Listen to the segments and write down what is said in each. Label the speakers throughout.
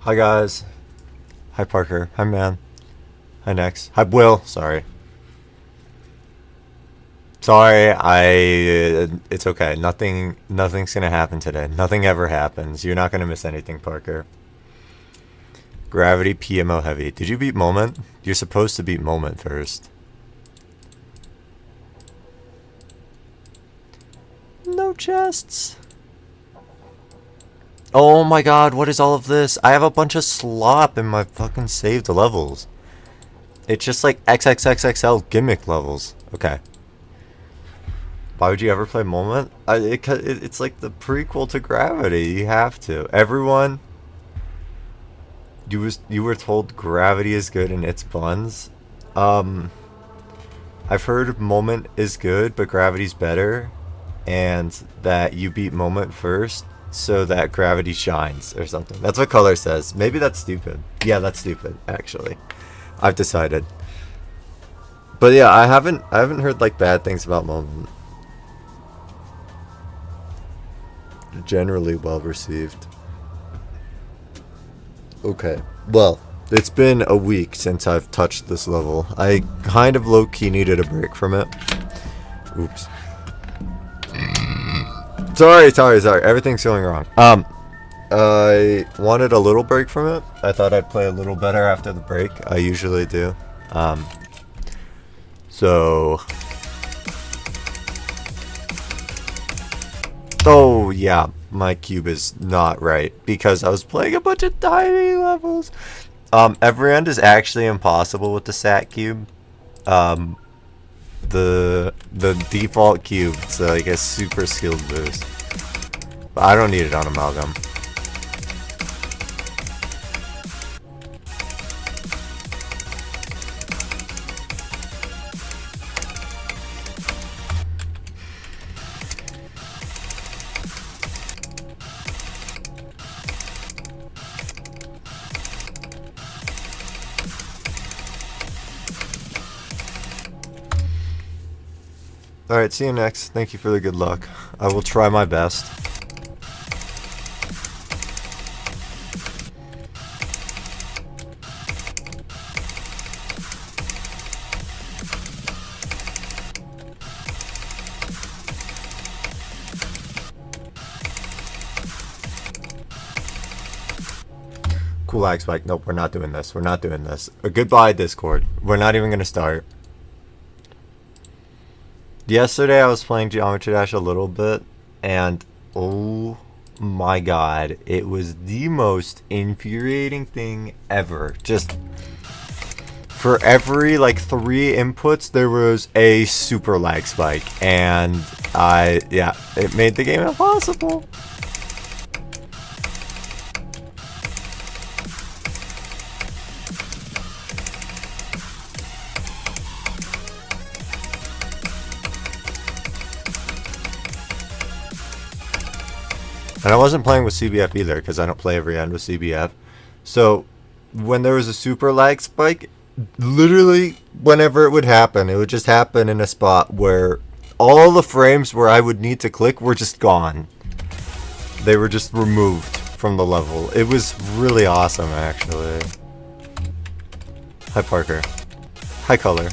Speaker 1: Hi guys. Hi Parker. Hi man. Hi Nex. Hi Will. Sorry. Sorry. It's okay. Nothing's gonna happen today. Nothing ever happens. You're not gonna miss anything, Parker. Gravity PMO heavy. Did you beat Moment? You're supposed to beat Moment first. No chests. Oh my god, what is all of this? I have a bunch of slop in my fucking saved levels. It's just like XXXXL gimmick levels. Okay. Why would you ever play Moment? It's like the prequel to Gravity. You have to. Everyone, you were told Gravity is good in its buns. I've heard Moment is good, but Gravity's better, and that you beat Moment first so that Gravity shines or something. That's what Color says. Maybe that's stupid. Yeah, that's stupid. Actually, I've decided. But yeah, I haven't heard like bad things about Moment. Generally well received. Okay, well, it's been a week since I've touched this level. I kind of low-key needed a break from it. Oops. Sorry. Everything's going wrong. I wanted a little break from it. I thought I'd play a little better after the break. I usually do. So... Oh, yeah. My cube is not right because I was playing a bunch of tiny levels. Every end is actually impossible with the sat cube. The default cube, it's like a super skilled boost. But I don't need it on Amalgam. Alright, see you next. Thank you for the good luck. I will try my best. Cool lag spike. Nope, we're not doing this. We're not doing this. Goodbye, Discord. We're not even gonna start. Yesterday I was playing Geometry Dash a little bit, and oh my god, it was the most infuriating thing ever. Just for every like 3 inputs, there was a super lag spike, and yeah, it made the game impossible. And I wasn't playing with CBF either, because I don't play every end with CBF. So, when there was a super lag spike, literally, whenever it would happen, it would just happen in a spot where all the frames where I would need to click were just gone. They were just removed from the level. It was really awesome, actually. Hi, Parker. Hi, Color.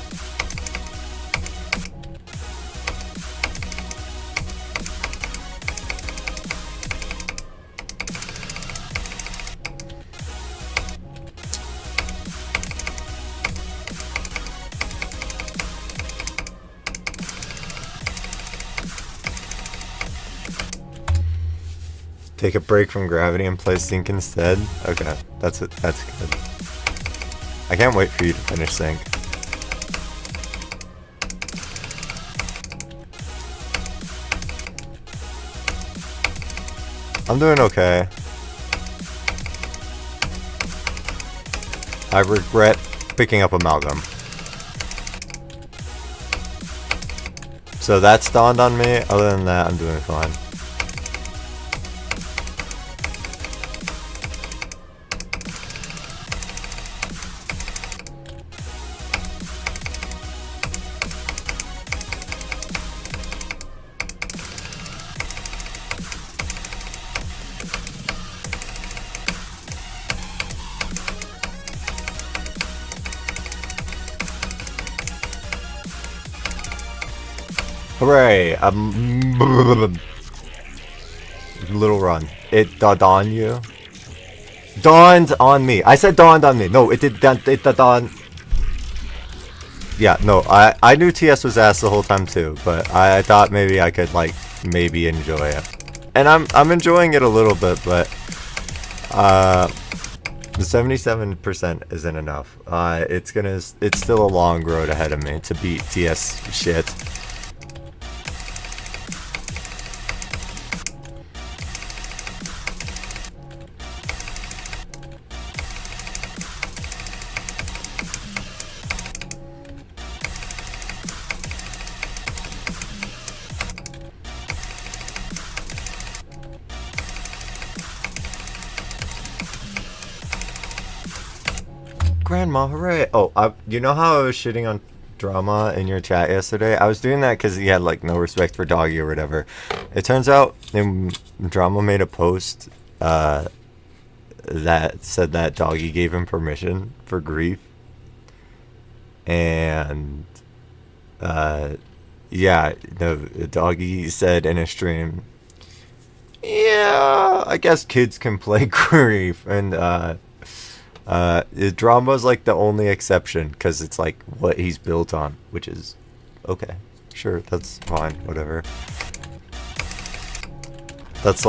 Speaker 1: Take a break from Gravity and play Sync instead? Okay, that's good. I can't wait for you to finish Sync. I'm doing okay. I regret picking up Amalgam. So that's dawned on me. Other than that, I'm doing fine. Hooray! Little run. It dawned on you. Dawned on me. I said dawned on me. No, it did. It dawned. Yeah, no. I knew TS was ass the whole time too, but I thought maybe I could like maybe enjoy it, and I'm enjoying it a little bit, but the 77% isn't enough. It's still a long road ahead of me to beat TS shit. Grandma, hooray! Oh, you know how I was shitting on Drama in your chat yesterday? I was doing that because he had like no respect for Doggy or whatever. It turns out Drama made a post that said that Doggy gave him permission for grief, and yeah, no, Doggy said in a stream, yeah, I guess kids can play grief, and Drama's like the only exception because it's like what he's built on, which is okay, sure, that's fine, whatever. That's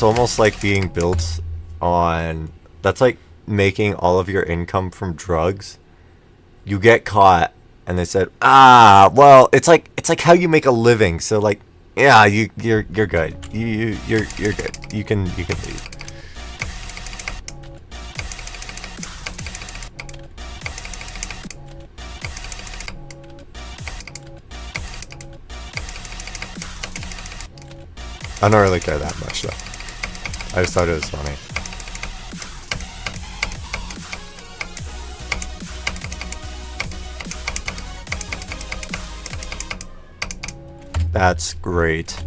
Speaker 1: almost like being built on. That's like making all of your income from drugs. You get caught, and they said, well, it's like how you make a living. So like, yeah, you're good. You're good. You can leave. I don't really care that much, though. I just thought it was funny. That's great.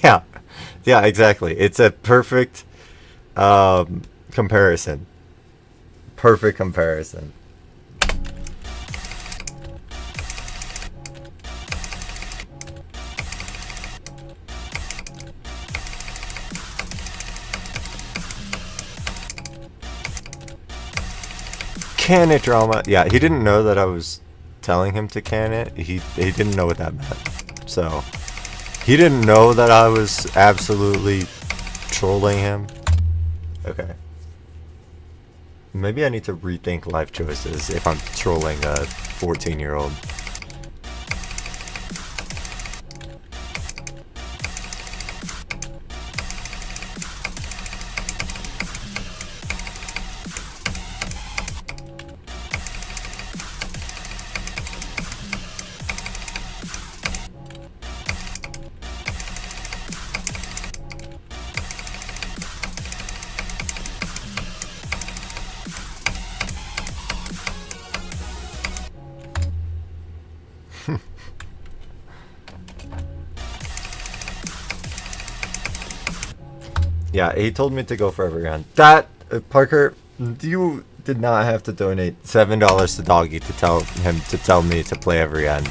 Speaker 1: Yeah. Yeah, exactly. It's a perfect comparison. Perfect comparison. Can it, Drama? Yeah, he didn't know that I was telling him to can it. He didn't know what that meant. So he didn't know that I was absolutely trolling him. Okay. Maybe I need to rethink life choices if I'm trolling a 14-year-old. Yeah, he told me to go for every round. That, Parker, you did not have to donate $7 to Doggy to tell me to play every end.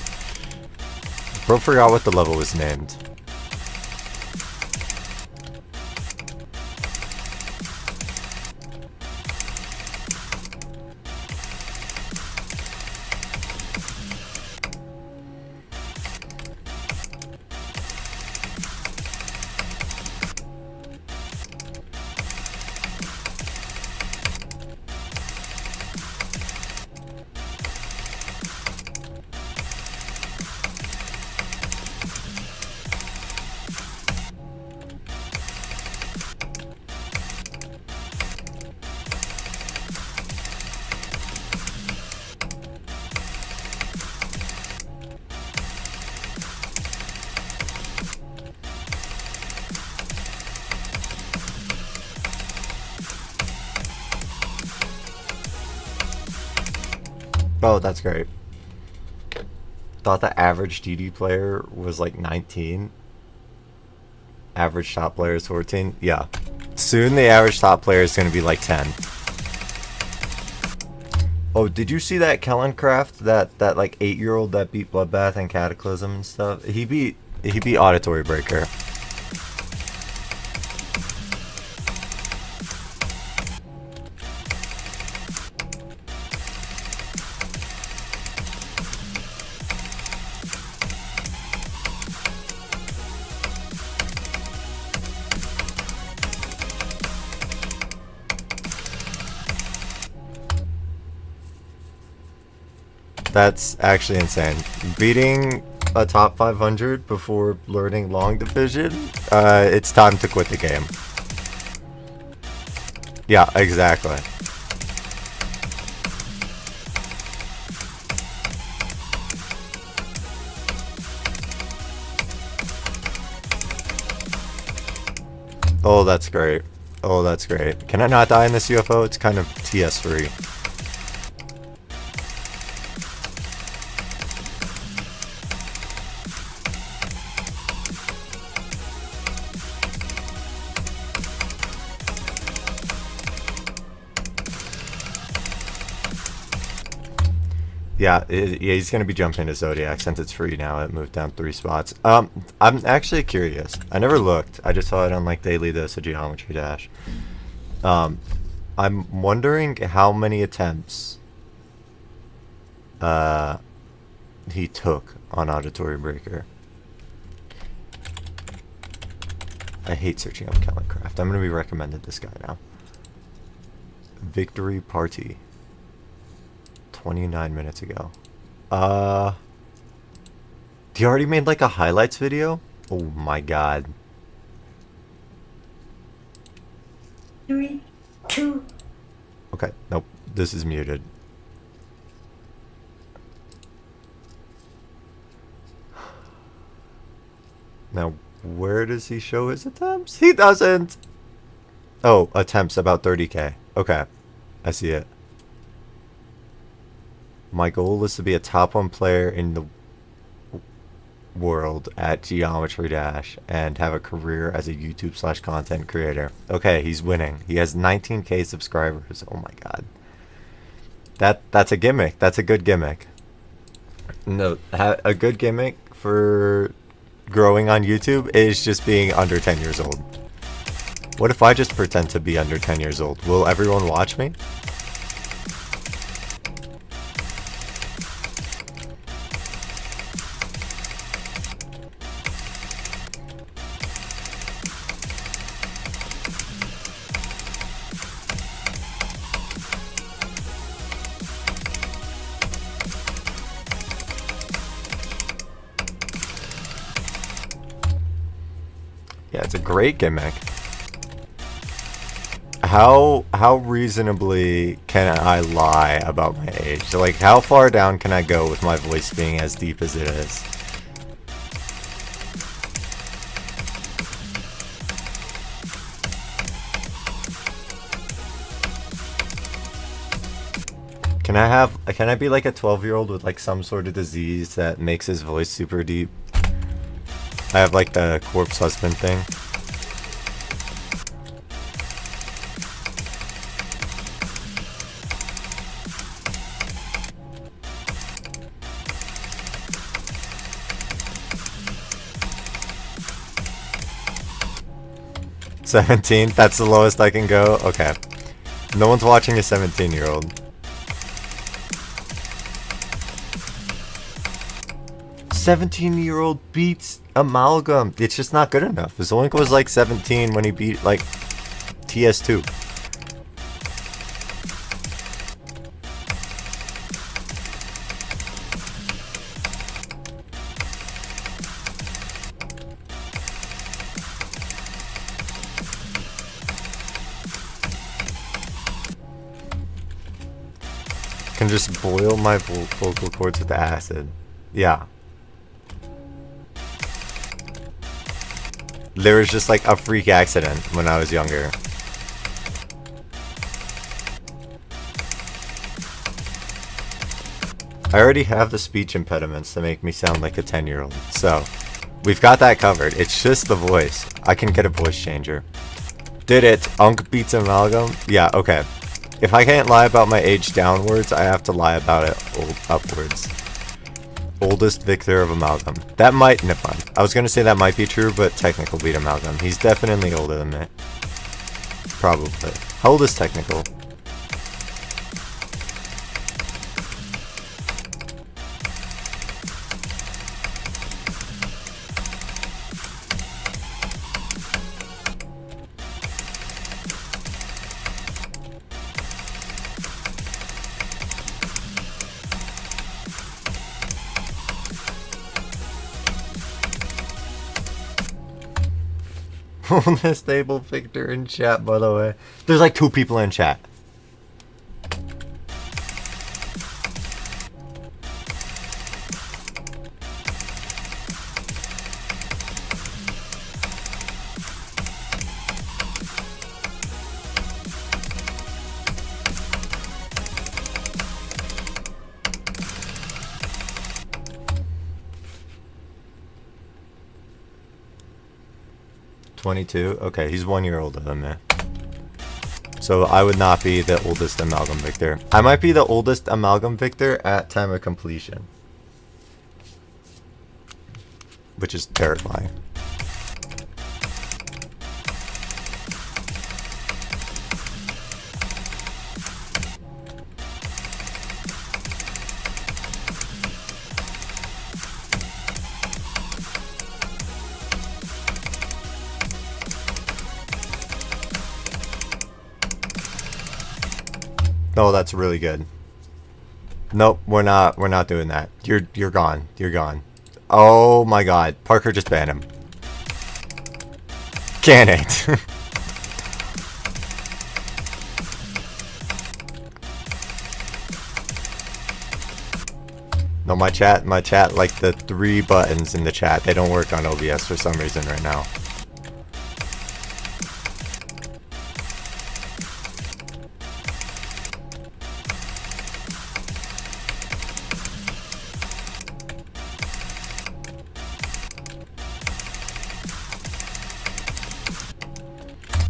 Speaker 1: Bro forgot what the level was named. Oh, that's great. thought the average DD player was like 19. Average top player is 14. Yeah. Soon the average top player is going to be like 10. Oh, did you see that Kellencraft? That like 8-year-old that beat Bloodbath and Cataclysm and stuff? He beat Auditory Breaker. That's actually insane. Beating a top 500 before learning long division, it's time to quit the game. Yeah, exactly. Oh, that's great. Oh, that's great. Can I not die in this UFO? It's kind of TS3. Yeah, he's gonna be jumping to Zodiac since it's free now. It moved down 3 spots. I'm actually curious. I never looked. I just saw it on like Daily Dose of Geometry Dash. I'm wondering how many attempts he took on Auditory Breaker. I hate searching up Kellencraft. I'm gonna be recommended this guy now. Victory Party. 29 minutes ago. He already made like a highlights video? Oh my god.
Speaker 2: 3, 2.
Speaker 1: Okay, nope. This is muted. Now, where does he show his attempts? He doesn't! Oh, attempts about 30k. Okay, I see it. My goal is to be a top 1 player in the world at Geometry Dash and have a career as a YouTube/content creator. Okay, he's winning. He has 19k subscribers. Oh my god. That's a gimmick. That's a good gimmick. No, a good gimmick for growing on YouTube is just being under 10 years old. What if I just pretend to be under 10 years old? Will everyone watch me? Yeah, it's a great gimmick. How reasonably can I lie about my age? Like, how far down can I go with my voice being as deep as it is? Can I be like a 12-year-old with like some sort of disease that makes his voice super deep? I have like the corpse husband thing. "17? That's the lowest I can go?" Okay. No one's watching a 17-year-old. 17-year-old beats Amalgam. It's just not good enough. Zoink was like 17 when he beat like TS2. Can just boil my vocal cords with acid. Yeah. There was just like a freak accident when I was younger. I already have the speech impediments to make me sound like a 10-year-old, so we've got that covered. It's just the voice. I can get a voice changer. Did it. Unk beats Amalgam? Yeah, okay. If I can't lie about my age downwards, I have to lie about it upwards. Oldest victor of Amalgam. That might... Never mind. I was going to say that might be true, but Technical beat Amalgam. He's definitely older than me. Probably. How old is Technical? This stable Victor in chat, by the way. There's like 2 people in chat. .22? Okay, he's 1 year older than me. So I would not be the oldest Amalgam Victor. I might be the oldest Amalgam Victor at time of completion. Which is terrifying. Oh, that's really good. Nope, we're not doing that. You're gone. You're gone. Oh my god. Parker just banned him. Can it? No, my chat, like the 3 buttons in the chat, they don't work on OBS for some reason right now.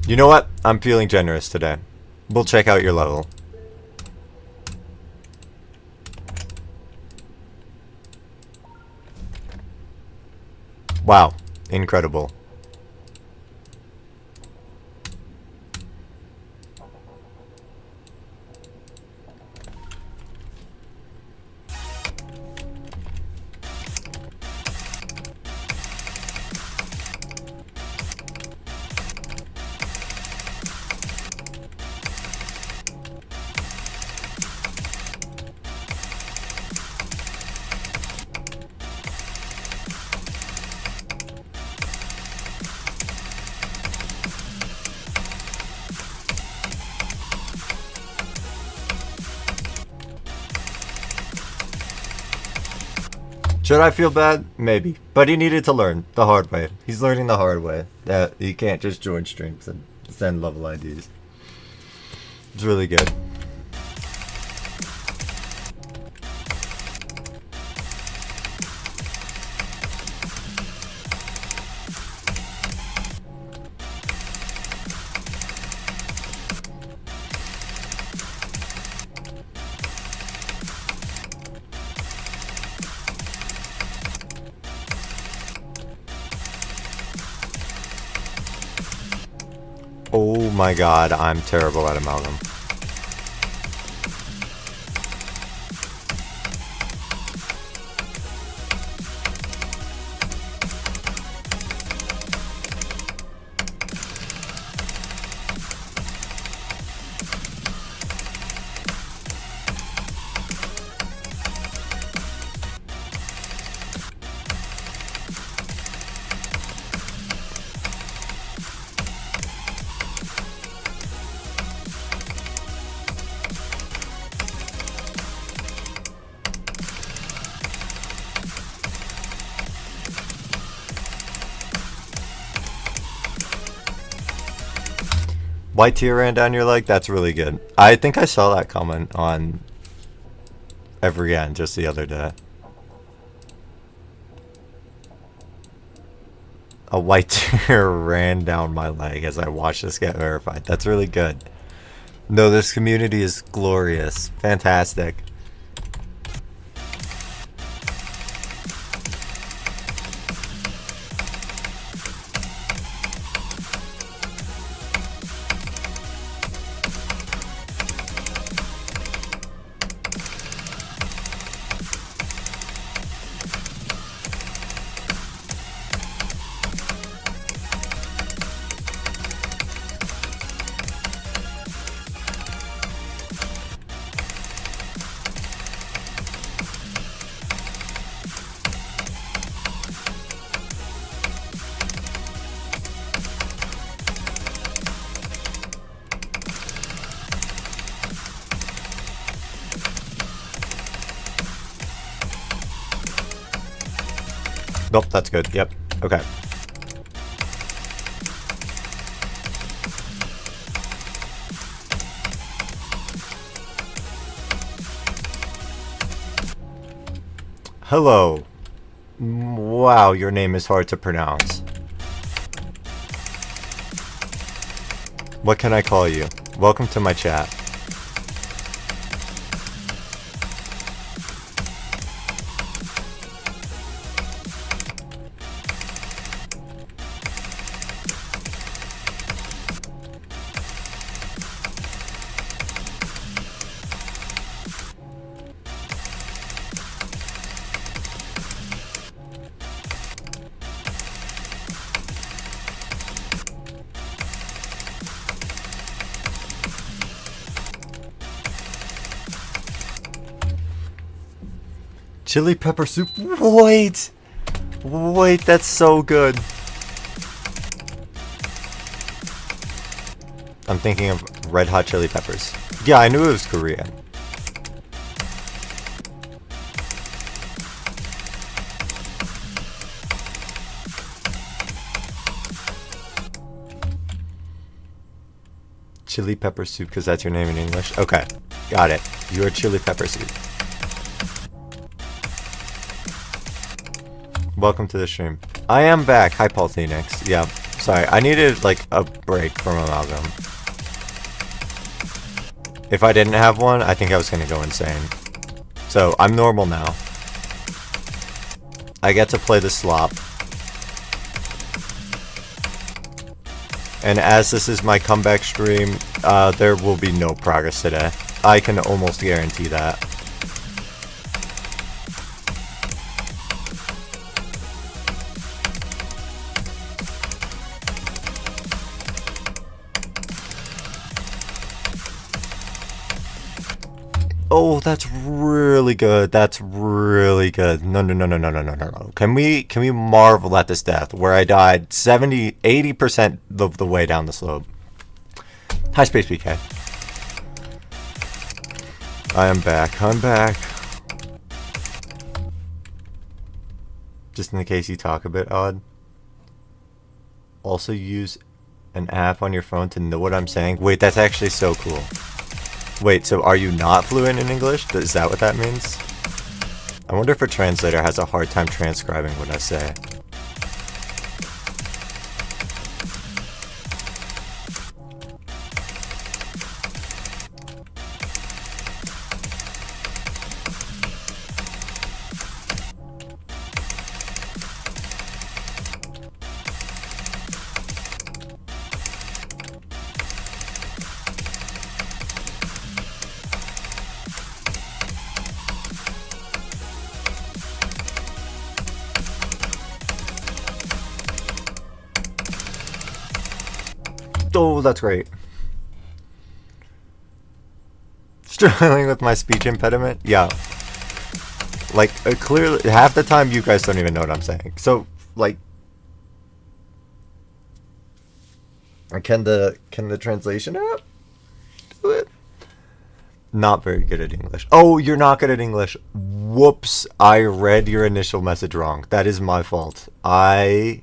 Speaker 1: You know what? I'm feeling generous today. We'll check out your level. Wow. Incredible. Should I feel bad? Maybe. But he needed to learn the hard way. He's learning the hard way. That he can't just join streams and send level IDs. It's really good. Oh my god, I'm terrible at Amalgam. White tear ran down your leg? That's really good. I think I saw that comment on... every end just the other day. A white tear ran down my leg as I watched this get verified. That's really good. No, this community is glorious. Fantastic. Nope, that's good. Yep. Okay. Hello. Wow, your name is hard to pronounce. What can I call you? Welcome to my chat. Chili pepper soup. Wait, that's so good. I'm thinking of red hot chili peppers. Yeah, I knew it was Korean. Chili pepper soup, because that's your name in English. Okay, got it. You're chili pepper soup. Welcome to the stream. I am back. Hi, Paul Phoenix. Yeah, sorry. I needed, like, a break from Amalgam. If I didn't have one, I think I was gonna go insane. So, I'm normal now. I get to play the slop. And as this is my comeback stream, there will be no progress today. I can almost guarantee that. Oh, that's really good. That's really good. No. Can we marvel at this death where I died 80% of the way down the slope? Hi, Space BK. I am back. I'm back. Just in case you talk a bit odd. Also use an app on your phone to know what I'm saying. Wait, that's actually so cool. Wait, so are you not fluent in English? Is that what that means? I wonder if a translator has a hard time transcribing what I say. Oh, that's great. Struggling with my speech impediment? Yeah. Like, clearly, half the time you guys don't even know what I'm saying. So, like... Can the translation app do it? Not very good at English. Oh, you're not good at English. Whoops, I read your initial message wrong. That is my fault. I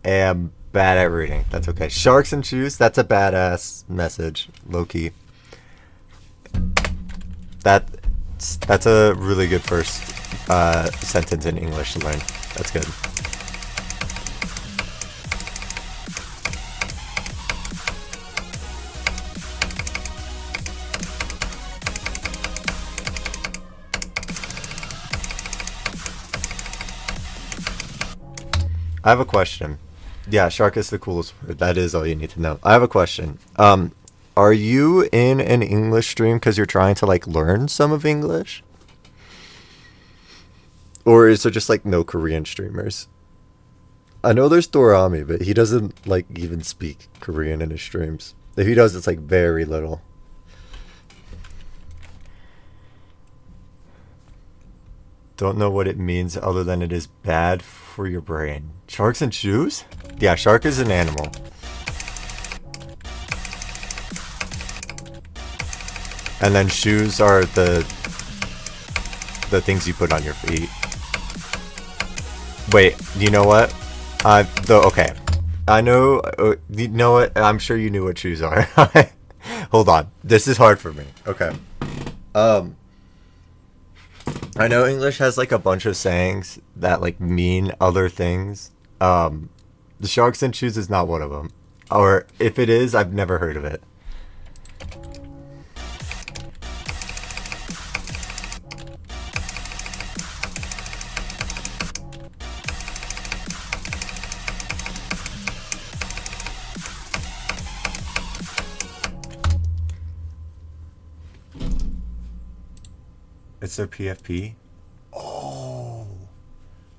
Speaker 1: am bad at reading. That's okay. Sharks and shoes, that's a badass message. Low-key. That That's a really good first sentence in English to learn. That's good. I have a question. Yeah, shark is the coolest word. That is all you need to know. I have a question. Are you in an English stream because you're trying to like learn some of English? Or is there just like no Korean streamers? I know there's Dorami, but he doesn't like even speak Korean in his streams. If he does, it's like very little. Don't know what it means other than it is bad for your brain. Sharks and shoes? Yeah, shark is an animal. And then shoes are the things you put on your feet. Wait, you know what? Okay. I know, you know what? I'm sure you knew what shoes are. Hold on. This is hard for me. Okay. I know English has like a bunch of sayings that like mean other things. The sharks and shoes is not one of them. Or if it is, I've never heard of it. It's their PFP? Oh.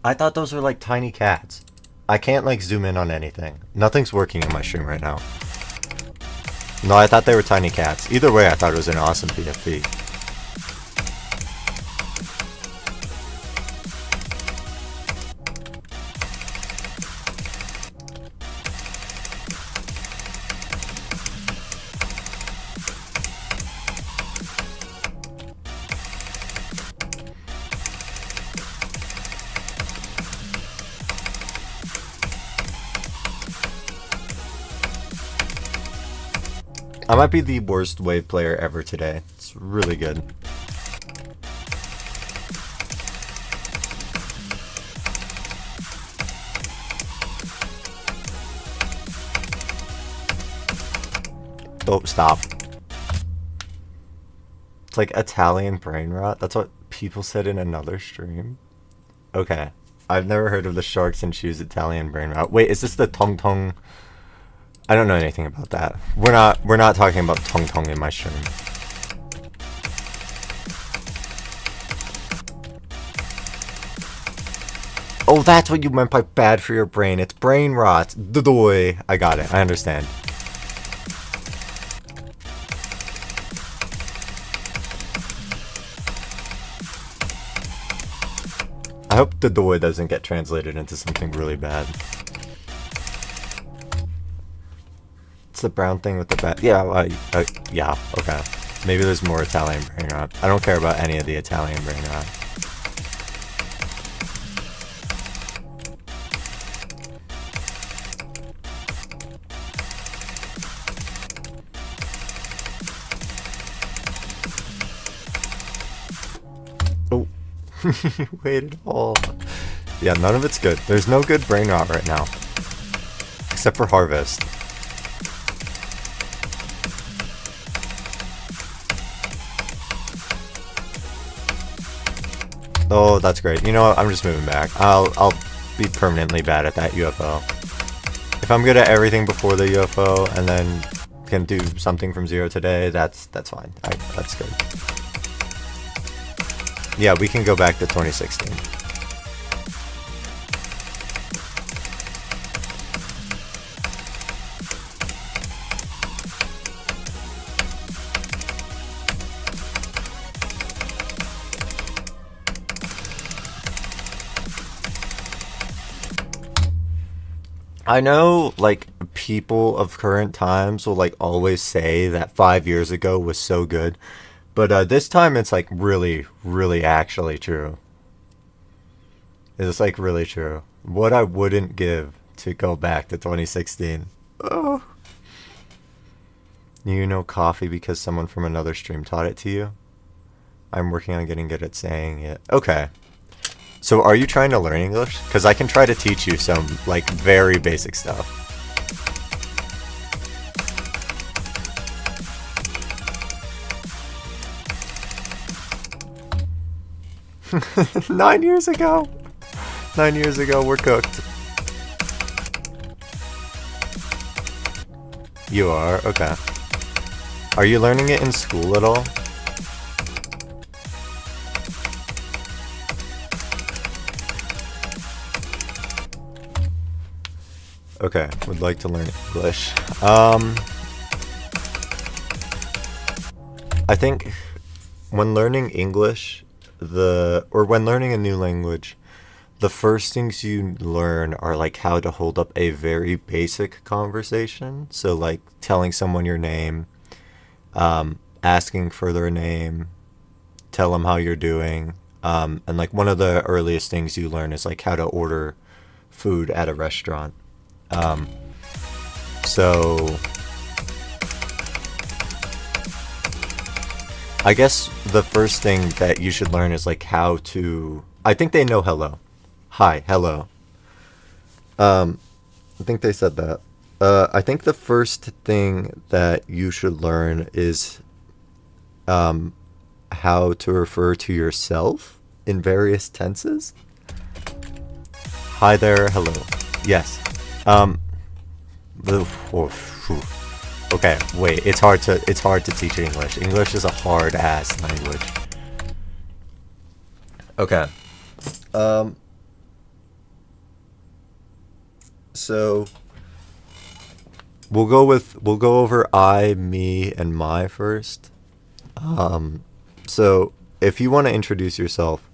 Speaker 1: I thought those were like tiny cats. I can't like zoom in on anything. Nothing's working in my stream right now. No, I thought they were tiny cats. Either way, I thought it was an awesome PFP. I might be the worst wave player ever today. It's really good. Oh, stop. It's like Italian brain rot. That's what people said in another stream. Okay. I've never heard of the sharks and shoes Italian brain rot. Wait, is this the tong tong? I don't know anything about that. We're not talking about tong tong in my stream. Oh, that's what you meant by bad for your brain. It's brain rot. Dodoy. I got it. I understand. I hope Dodoy doesn't get translated into something really bad. The brown thing with the bat. Yeah, yeah, okay. Maybe there's more Italian brain rot. I don't care about any of the Italian brain rot. Oh. Wait at all. Yeah, none of it's good. There's no good brain rot right now. Except for Harvest. Oh, that's great. You know what? I'm just moving back. I'll be permanently bad at that UFO. If I'm good at everything before the UFO and then can do something from zero today, that's fine. That's good. Yeah, we can go back to 2016. I know, like, people of current times will, like, always say that 5 years ago was so good. But this time it's, like, really, really actually true. It's, like, really true. What I wouldn't give to go back to 2016. Oh. You know coffee because someone from another stream taught it to you? I'm working on getting good at saying it. Okay. So are you trying to learn English? Because I can try to teach you some, like, very basic stuff. Nine years ago, we're cooked. You are? Okay. Are you learning it in school at all? Okay, would like to learn English. I think when learning English, when learning a new language, the first things you learn are like how to hold up a very basic conversation. So like telling someone your name, asking for their name, tell them how you're doing. And like one of the earliest things you learn is like how to order food at a restaurant. So I guess the first thing that you should learn is like how to, I think they know hello. Hi, hello. I think they said that. I think the first thing that you should learn is how to refer to yourself in various tenses. Hi there, hello. Yes. Okay, wait, it's hard to teach English. English is a hard ass language. Okay. So we'll go over I, me, and my first. So if you want to introduce yourself,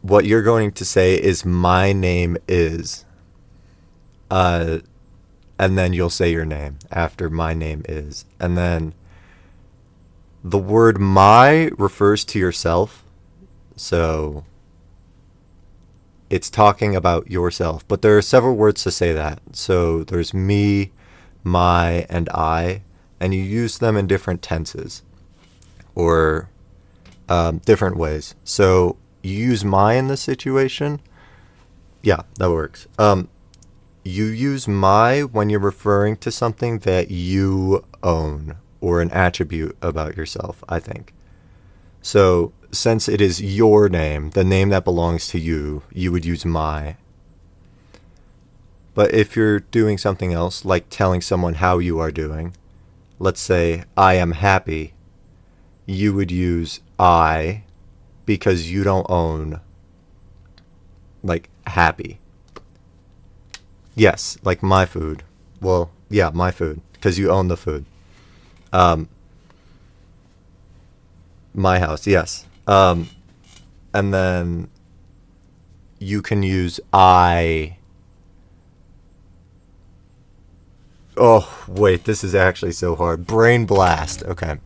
Speaker 1: what you're going to say is my name is, and then you'll say your name after my name is, and then the word my refers to yourself, so it's talking about yourself, but there are several words to say that. So there's me, my, and I, and you use them in different tenses or different ways. So you use my in this situation. Yeah, that works. You use my when you're referring to something that you own or an attribute about yourself, I think. So since it is your name, the name that belongs to you, you would use my. But if you're doing something else, like telling someone how you are doing, let's say I am happy, you would use I because you don't own, like, happy. Yes, like my food. Well, yeah, my food, because you own the food. My house, yes. And then you can use I. Oh, wait, this is actually so hard. Brain blast. Okay.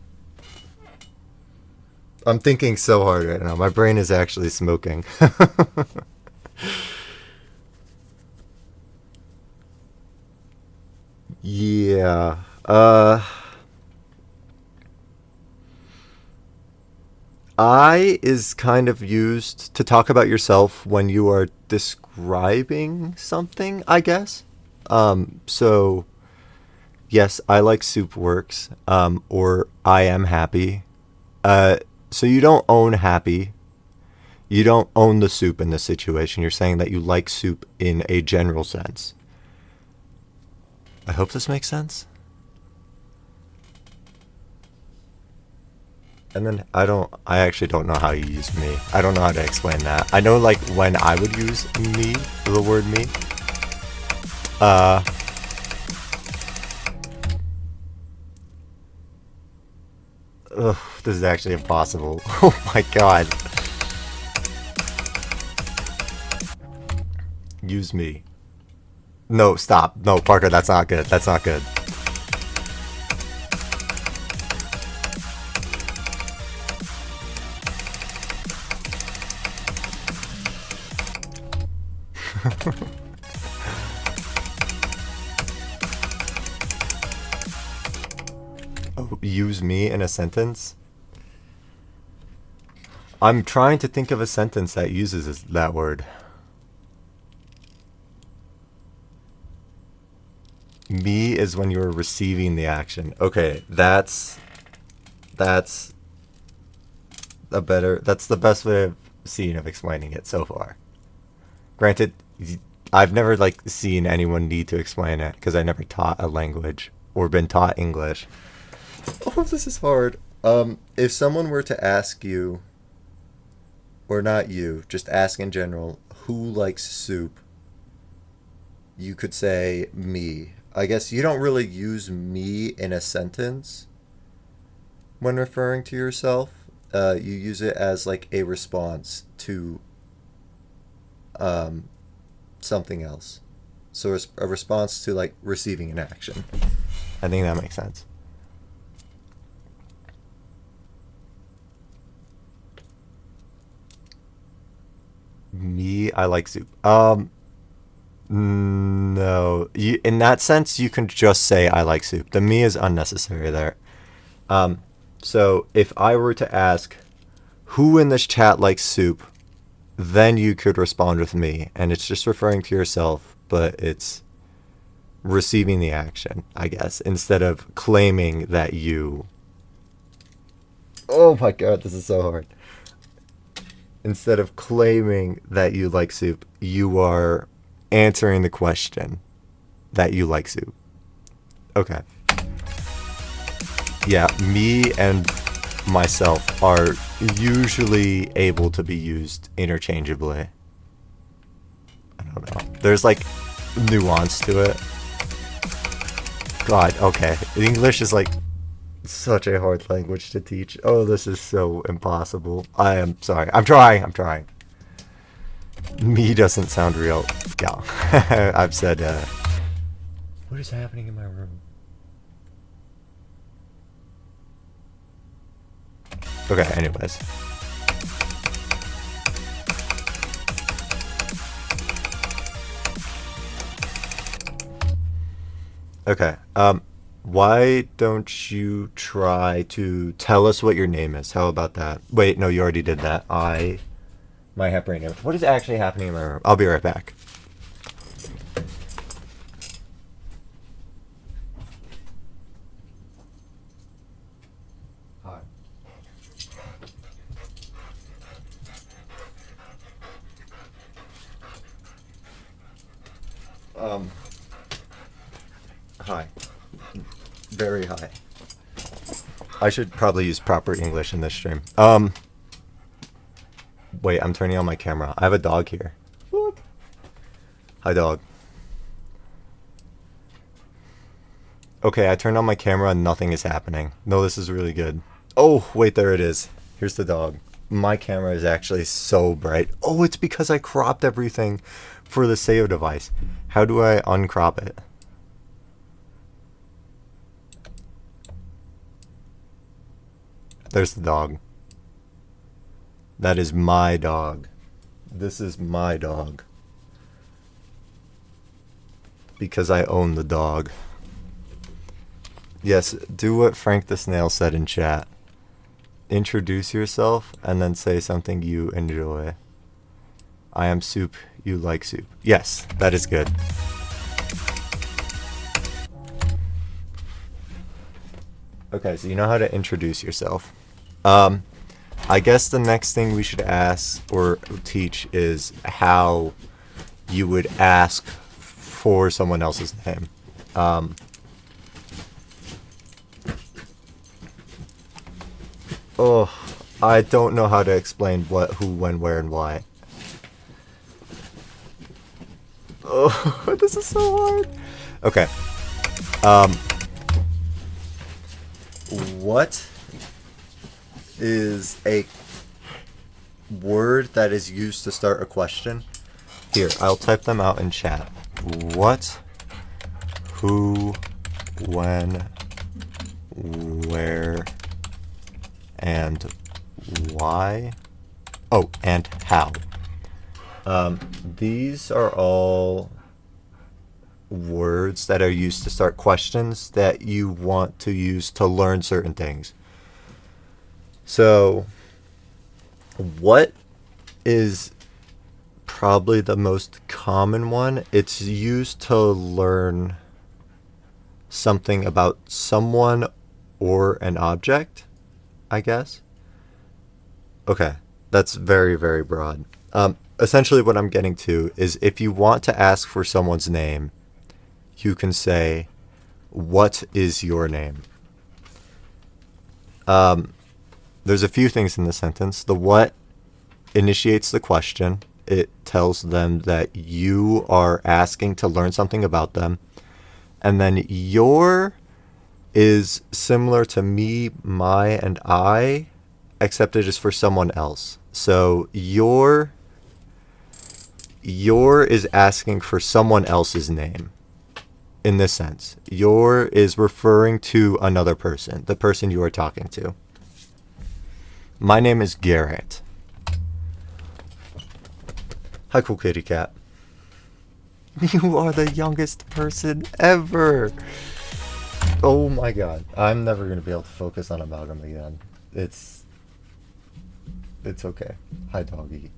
Speaker 1: I'm thinking so hard right now. My brain is actually smoking. Yeah. I is kind of used to talk about yourself when you are describing something, I guess. So yes, I like soup works, or I am happy. So you don't own happy. You don't own the soup in this situation. You're saying that you like soup in a general sense. I hope this makes sense. And then I actually don't know how you use me. I don't know how to explain that. I know like when I would use me, the word me. Ugh, this is actually impossible. Oh my god. Use me. No, stop. No, Parker, that's not good. That's not good. Oh, use me in a sentence? I'm trying to think of a sentence that uses that word. Me is when you're receiving the action. Okay, that's the best way I've seen of explaining it so far. Granted, I've never like seen anyone need to explain it because I never taught a language or been taught English. Oh, this is hard. If someone were to ask you, or not you, just ask in general, who likes soup? You could say me. I guess you don't really use me in a sentence when referring to yourself. You use it as like a response to something else. So it's a response to like receiving an action. I think that makes sense. Me, I like soup. No. In that sense, you can just say I like soup. The me is unnecessary there. So if I were to ask who in this chat likes soup, then you could respond with me, and it's just referring to yourself, but it's receiving the action, I guess, instead of claiming that you. Oh my god, this is so hard. Instead of claiming that you like soup, you are answering the question that you like soup. Okay. Yeah, me and myself are usually able to be used interchangeably. I don't know. There's like nuance to it. God, okay. English is like such a hard language to teach. Oh, this is so impossible. I am sorry. I'm trying. Me doesn't sound real. Yeah. I've said, what is happening in my room? Okay, anyways. Okay, why don't you try to tell us what your name is? How about that? Wait, no, you already did that. I might have brain damage. What is actually happening in my room? I'll be right back. Hi. Hi. Very high. I should probably use proper English in this stream. Wait, I'm turning on my camera. I have a dog here. Look. Hi, dog. Okay, I turned on my camera and nothing is happening. No, this is really good. Oh, wait, there it is. Here's the dog. My camera is actually so bright. Oh, it's because I cropped everything for the save device. How do I uncrop it? There's the dog. That is my dog. This is my dog. Because I own the dog. Yes, do what Frank the Snail said in chat. Introduce yourself and then say something you enjoy. I am soup, you like soup. Yes, that is good. Okay, so you know how to introduce yourself. I guess the next thing we should ask or teach is how you would ask for someone else's name. Oh, I don't know how to explain what, who, when, where, and why. Oh, this is so hard. Okay. What is a word that is used to start a question? Here, I'll type them out in chat. What, who, when, where, and why? Oh, and how. These are all words that are used to start questions that you want to use to learn certain things. So, What is probably the most common one? It's used to learn something about someone or an object, I guess. Okay, that's very, very broad. Essentially, what I'm getting to is if you want to ask for someone's name, you can say, "What is your name?" There's a few things in the sentence. The what initiates the question. It tells them that you are asking to learn something about them. And then your is similar to me, my, and I, except it is for someone else. So your is asking for someone else's name in this sense. Your is referring to another person, the person you are talking to. My name is Garrett. Hi, cool kitty cat. You are the youngest person ever. Oh my god. I'm never going to be able to focus on Amalgam again. It's okay. Hi, doggy.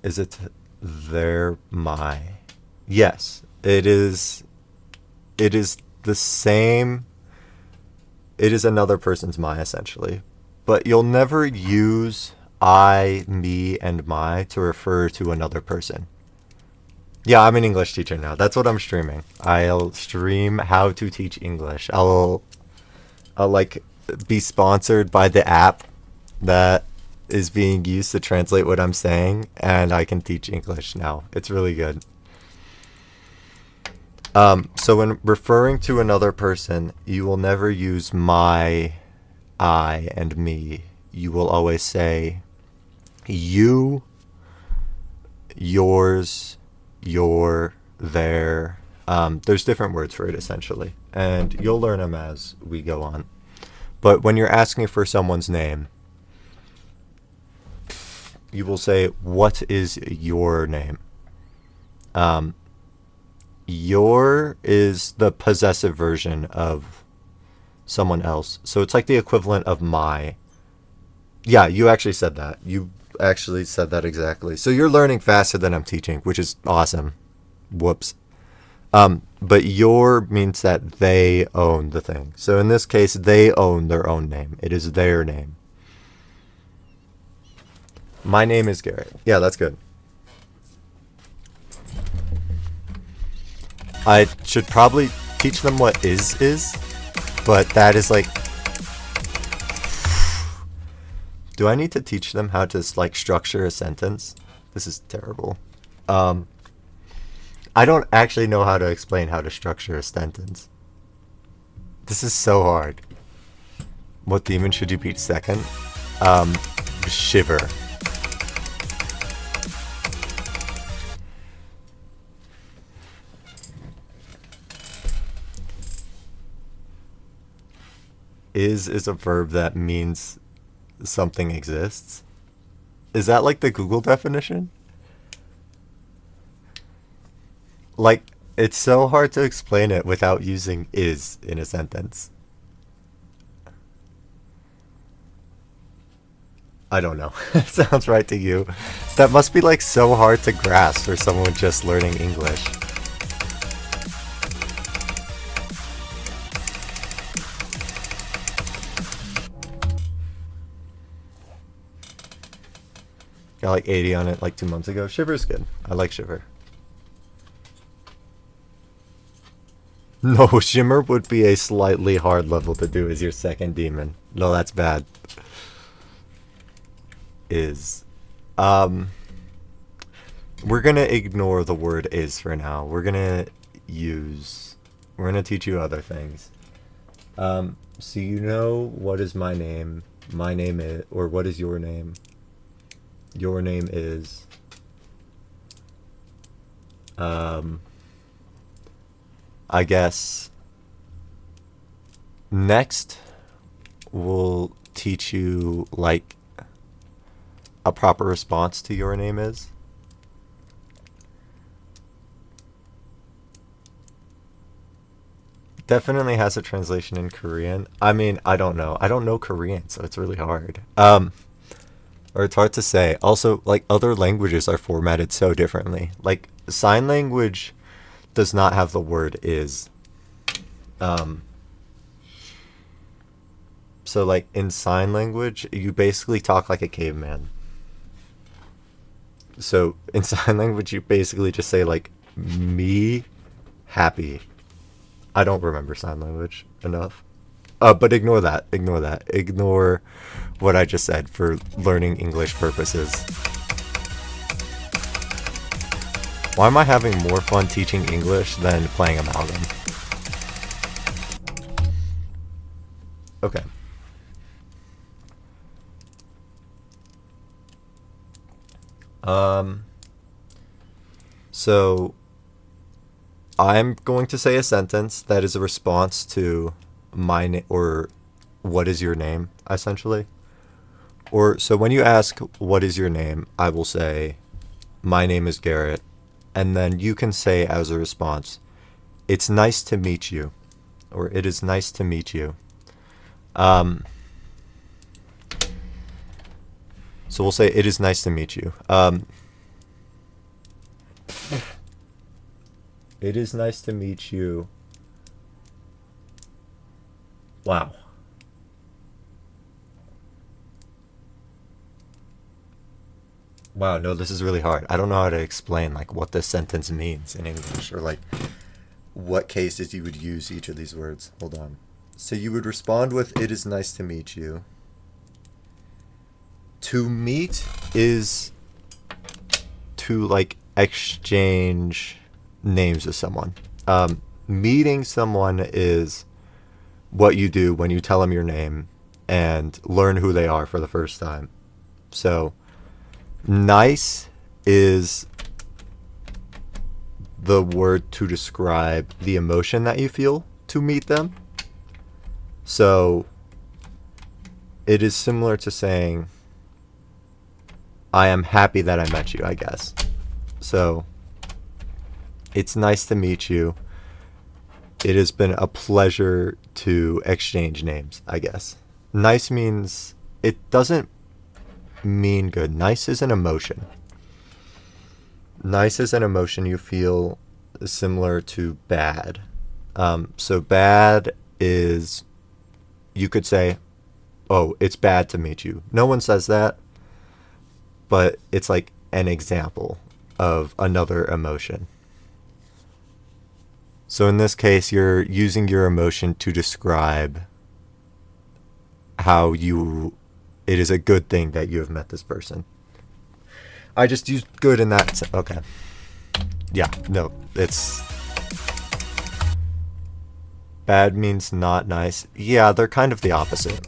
Speaker 1: Is it there my? Yes, it is. It is the same. It is another person's my, essentially. But you'll never use I, me, and my to refer to another person. Yeah, I'm an English teacher now. That's what I'm streaming. I'll stream how to teach English. I'll like be sponsored by the app that is being used to translate what I'm saying, and I can teach English now. It's really good. So when referring to another person, you will never use my, I, and me. You will always say you, yours, your, their. There's different words for it, essentially, and you'll learn them as we go on. But when you're asking for someone's name, you will say, "What is your name?" Your is the possessive version of someone else. So it's like the equivalent of my. Yeah, you actually said that. You actually said that exactly. So you're learning faster than I'm teaching, which is awesome. Whoops. But your means that they own the thing. So in this case, they own their own name. It is their name. My name is Garrett. Yeah, that's good. I should probably teach them what is, but that is like... Do I need to teach them how to like structure a sentence? This is terrible. I don't actually know how to explain how to structure a sentence. This is so hard. What demon should you beat second? Shiver. Is a verb that means something exists. Is that like the Google definition? Like, it's so hard to explain it without using is in a sentence. I don't know. It sounds right to you. That must be like so hard to grasp for someone just learning English. Got like 80 on it like 2 months ago. Shiver's good. I like Shiver. No, Shimmer would be a slightly hard level to do as your second demon. No, that's bad. Is. We're gonna ignore the word is for now. We're gonna teach you other things. So you know what is my name? My name is, or what is your name? Your name is. I guess next we'll teach you like a proper response to your name is. definitely has a translation in Korean. I mean, I don't know. I don't know Korean, so it's really hard. Or it's hard to say. Also, like other languages are formatted so differently. Like sign language does not have the word is. Um, so like in sign language, you basically talk like a caveman. So in sign language, you basically just say like me happy. I don't remember sign language enough. But ignore that. Ignore that. Ignore what I just said for learning English purposes. Why am I having more fun teaching English than playing Amalgam? Okay. So I'm going to say a sentence that is a response to or what is your name, essentially. Or so when you ask what is your name, I will say my name is Garrett, and then you can say as a response, it's nice to meet you, or it is nice to meet you. So we'll say it is nice to meet you. It is nice to meet you. Wow. Wow, no, this is really hard. I don't know how to explain like what this sentence means in English, or like what cases you would use each of these words. Hold on. So you would respond with it is nice to meet you. To meet is to like exchange names with someone. Meeting someone is what you do when you tell them your name and learn who they are for the first time. So nice is the word to describe the emotion that you feel to meet them. So it is similar to saying I am happy that I met you, I guess. So it's nice to meet you. It has been a pleasure to exchange names, I guess. Nice means, it doesn't mean good. Nice is an emotion. Nice is an emotion you feel similar to bad. So bad is, you could say, oh, it's bad to meet you. No one says that, but it's like an example of another emotion. So in this case, you're using your emotion to describe how it is a good thing that you have met this person. I just used good in that. Okay. Yeah, no, it's bad means not nice. Yeah, they're kind of the opposite.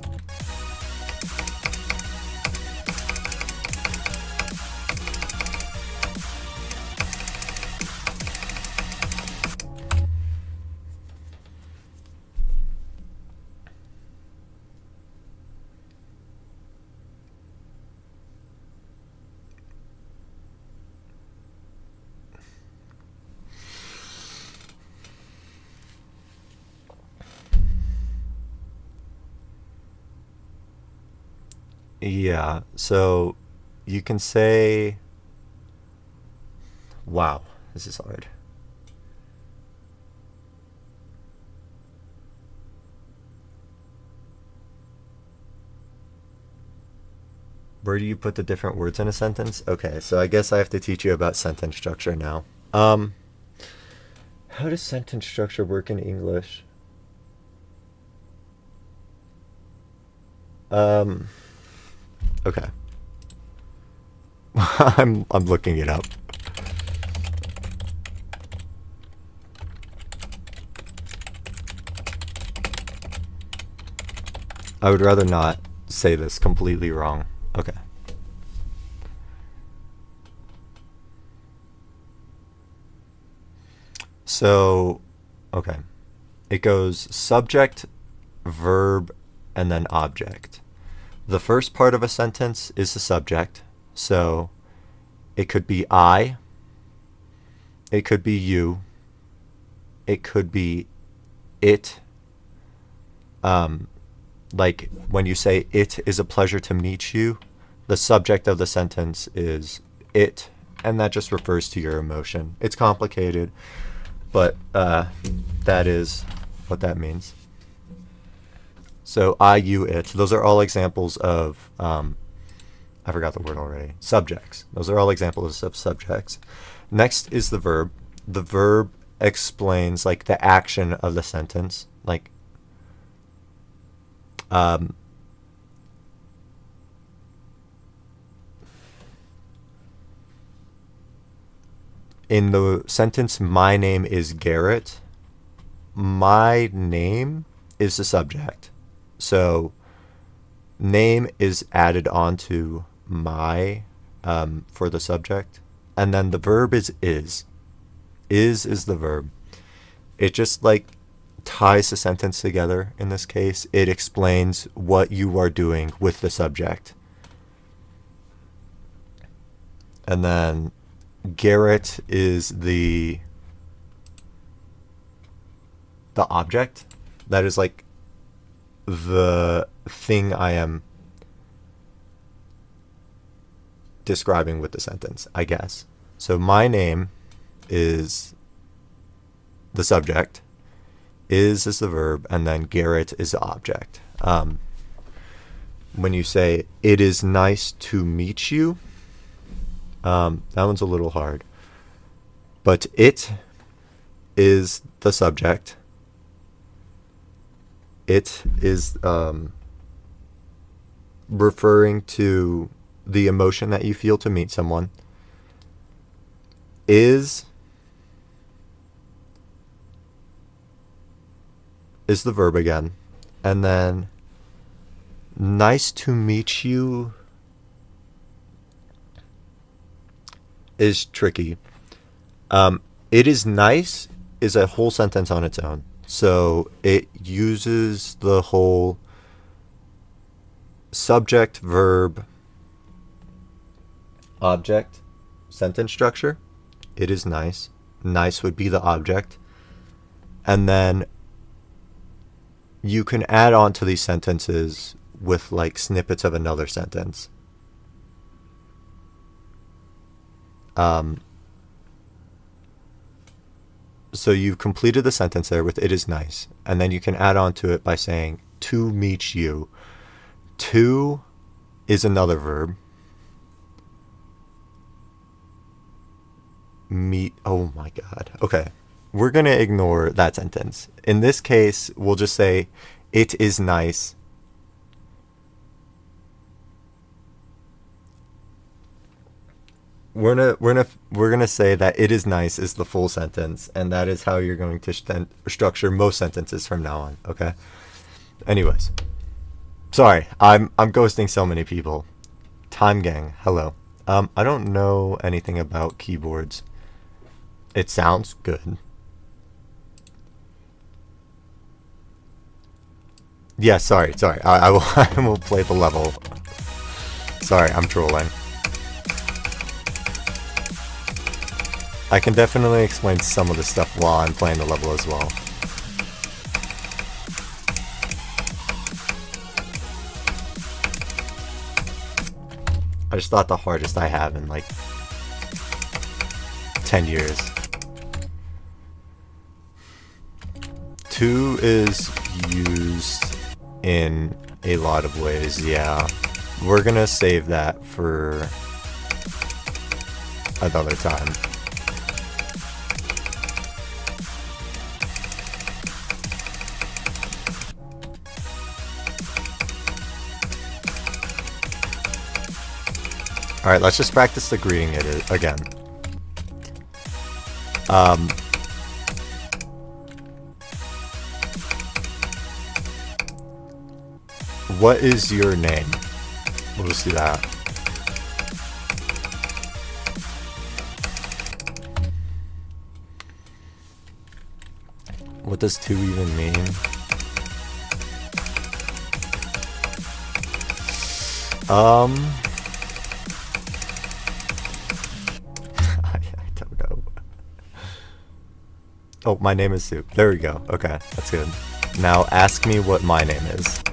Speaker 1: Yeah, so you can say, wow, this is hard. Where do you put the different words in a sentence? Okay, so I guess I have to teach you about sentence structure now. How does sentence structure work in English? Okay. I'm looking it up. I would rather not say this completely wrong. Okay. So, okay. It goes subject, verb, and then object. The first part of a sentence is the subject. So it could be it could be you, it could be it, like when you say it is a pleasure to meet you, the subject of the sentence is it, and that just refers to your emotion. It's complicated, but that is what that means. So I, you, it, those are all examples of, I forgot the word already, subjects. Those are all examples of subjects. Next is the verb. The verb explains like the action of the sentence. Like, in the sentence, my name is Garrett, my name is the subject. So name is added onto my for the subject. And then the verb is is. Is the verb. It just like ties the sentence together in this case. It explains what you are doing with the subject. And then Garrett is the object. That is like the thing I am describing with the sentence, I guess. So my name is the subject, is the verb, and then Garrett is the object. When you say it is nice to meet you, that one's a little hard. But it is the subject. It is referring to the emotion that you feel to meet someone. Is the verb again. And then nice to meet you is tricky. It is nice is a whole sentence on its own. So it uses the whole subject, verb, object sentence structure. It is nice. Nice would be the object. And then you can add on to these sentences with like snippets of another sentence. So you've completed the sentence there with it is nice. And then you can add on to it by saying to meet you. To is another verb. Meet. Oh my God. Okay. We're going to ignore that sentence. In this case, we'll just say it is nice. We're gonna say that it is nice is the full sentence, and that is how you're going to structure most sentences from now on. Okay. Anyways, sorry, I'm ghosting so many people. Time gang, hello. I don't know anything about keyboards. It sounds good. Yeah, sorry. I will I will play the level. Sorry, I'm trolling. I can definitely explain some of the stuff while I'm playing the level as well. I just thought the hardest I have in like 10 years. 2 is used in a lot of ways, yeah. We're gonna save that for another time. Alright, let's just practice the greeting it again. What is your name? We'll just do that. What does 2 even mean? I don't know. Oh, my name is Soup. There we go. Okay, that's good. Now ask me what my name is.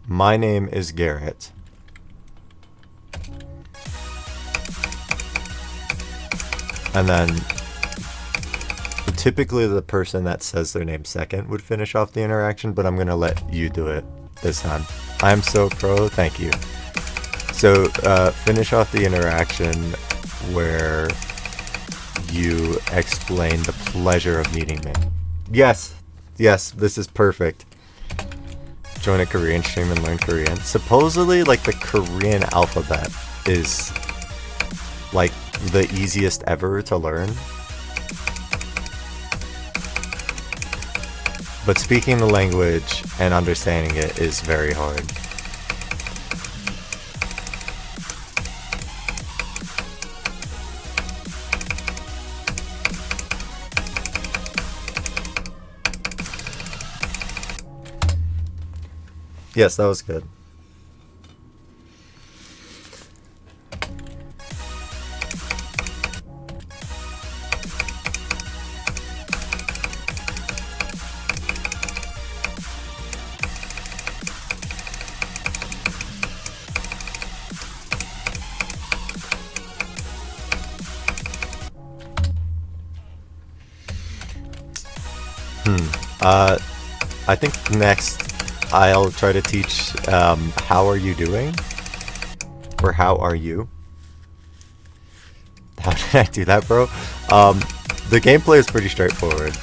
Speaker 1: My name is Garrett. And then typically the person that says their name second would finish off the interaction, but I'm going to let you do it this time. I'm so pro, thank you. So finish off the interaction where you explain the pleasure of meeting me. Yes, this is perfect. Join a Korean stream and learn Korean. Supposedly, like, the Korean alphabet is like the easiest ever to learn. But speaking the language and understanding it is very hard. Yes, that was good. I think next I'll try to teach how are you doing? Or how are you? How did I do that, bro? The gameplay is pretty straightforward.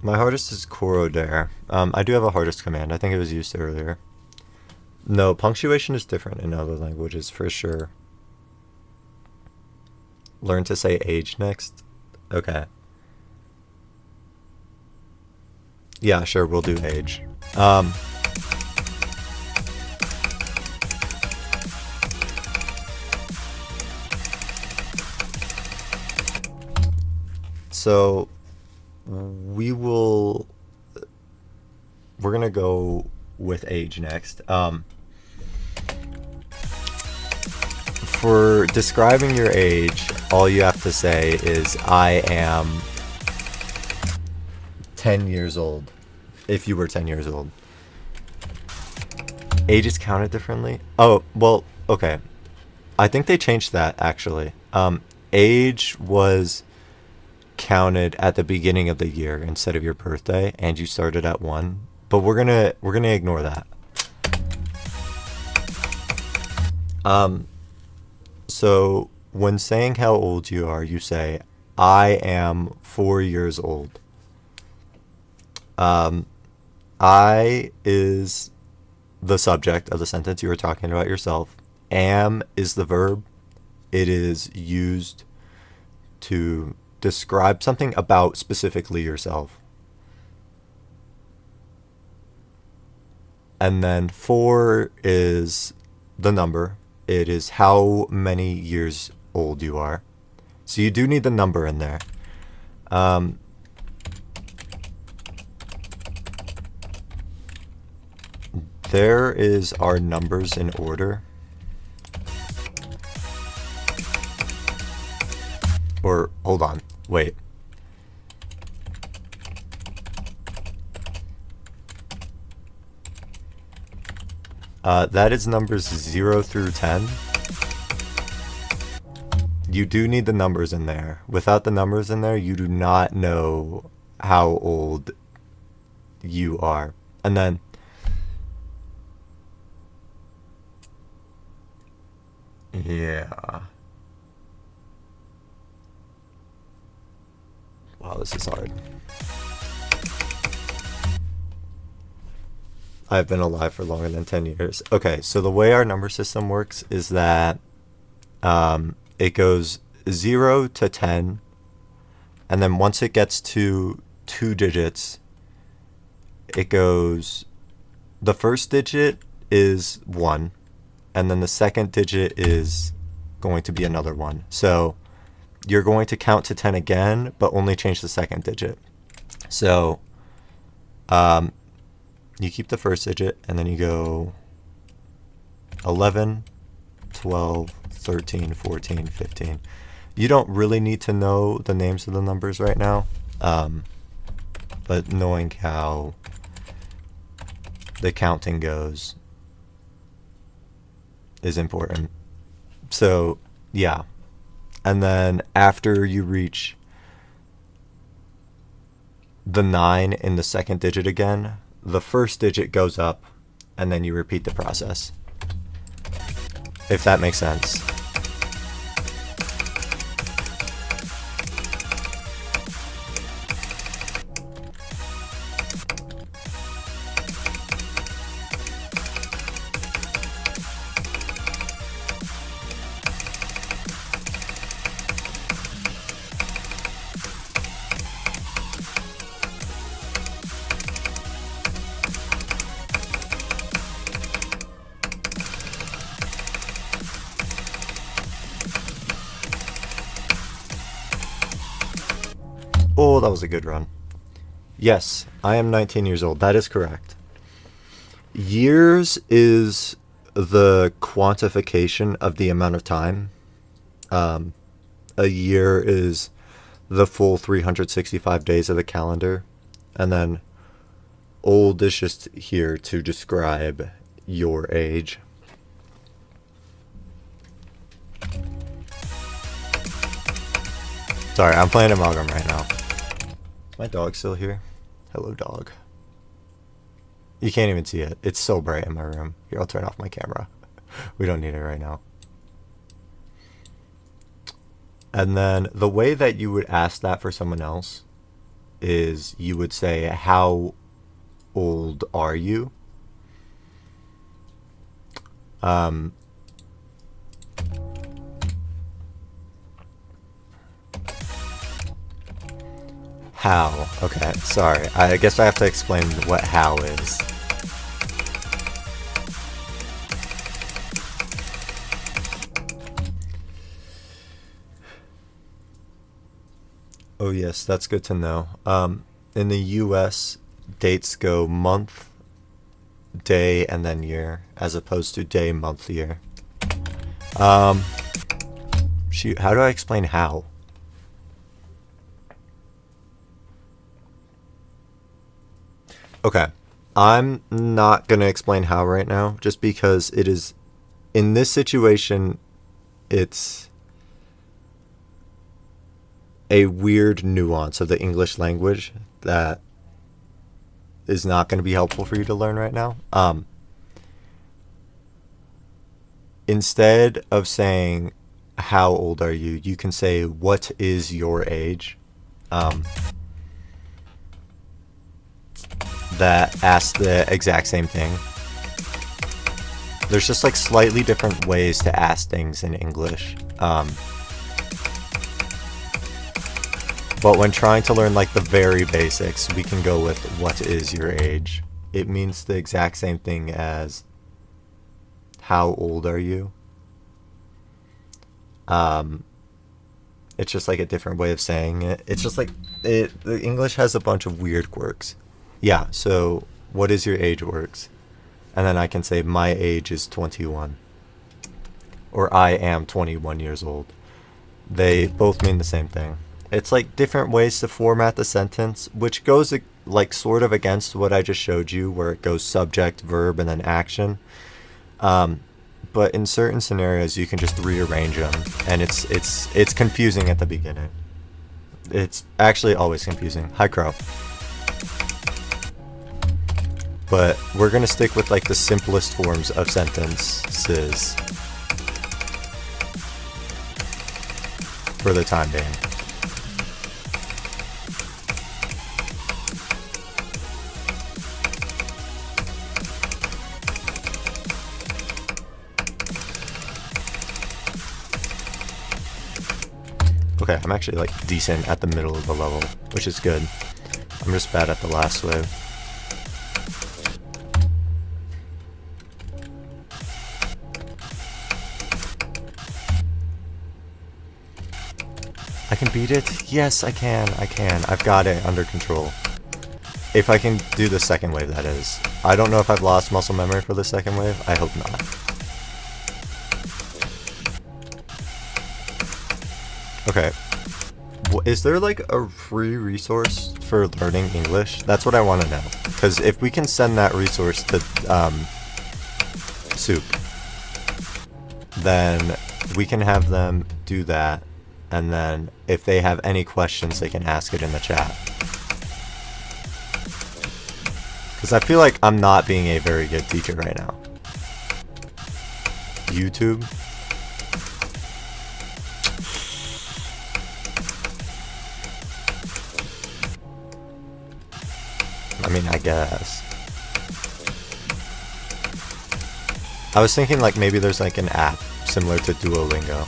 Speaker 1: My hardest is Korodare. I do have a hardest command. I think it was used earlier. No, punctuation is different in other languages, for sure. Learn to say age next? Okay. Yeah, sure, we'll do age. So we're gonna go with age next. For describing your age, all you have to say is I am 10 years old, if you were 10 years old. Age is counted differently? Oh, well, okay. I think they changed that, actually. Age was counted at the beginning of the year instead of your birthday, and you started at 1. But we're gonna ignore that. So when saying how old you are, you say, I am 4 years old. I is the subject of the sentence you were talking about yourself. Am is the verb. It is used to describe something about specifically yourself. And then 4 is the number. It is how many years old you are. So you do need the number in there. There is our numbers in order. Or, hold on, wait. That is numbers 0 through 10. You do need the numbers in there. Without the numbers in there, you do not know how old you are. And then yeah. Wow, this is hard. I've been alive for longer than 10 years. Okay, so the way our number system works is that it goes 0 to 10, and then once it gets to 2 digits, it goes, the first digit is 1, and then the second digit is going to be another 1. So you're going to count to 10 again, but only change the second digit. So you keep the first digit, and then you go 11, 12, 13, 14, 15. You don't really need to know the names of the numbers right now, but knowing how the counting goes is important. So, yeah. And then after you reach the 9 in the second digit again, the first digit goes up, and then you repeat the process. If that makes sense. Oh, that was a good run. Yes, I am 19 years old. That is correct. Years is the quantification of the amount of time. A year is the full 365 days of the calendar. And then old is just here to describe your age. Sorry, I'm playing Amalgam right now. Is my dog still here? Hello, dog. You can't even see it. It's so bright in my room. Here, I'll turn off my camera. We don't need it right now. And then the way that you would ask that for someone else is you would say, how old are you? How? Okay, sorry. I guess I have to explain what how is. Oh yes, that's good to know. In the US, dates go month, day, and then year, as opposed to day, month, year. Shoot, how do I explain how? Okay, I'm not going to explain how right now, just because it is, in this situation, it's a weird nuance of the English language that is not going to be helpful for you to learn right now. Instead of saying, how old are you, you can say, what is your age? That asks the exact same thing. There's just like slightly different ways to ask things in English. But when trying to learn like the very basics, we can go with what is your age. It means the exact same thing as how old are you? It's just like a different way of saying it. It's just like the English has a bunch of weird quirks. Yeah, so what is your age works. And then I can say my age is 21. Or I am 21 years old. They both mean the same thing. It's like different ways to format the sentence, which goes like sort of against what I just showed you, where it goes subject, verb, and then action. But in certain scenarios, you can just rearrange them, and it's confusing at the beginning. It's actually always confusing. Hi, Crow. But we're gonna stick with like the simplest forms of sentences for the time being. Okay, I'm actually like decent at the middle of the level, which is good. I'm just bad at the last wave. I can beat it? Yes, I can. I can. I've got it under control. If I can do the second wave, that is. I don't know if I've lost muscle memory for the second wave. I hope not. Okay. Is there like a free resource for learning English? That's what I want to know. Because if we can send that resource to Soup, then we can have them do that. And then if they have any questions, they can ask it in the chat. Because I feel like I'm not being a very good teacher right now. YouTube? I mean, I guess. I was thinking like maybe there's like an app similar to Duolingo.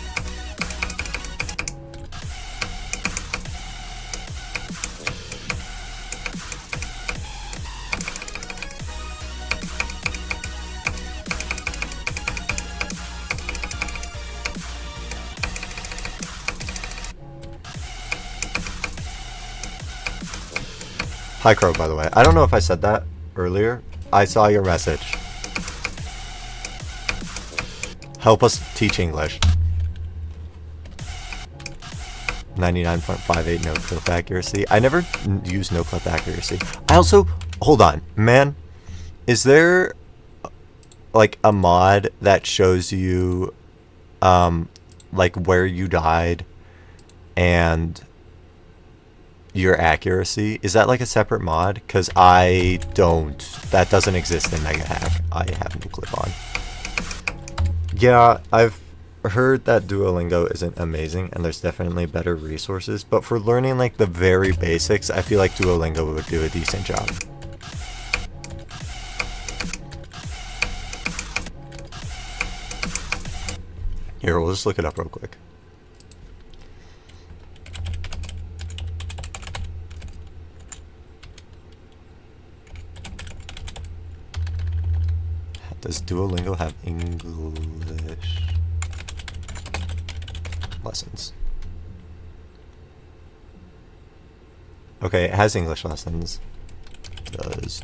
Speaker 1: Hi Crow, by the way. I don't know if I said that earlier. I saw your message. Help us teach English. 99.58 no clip accuracy. I never use no clip accuracy. I also, hold on, man. Is there like a mod that shows you like where you died and your accuracy? Is that like a separate mod? Because I don't. That doesn't exist in Mega Hack. I have no clip on. Yeah, I've heard that Duolingo isn't amazing and there's definitely better resources, but for learning like the very basics, I feel like Duolingo would do a decent job. Here, we'll just look it up real quick. Does Duolingo have English lessons? Okay, it has English lessons. Does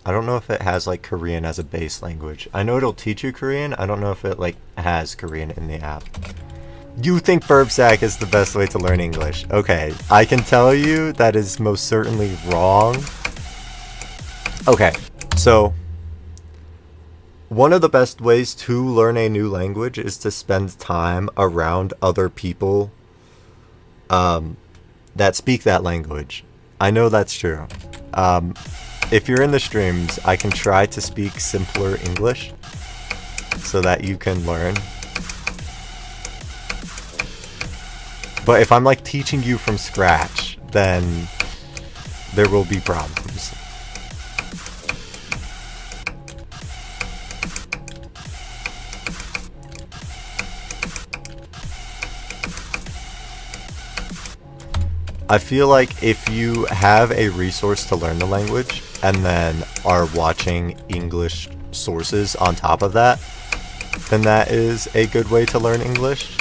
Speaker 1: I don't know if it has like Korean as a base language. I know it'll teach you Korean. I don't know if it like has Korean in the app. You think burp sack is the best way to learn English? Okay, I can tell you that is most certainly wrong. Okay, so one of the best ways to learn a new language is to spend time around other people that speak that language. I know that's true. If you're in the streams, I can try to speak simpler English so that you can learn. But if I'm like teaching you from scratch, then there will be problems. I feel like if you have a resource to learn the language and then are watching English sources on top of that, then that is a good way to learn English.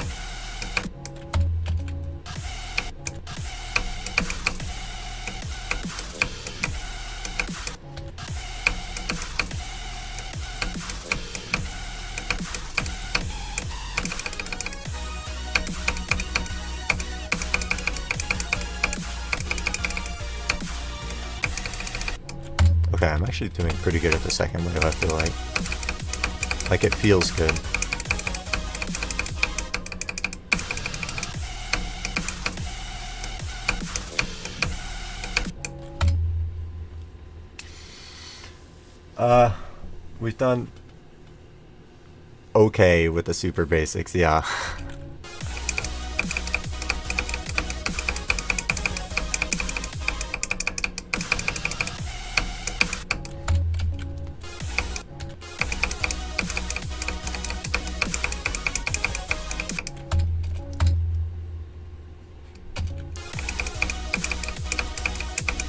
Speaker 1: Okay, I'm actually doing pretty good at the second wave, I feel like. Like, it feels good. We've done okay with the super basics, yeah.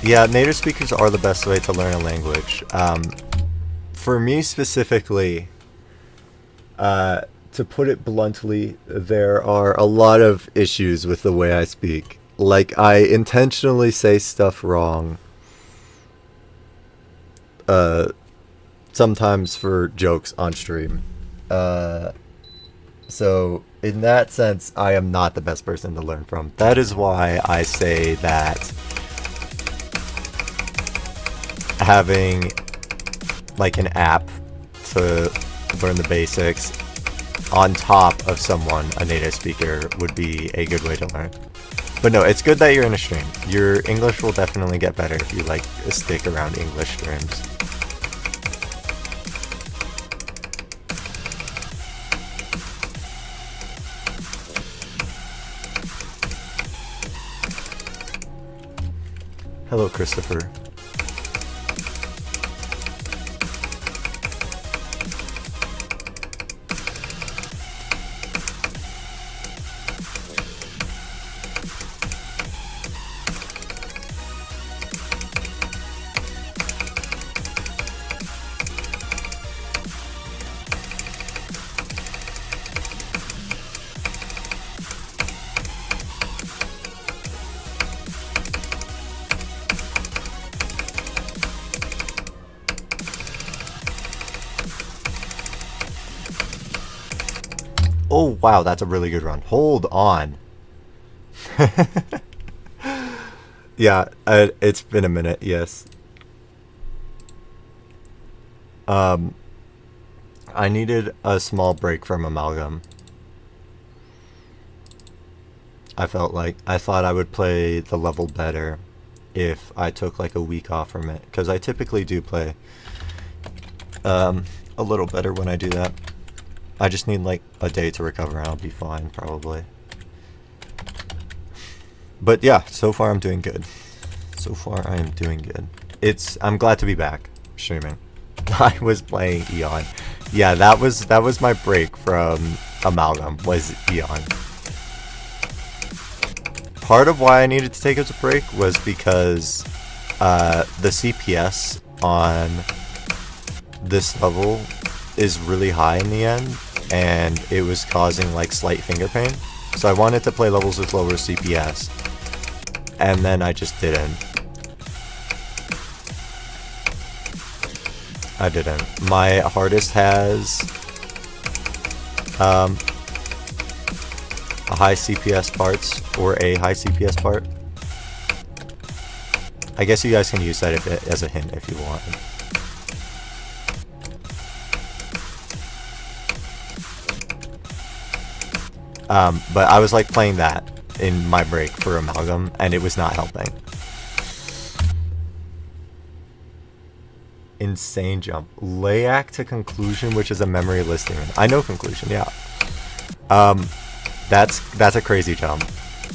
Speaker 1: Yeah, native speakers are the best way to learn a language. For me specifically, to put it bluntly, there are a lot of issues with the way I speak. Like, I intentionally say stuff wrong. Sometimes for jokes on stream. So, in that sense, I am not the best person to learn from. That is why I say that having like an app to learn the basics on top of someone, a native speaker, would be a good way to learn. But no, it's good that you're in a stream. Your English will definitely get better if you like stick around English streams. Hello, Christopher. Oh, wow, that's a really good run. Hold on. Yeah, it's been a minute, yes. I needed a small break from Amalgam. I thought I would play the level better if I took like a week off from it, because I typically do play a little better when I do that. I just need like a day to recover and I'll be fine, probably. But yeah, so far I'm doing good. So far I am doing good. I'm glad to be back streaming. I was playing Eon. Yeah, that was my break from Amalgam, was Eon. Part of why I needed to take a break was because the CPS on this level is really high in the end, and it was causing like slight finger pain. So I wanted to play levels with lower CPS, and then I just didn't. I didn't. My hardest has a high CPS parts, or a high CPS part. I guess you guys can use that as a hint if you want. But I was like playing that in my break for Amalgam, and it was not helping. Insane jump. Layak to conclusion, which is a memory listing. I know conclusion, yeah. That's a crazy jump.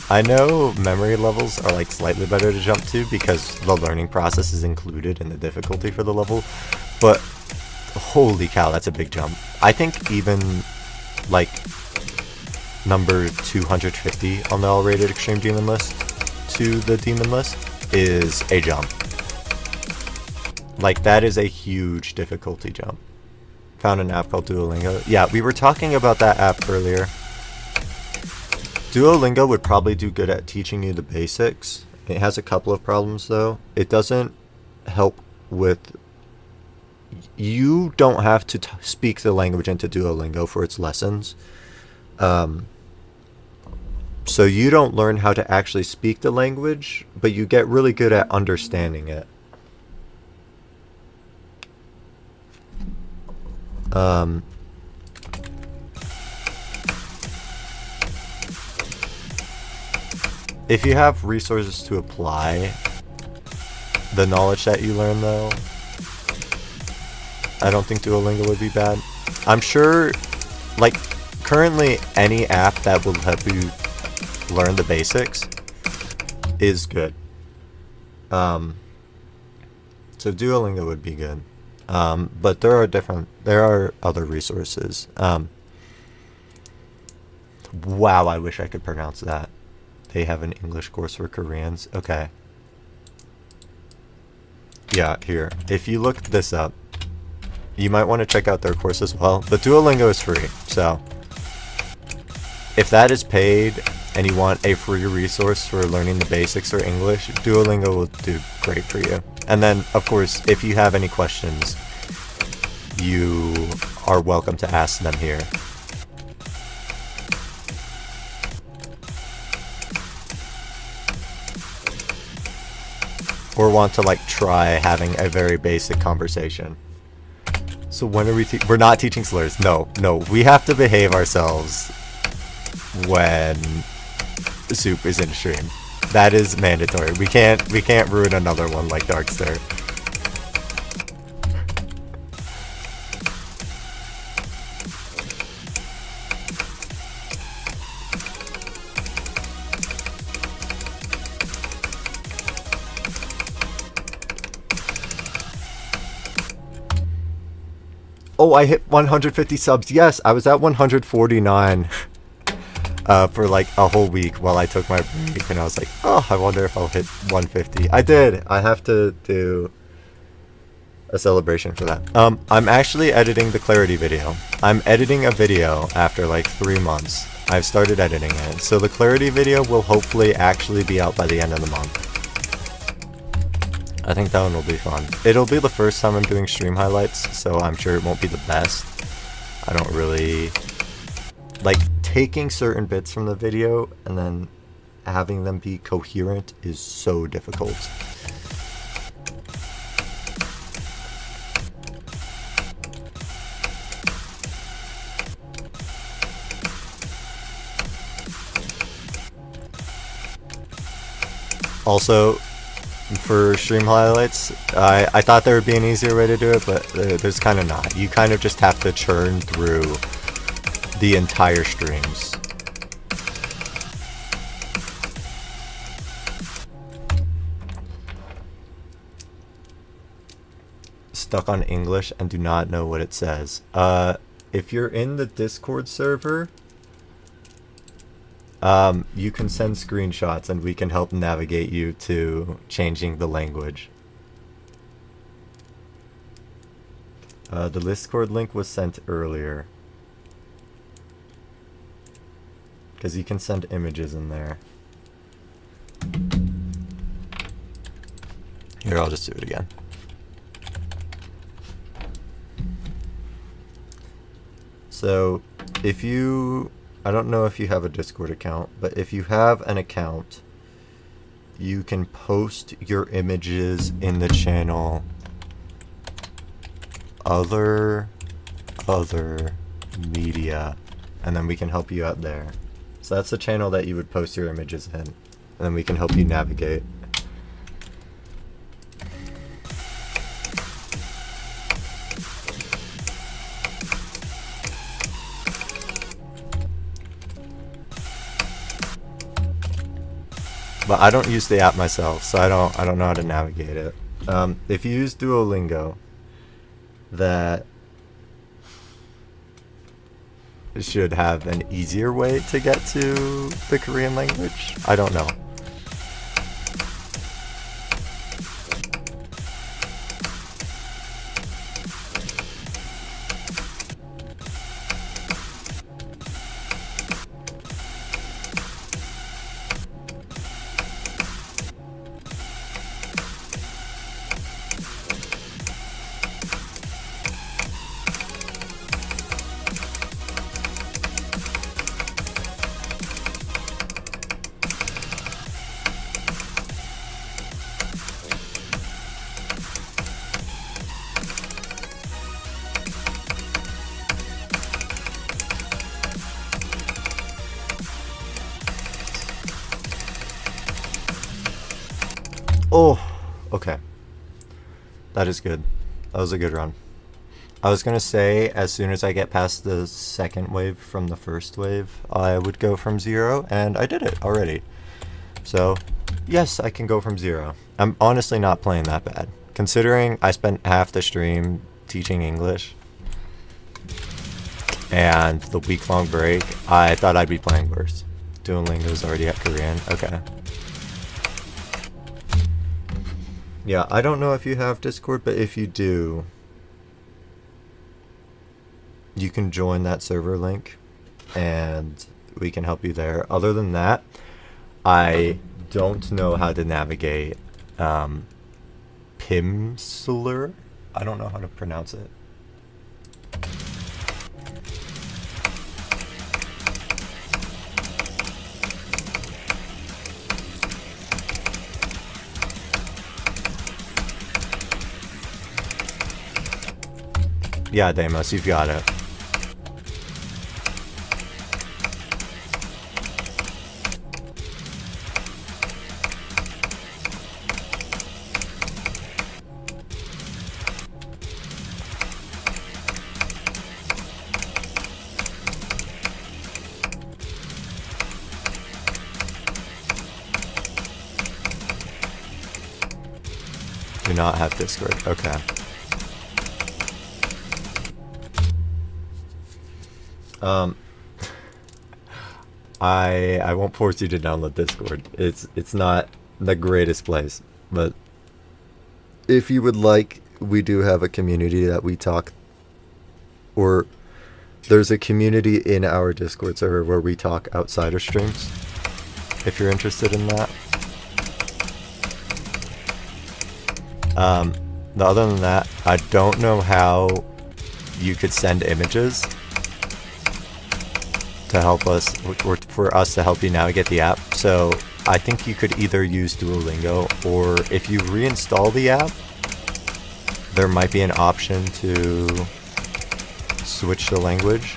Speaker 1: I know memory levels are like slightly better to jump to because the learning process is included in the difficulty for the level, but holy cow, that's a big jump. I think even like number 250 on the L-rated extreme demon list to the demon list is a jump. Like, that is a huge difficulty jump. Found an app called Duolingo. Yeah, we were talking about that app earlier. Duolingo would probably do good at teaching you the basics. It has a couple of problems though. It doesn't help with... You don't have to speak the language into Duolingo for its lessons. So you don't learn how to actually speak the language, but you get really good at understanding it. If you have resources to apply the knowledge that you learn, though, I don't think Duolingo would be bad. I'm sure, like, currently any app that will help you learn the basics is good. So Duolingo would be good. But there are other resources. Wow, I wish I could pronounce that. They have an English course for Koreans. Okay. Yeah, here. If you look this up, you might want to check out their course as well. But Duolingo is free, so if that is paid and you want a free resource for learning the basics for English, Duolingo will do great for you. And then, of course, if you have any questions, you are welcome to ask them here. Or want to like try having a very basic conversation. So when are we're not teaching slurs. No, we have to behave ourselves when Soup is in stream. That is mandatory. We can't ruin another one like Darkster. Oh, I hit 150 subs. Yes, I was at 149 for like a whole week while I took my break, and I was like, oh, I wonder if I'll hit 150. I did. I have to do a celebration for that. I'm actually editing the clarity video. I'm editing a video after like 3 months. I've started editing it. So the clarity video will hopefully actually be out by the end of the month. I think that one will be fun. It'll be the first time I'm doing stream highlights, so I'm sure it won't be the best. I don't really like taking certain bits from the video and then having them be coherent is so difficult. Also, for stream highlights, I thought there would be an easier way to do it, but there's kind of not. You kind of just have to churn through the entire streams. Stuck on English and do not know what it says. If you're in the Discord server, you can send screenshots and we can help navigate you to changing the language. The Discord link was sent earlier. Because you can send images in there. Here, I'll just do it again. So, if you... I don't know if you have a Discord account, but if you have an account, you can post your images in the channel other media, and then we can help you out there. So that's the channel that you would post your images in, and then we can help you navigate. But I don't use the app myself, so I don't know how to navigate it. If you use Duolingo, that should have an easier way to get to the Korean language. I don't know. Oh, okay. That is good. That was a good run. I was gonna say, as soon as I get past the second wave from the first wave, I would go from 0, and I did it already. So, yes, I can go from 0. I'm honestly not playing that bad. Considering I spent half the stream teaching English, and the week-long break, I thought I'd be playing worse. Duolingo's already at Korean. Okay. Yeah, I don't know if you have Discord, but if you do, you can join that server link and we can help you there. Other than that, I don't know how to navigate Pimsleur. I don't know how to pronounce it. Yeah, Deimos, you've got it. Do not have Discord. Okay. I won't force you to download Discord. It's not the greatest place, but if you would like, we do have a community that we talk, or there's a community in our Discord server where we talk outside of streams, if you're interested in that. Other than that, I don't know how you could send images to help us, or for us to help you navigate the app. So I think you could either use Duolingo, or if you reinstall the app, there might be an option to switch the language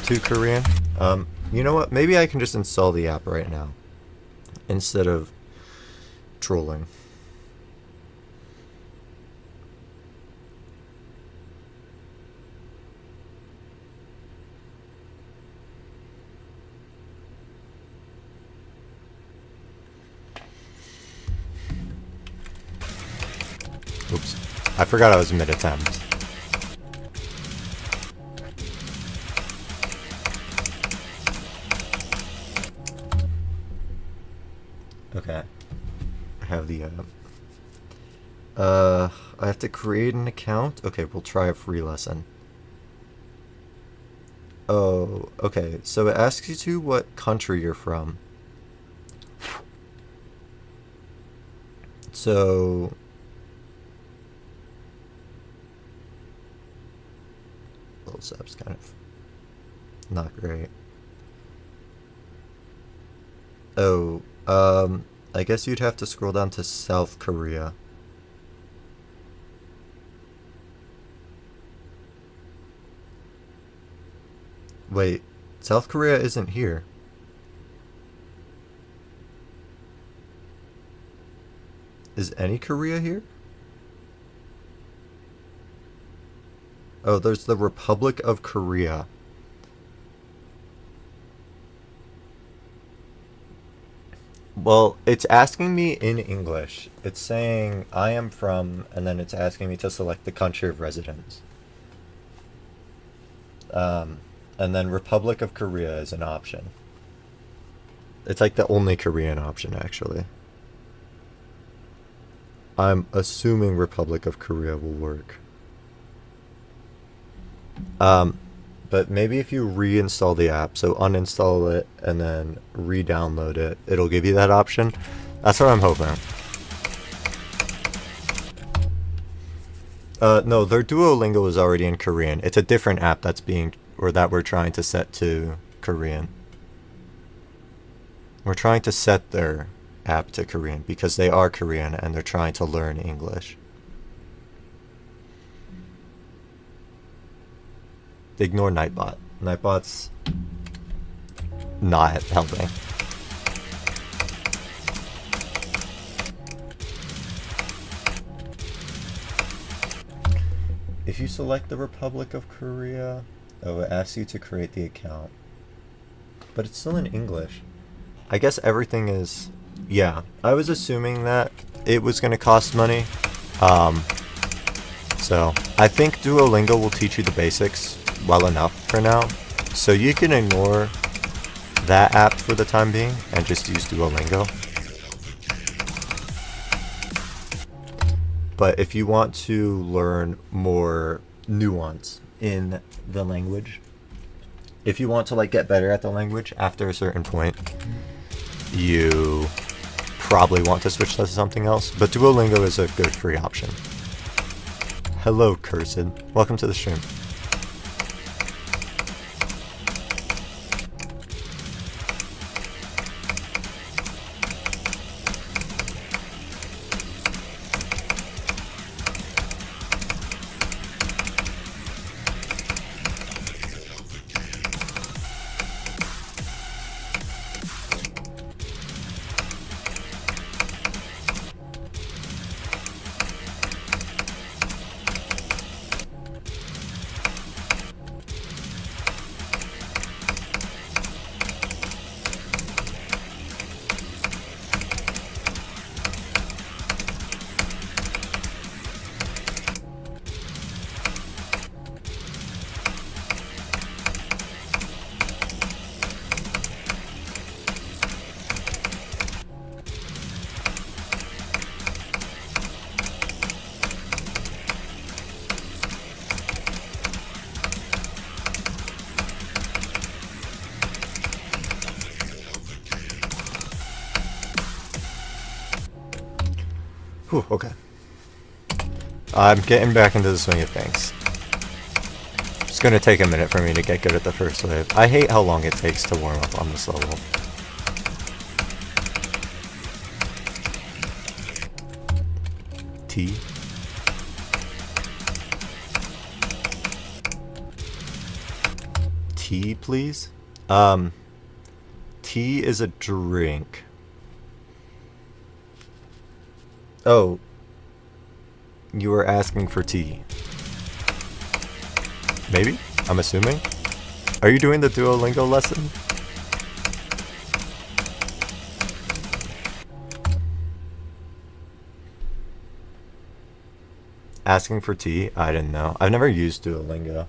Speaker 1: to Korean. You know what? Maybe I can just install the app right now instead of trolling. Oops. I forgot I was mid-attempt. Okay. I have the I have to create an account? Okay, we'll try a free lesson. Oh, okay. So it asks you to what country you're from. So Little app's kind of not great. Oh, I guess you'd have to scroll down to South Korea. Wait, South Korea isn't here. Is any Korea here? Oh, there's the Republic of Korea. Well, it's asking me in English. It's saying I am from, and then it's asking me to select the country of residence. And then Republic of Korea is an option. It's like the only Korean option, actually. I'm assuming Republic of Korea will work. But maybe if you reinstall the app, so uninstall it and then re-download it, it'll give you that option. That's what I'm hoping. No, their Duolingo is already in Korean. It's a different app that's being, or that we're trying to set to Korean. We're trying to set their app to Korean because they are Korean and they're trying to learn English. Ignore nightbot. Nightbot's not helping. If you select the Republic of Korea, it asks you to create the account. But it's still in English. I guess everything is... Yeah, I was assuming that it was going to cost money. So I think Duolingo will teach you the basics well enough for now. So you can ignore that app for the time being and just use Duolingo. But if you want to learn more nuance in the language, if you want to like get better at the language after a certain point, you probably want to switch to something else. But Duolingo is a good free option. Hello, Cursed. Welcome to the stream. Whew, okay. I'm getting back into the swing of things. It's gonna take a minute for me to get good at the first wave. I hate how long it takes to warm up on this level. Tea. Tea, please? Tea is a drink. Oh. You were asking for tea. Maybe? I'm assuming? Are you doing the Duolingo lesson? Asking for tea? I didn't know. I've never used Duolingo.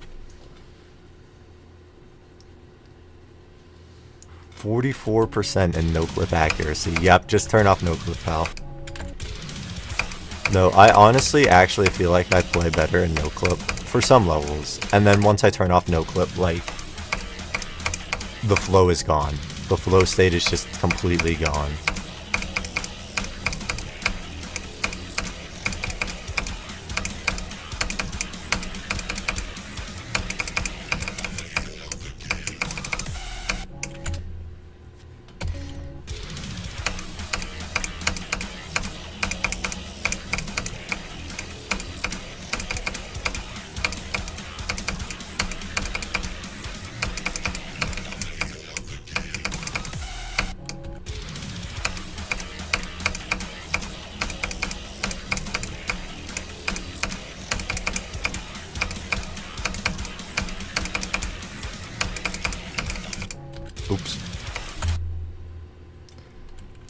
Speaker 1: 44% in no-clip accuracy. Yep, just turn off no-clip, pal. No, I honestly actually feel like I play better in no-clip for some levels. And then once I turn off no-clip, like, the flow is gone. The flow state is just completely gone. Oops.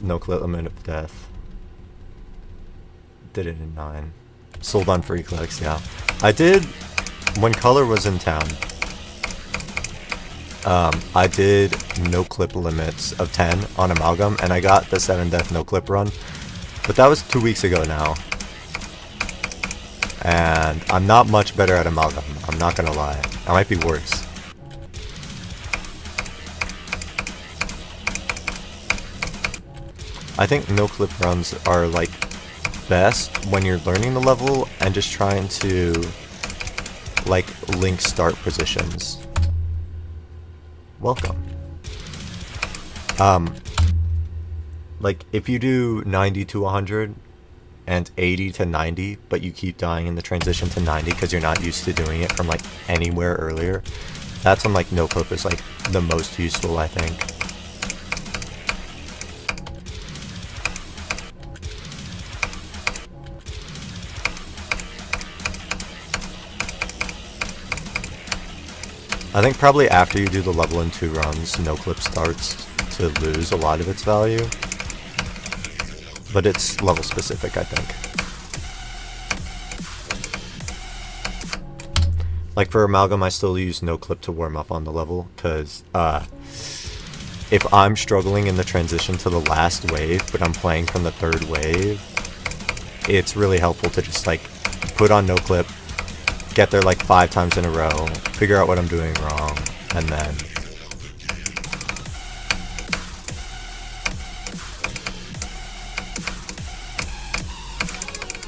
Speaker 1: No clip limit of death. Did it in 9. Sold on free clicks, yeah. I did, when Color was in town, I did no clip limits of 10 on Amalgam, and I got the 7 death no clip run. But that was 2 weeks ago now. And I'm not much better at Amalgam, I'm not gonna lie. I might be worse. I think no-clip runs are like best when you're learning the level and just trying to like link start positions. Welcome. Like if you do 90 to 100 and 80 to 90, but you keep dying in the transition to 90 because you're not used to doing it from like anywhere earlier, that's when like no-clip is like the most useful, I think. I think probably after you do the level in 2 runs, no-clip starts to lose a lot of its value. But it's level specific, I think. Like for Amalgam, I still use no-clip to warm up on the level, because if I'm struggling in the transition to the last wave, but I'm playing from the 3rd wave, it's really helpful to just like put on no clip, get there like 5 times in a row, figure out what I'm doing wrong, and then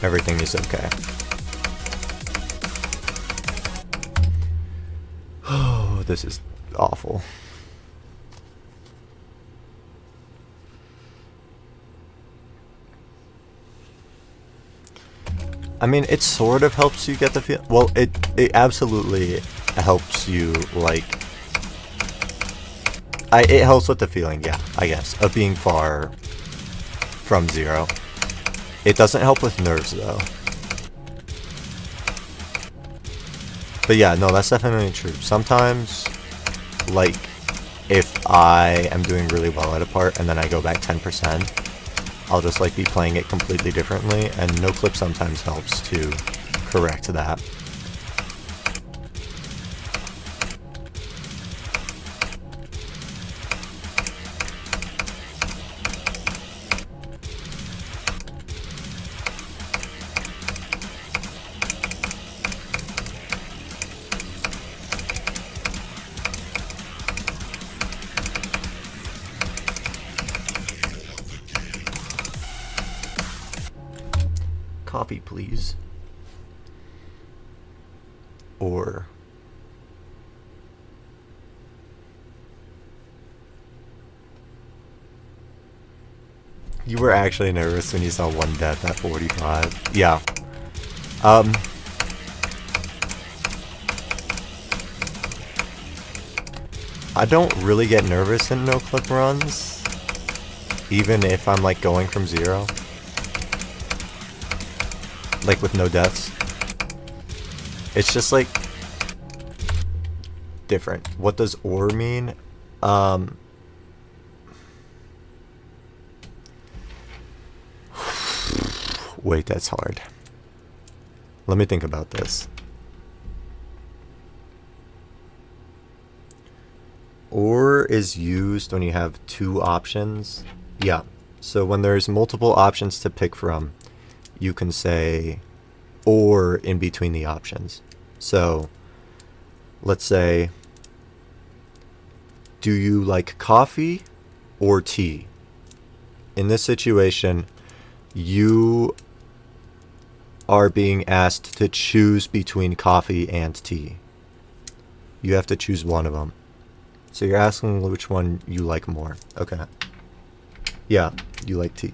Speaker 1: everything is okay. Oh, this is awful. I mean, it sort of helps you get the feel. Well, it absolutely helps you, like, it helps with the feeling, yeah, I guess, of being far from zero. It doesn't help with nerves, though. But yeah, no, that's definitely true. Sometimes, like, if I am doing really well at a part and then I go back 10%, I'll just like be playing it completely differently, and no clip sometimes helps to correct that. Copy, please. Or you were actually nervous when you saw one death at 45. Yeah. I don't really get nervous in no clip runs, even if I'm like going from zero. Like with no deaths. It's just like different. What does or mean? Wait, that's hard. Let me think about this. Or is used when you have 2 options. Yeah. So when there's multiple options to pick from, you can say or in between the options. So let's say, do you like coffee or tea? In this situation, you are being asked to choose between coffee and tea. You have to choose one of them. So you're asking which one you like more. Okay. Yeah, you like tea.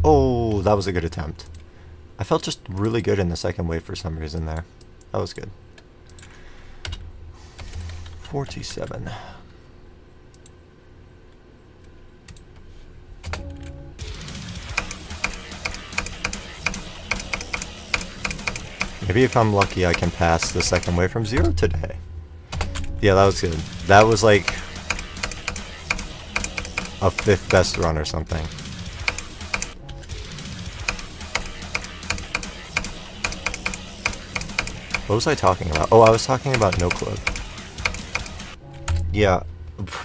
Speaker 1: Oh, that was a good attempt. I felt just really good in the second wave for some reason there. That was good. 47. Maybe if I'm lucky I can pass the second wave from zero today. Yeah, that was good. That was like a fifth best run or something. What was I talking about? Oh, I was talking about no clip. Yeah,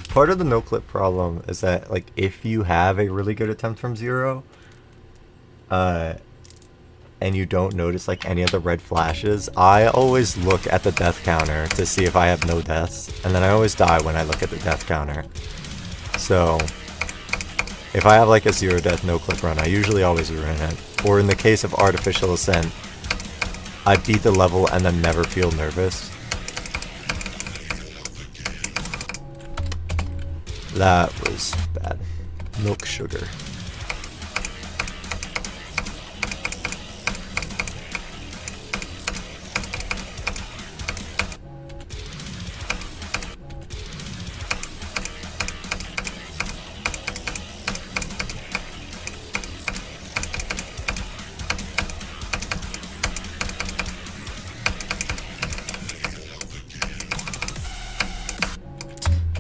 Speaker 1: part of the no clip problem is that like if you have a really good attempt from zero, and you don't notice like any of the red flashes, I always look at the death counter to see if I have no deaths, and then I always die when I look at the death counter. So if I have like a 0 death no clip run, I usually always ruin it. Or in the case of Artificial Ascent, I beat the level and then never feel nervous. That was bad. Milk sugar.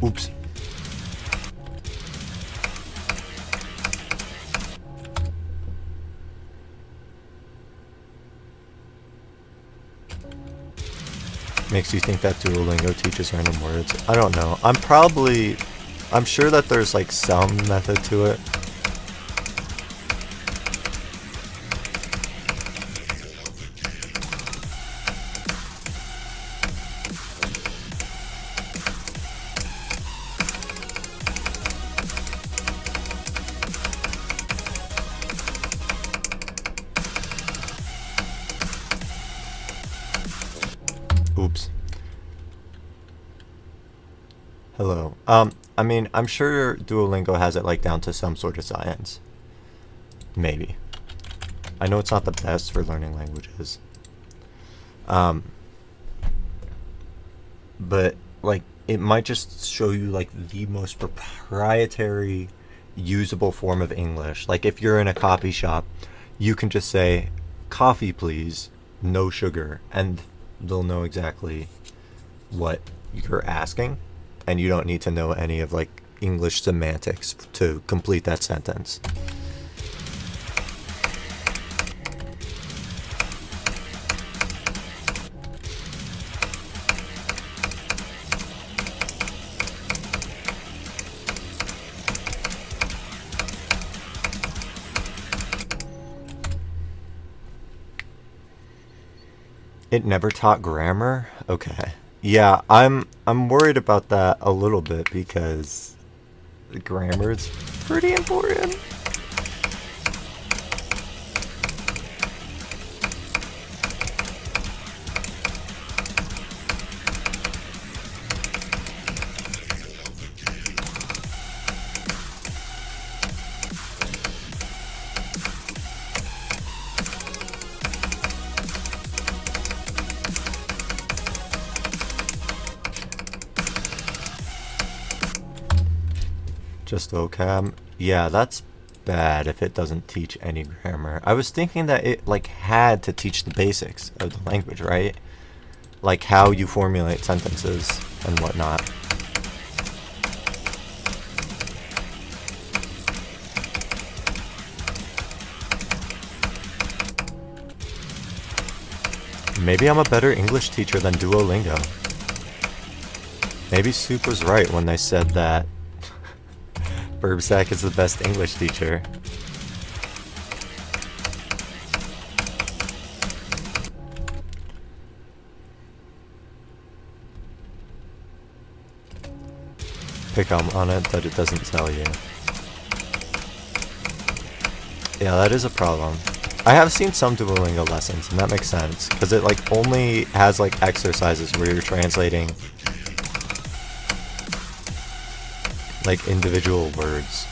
Speaker 1: Oops. Makes you think that Duolingo teaches random words. I don't know. I'm sure that there's like some method to it. Oops. Hello. I mean, I'm sure Duolingo has it like down to some sort of science. Maybe. I know it's not the best for learning languages. But like it might just show you like the most proprietary usable form of English. Like if you're in a coffee shop, you can just say, "Coffee, please, no sugar," and they'll know exactly what you're asking, and you don't need to know any of like English semantics to complete that sentence. It never taught grammar? Okay. Yeah, I'm worried about that a little bit because grammar is pretty important. Just vocab. Yeah, that's bad if it doesn't teach any grammar. I was thinking that it like had to teach the basics of the language, right? Like how you formulate sentences and whatnot. Maybe I'm a better English teacher than Duolingo. Maybe Soup was right when they said that Burbsack is the best English teacher. Pick up on it that it doesn't tell you. Yeah, that is a problem. I have seen some Duolingo lessons, and that makes sense, because it like only has like exercises where you're translating like individual words.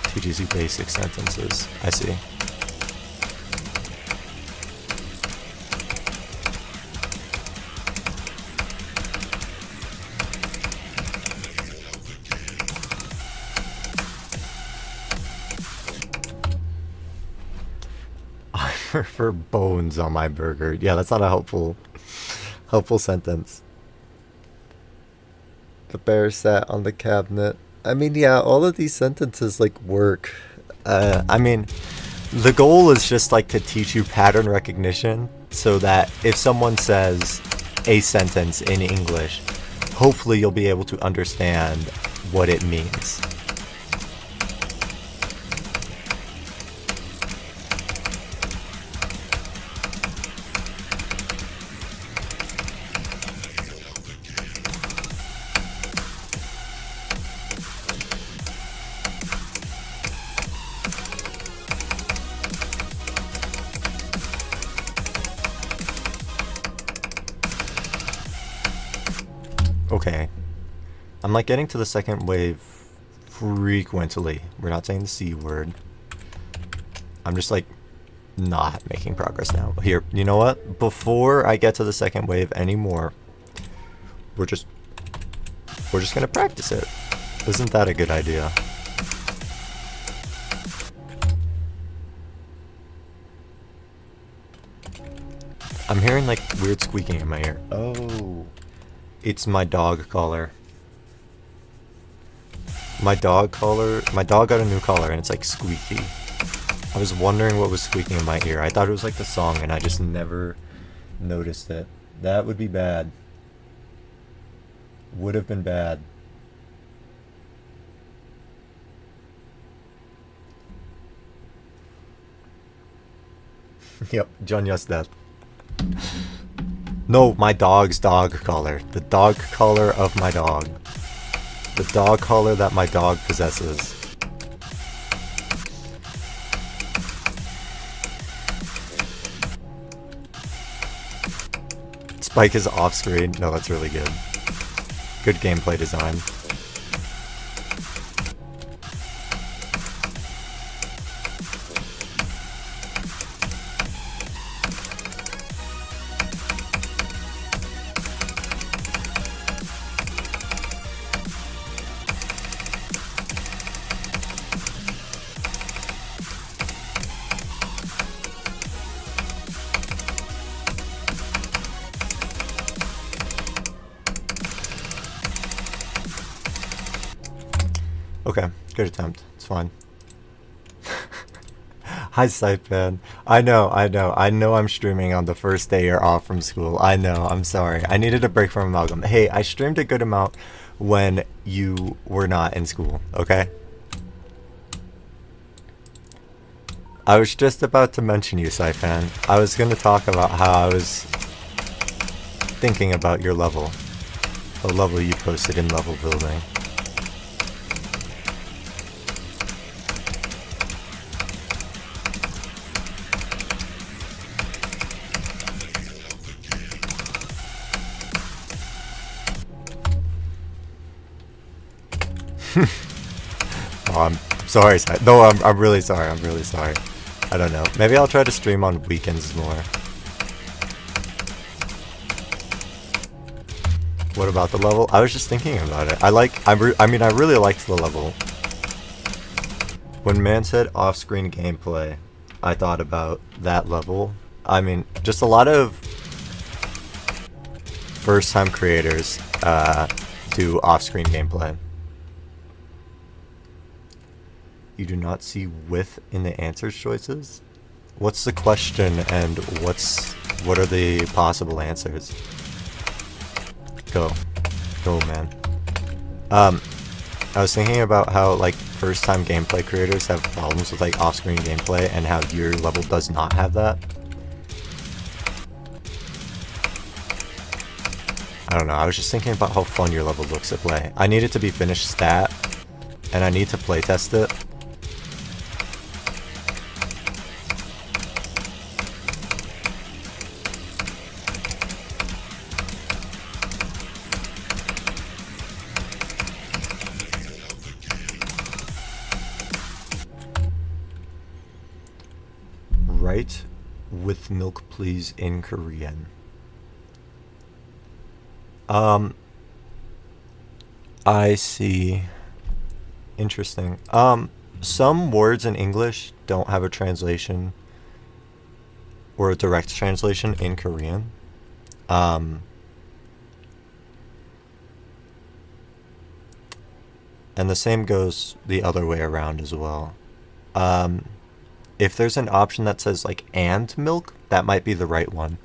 Speaker 1: Teaches you basic sentences. I see. I prefer bones on my burger. Yeah, that's not a helpful Helpful sentence. The bear sat on the cabinet. I mean, yeah, all of these sentences like work. I mean, the goal is just like to teach you pattern recognition so that if someone says a sentence in English, hopefully you'll be able to understand what it means. Okay. I'm like getting to the second wave frequently. We're not saying the C word. I'm just like not making progress now. Here, you know what? Before I get to the second wave anymore, we're just gonna practice it. Isn't that a good idea? I'm hearing like weird squeaking in my ear. Oh. It's my dog collar. My dog got a new collar and it's like squeaky. I was wondering what was squeaking in my ear. I thought it was like the song and I just never noticed it. That would be bad. Would have been bad. Yep, John Yost death. No, my dog's dog collar. The dog collar of my dog. The dog collar that my dog possesses. Spike is off screen. No, that's really good. Good gameplay design. Okay, good attempt. It's fine. Hi, Saipan. I know I'm streaming on the first day you're off from school. I know, I'm sorry. I needed a break from Amalgam. Hey, I streamed a good amount when you were not in school, okay? I was just about to mention you, Saipan. I was going to talk about how I was thinking about your level. The level you posted in level building. Oh, I'm sorry. No, I'm really sorry. I'm really sorry. I don't know. Maybe I'll try to stream on weekends more. What about the level? I was just thinking about it. I really liked the level. When man said off-screen gameplay, I thought about that level. I mean, just a lot of first-time creators do off-screen gameplay. You do not see width in the answer choices? What's the question and what are the possible answers? Go, man. I was thinking about how like first time gameplay creators have problems with like off-screen gameplay and how your level does not have that. I don't know, I was just thinking about how fun your level looks to play. I need it to be finished stat and I need to playtest it. Write with milk please in Korean. I see. Interesting. Some words in English don't have a translation or a direct translation in Korean. And the same goes the other way around as well. If there's an option that says like and milk, that might be the right one.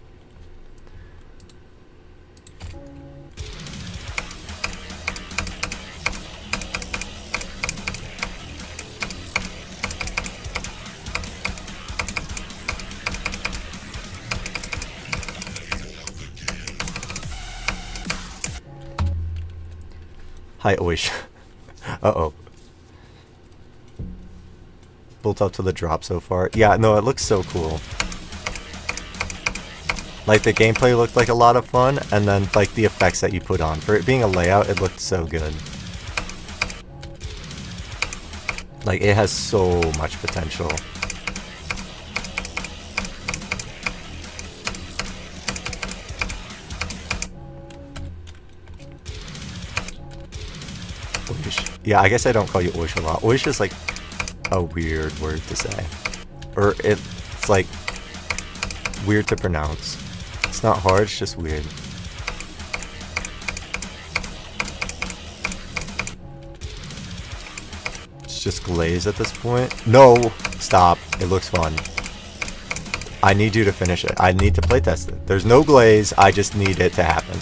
Speaker 1: Hi, Oish. Uh-oh. Built up to the drop so far. Yeah, no, it looks so cool. Like, the gameplay looked like a lot of fun, and then, like, the effects that you put on. For it being a layout, it looked so good. Like, it has so much potential. Oish. Yeah, I guess I don't call you Oish a lot. Oish is, like, a weird word to say. Or it's, like, weird to pronounce. It's not hard, it's just weird. It's just glaze at this point. No! Stop. It looks fun. I need you to finish it. I need to playtest it. There's no glaze, I just need it to happen.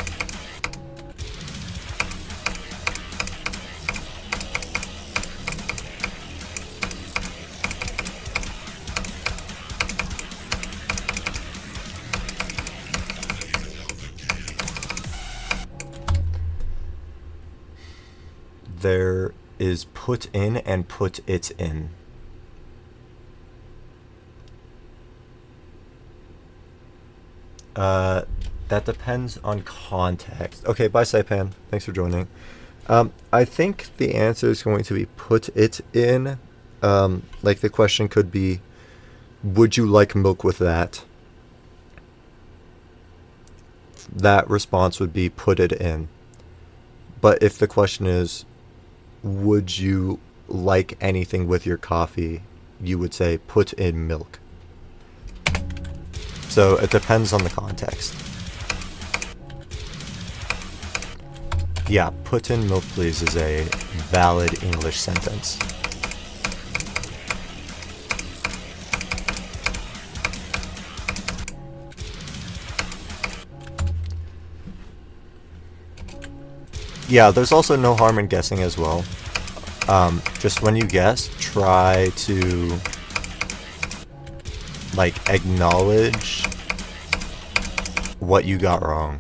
Speaker 1: There is put in and put it in. That depends on context. Okay, bye Saipan. Thanks for joining. I think the answer is going to be put it in. Like the question could be, would you like milk with that? That response would be put it in. But if the question is, would you like anything with your coffee, you would say put in milk. So it depends on the context. Yeah, put in milk please is a valid English sentence. Yeah, there's also no harm in guessing as well. Just when you guess, try to like acknowledge what you got wrong,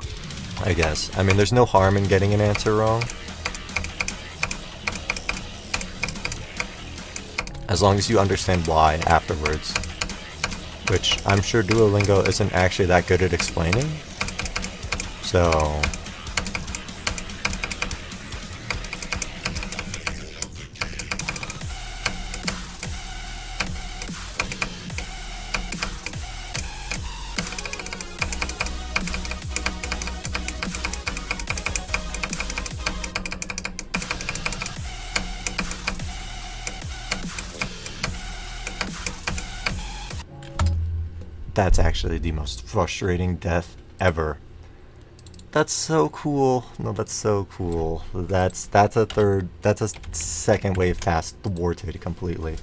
Speaker 1: I guess. I mean, there's no harm in getting an answer wrong, as long as you understand why afterwards, which I'm sure Duolingo isn't actually that good at explaining. So that's actually the most frustrating death ever. That's so cool. No, that's so cool. That's a second wave fast thwarted completely.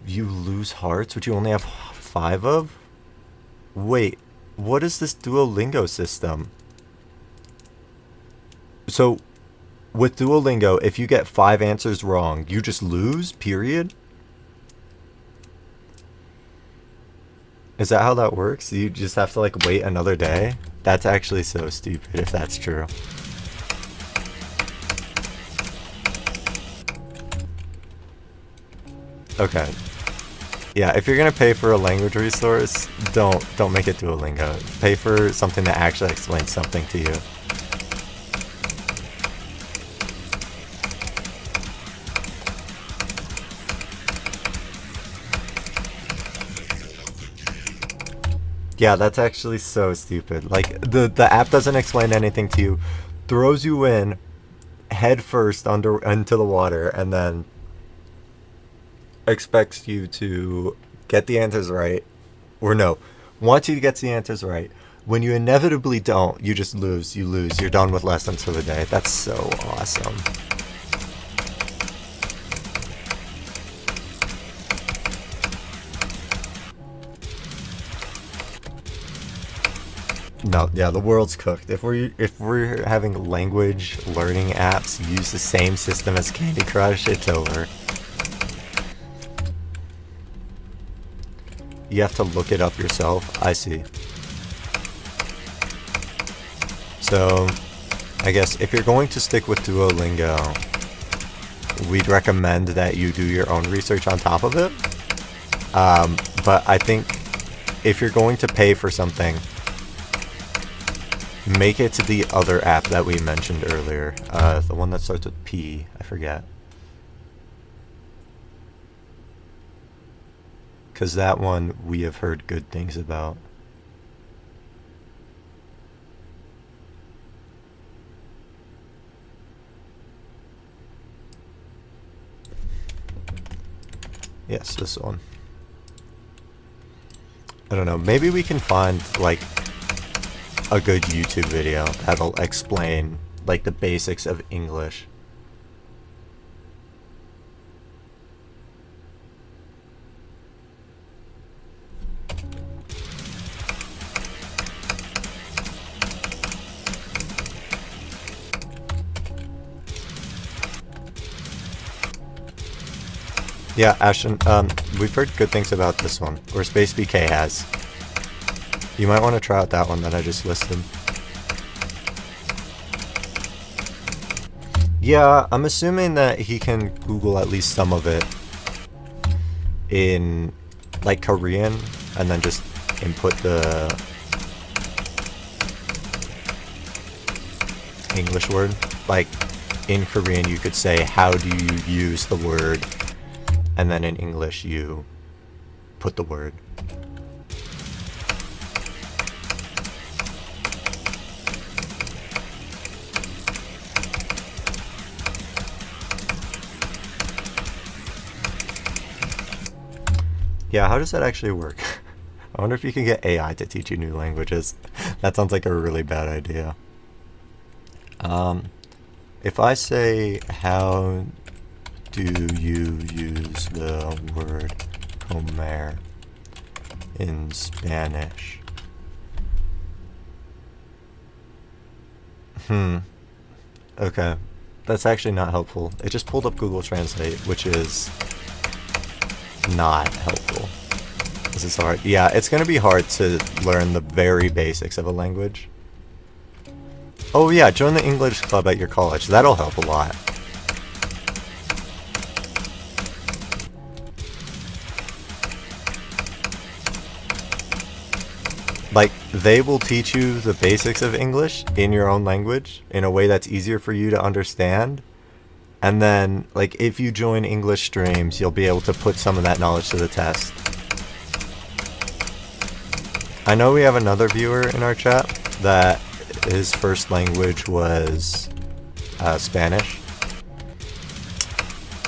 Speaker 1: You lose hearts, which you only have 5 of? Wait, what is this Duolingo system? So, with Duolingo, if you get 5 answers wrong, you just lose, period? Is that how that works? You just have to like wait another day? That's actually so stupid if that's true. Okay. Yeah, if you're gonna pay for a language resource, don't make it Duolingo. Pay for something that actually explains something to you. Yeah, that's actually so stupid. Like, the app doesn't explain anything to you, throws you in head first into the water, and then expects you to get the answers right. Or no, wants you to get the answers right, when you inevitably don't, you just lose. You lose. You're done with lessons for the day. That's so awesome. No, yeah, the world's cooked. If we're having language learning apps use the same system as Candy Crush, it's over. You have to look it up yourself. I see. So, I guess if you're going to stick with Duolingo, we'd recommend that you do your own research on top of it. But I think if you're going to pay for something, make it to the other app that we mentioned earlier. The one that starts with P. I forget. Because that one we have heard good things about. Yes, this one. I don't know. Maybe we can find, like, a good YouTube video that'll explain, like, the basics of English. Yeah, Ashton, we've heard good things about this one, or Space BK has. You might want to try out that one that I just listed. Yeah, I'm assuming that he can Google at least some of it in, like, Korean, and then just input the English word. Like, in Korean you could say, how do you use the word? And then in English you put the word. Yeah, how does that actually work? I wonder if you can get AI to teach you new languages. That sounds like a really bad idea. If I say, how do you use the word comer in Spanish? Okay. That's actually not helpful. It just pulled up Google Translate, which is not helpful. This is hard. Yeah, it's going to be hard to learn the very basics of a language. Oh yeah, join the English club at your college. That'll help a lot. Like, they will teach you the basics of English in your own language in a way that's easier for you to understand. And then, like, if you join English streams, you'll be able to put some of that knowledge to the test. I know we have another viewer in our chat that his first language was Spanish,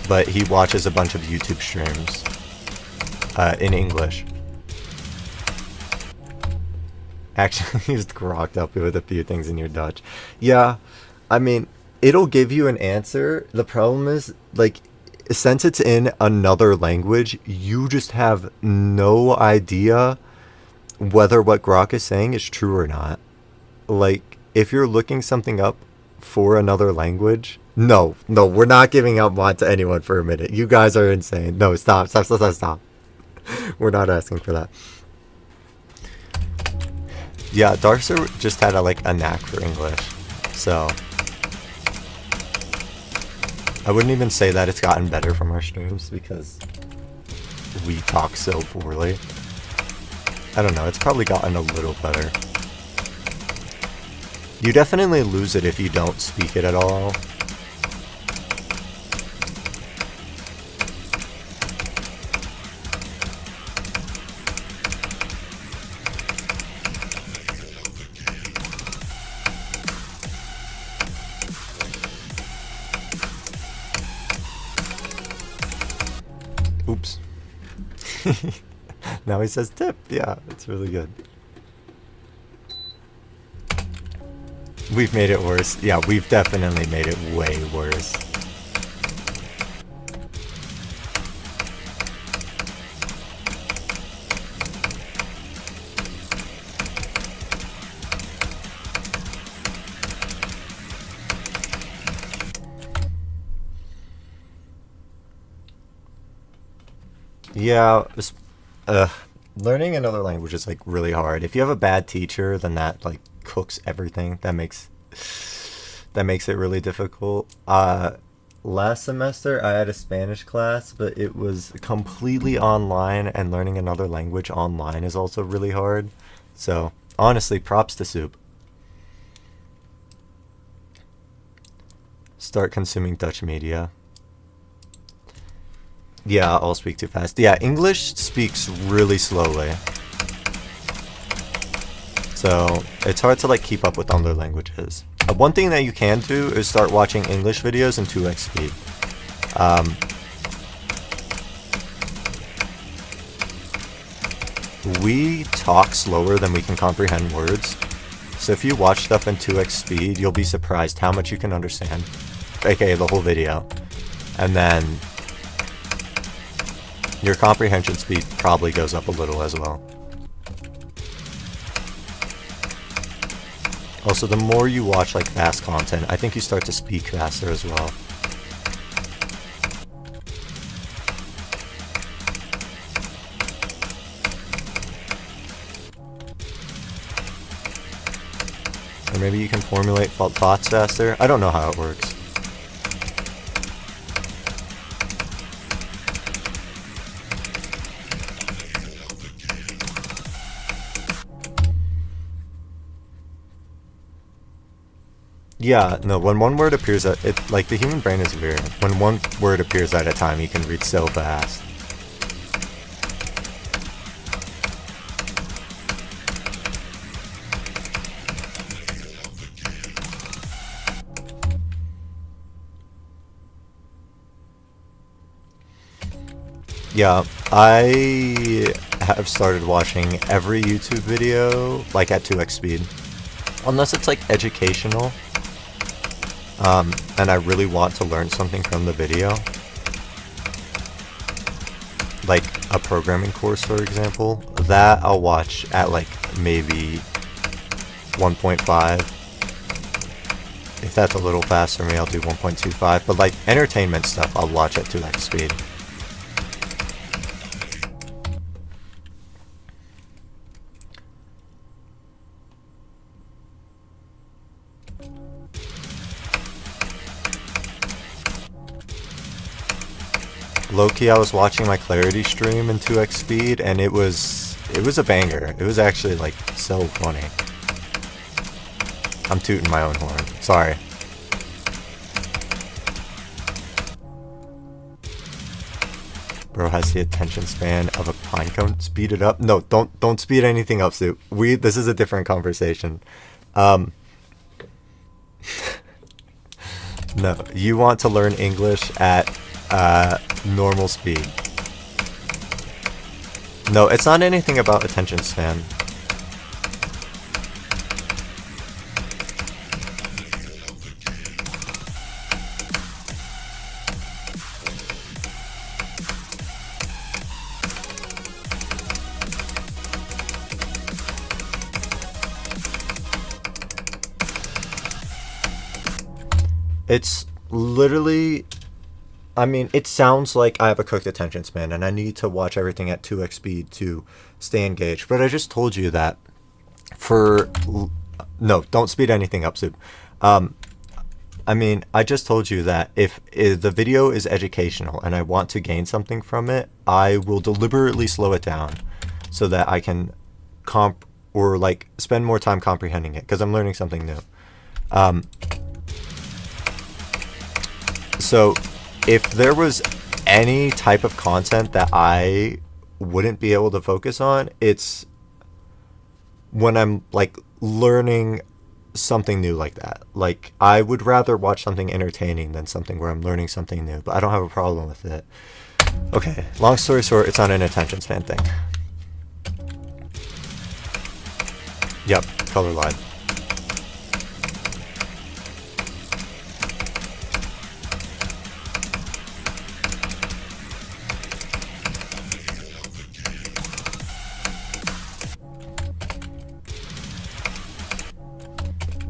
Speaker 1: but he watches a bunch of YouTube streams in English. Actually, he's grokked up with a few things in your Dutch. Yeah, I mean, it'll give you an answer. The problem is, like, since it's in another language, you just have no idea whether what Grok is saying is true or not. Like, if you're looking something up for another language, no, we're not giving out mod to anyone for a minute. You guys are insane. No, stop. We're not asking for that. Yeah, Darcer just had a knack for English, so I wouldn't even say that it's gotten better from our streams because we talk so poorly. I don't know, it's probably gotten a little better. You definitely lose it if you don't speak it at all. Oops. Now he says tip. Yeah, it's really good. We've made it worse. Yeah, we've definitely made it way worse. Yeah, learning another language is like really hard. If you have a bad teacher, then that like cooks everything. That makes it really difficult. Last semester I had a Spanish class, but it was completely online, and learning another language online is also really hard. So honestly, props to Soup. Start consuming Dutch media. Yeah, I'll speak too fast. Yeah, English speaks really slowly. So it's hard to like keep up with other languages. One thing that you can do is start watching English videos in 2x speed. We talk slower than we can comprehend words. So if you watch stuff in 2x speed, you'll be surprised how much you can understand. AKA the whole video. And then your comprehension speed probably goes up a little as well. Also, the more you watch like fast content, I think you start to speak faster as well. Or maybe you can formulate thoughts faster. I don't know how it works. Yeah, no, when one word appears at it, like the human brain is weird. When one word appears at a time, you can read so fast. Yeah, I have started watching every YouTube video like at 2x speed. Unless it's like educational. And I really want to learn something from the video. Like a programming course, for example. That I'll watch at like maybe 1.5. If that's a little fast for me, I'll do 1.25. But like entertainment stuff, I'll watch at 2x speed. Low-key, I was watching my Clarity stream in 2x speed, and it was a banger. It was actually like so funny. I'm tooting my own horn. Sorry. Bro has the attention span of a pine cone. Speed it up. No, don't speed anything up, Soup. This is a different conversation. No, you want to learn English at normal speed. No, it's not anything about attention span. It's literally, I mean, it sounds like I have a cooked attention span and I need to watch everything at 2x speed to stay engaged. But I just told you that no, don't speed anything up, Soup. I mean, I just told you that if the video is educational and I want to gain something from it, I will deliberately slow it down so that I can spend more time comprehending it because I'm learning something new. So if there was any type of content that I wouldn't be able to focus on, it's when I'm like learning something new like that. Like I would rather watch something entertaining than something where I'm learning something new, but I don't have a problem with it. Okay, long story short, it's not an attention span thing. Yep, color line.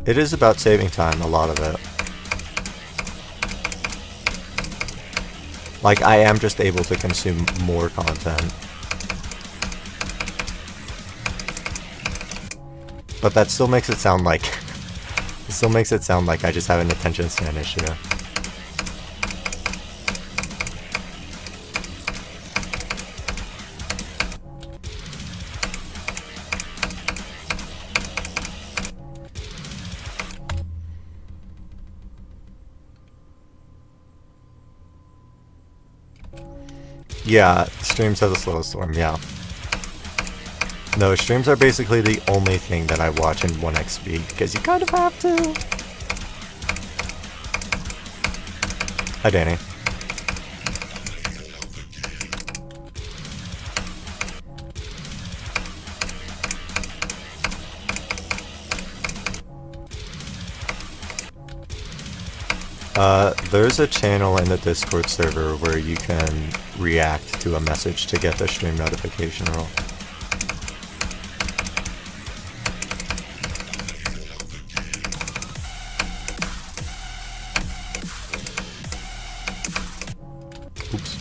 Speaker 1: It is about saving time, a lot of it. Like, I am just able to consume more content. But that still makes it sound like... it still makes it sound like I just have an attention span issue. Yeah, streams have the slow storm, yeah. No, streams are basically the only thing that I watch in 1x speed, because you kind of have to. Hi, Danny. There's a channel in the Discord server where you can react to a message to get the stream notification roll. Oops.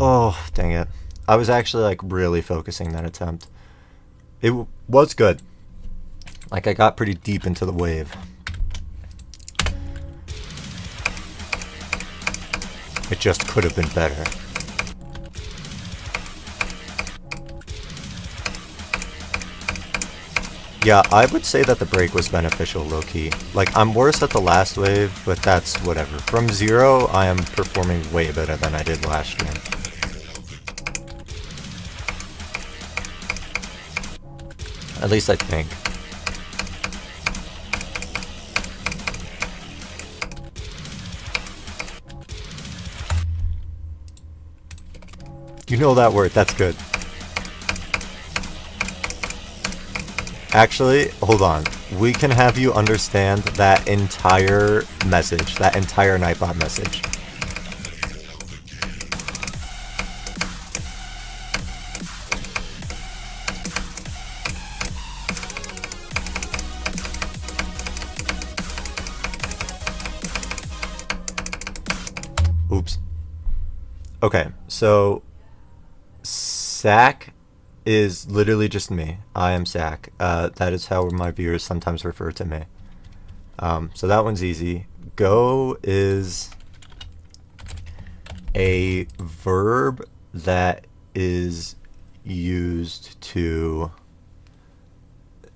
Speaker 1: Oh, dang it. I was actually, like, really focusing that attempt. It was good. Like, I got pretty deep into the wave. It just could have been better. Yeah, I would say that the break was beneficial, low-key. Like, I'm worse at the last wave, but that's whatever. From 0, I am performing way better than I did last stream. At least I think. You know that word, that's good. Actually, hold on. We can have you understand that entire message, that entire nightbot message. Oops. Okay, so Sack is literally just me. I am Sack. That is how my viewers sometimes refer to me. So that one's easy. Go is a verb that is used to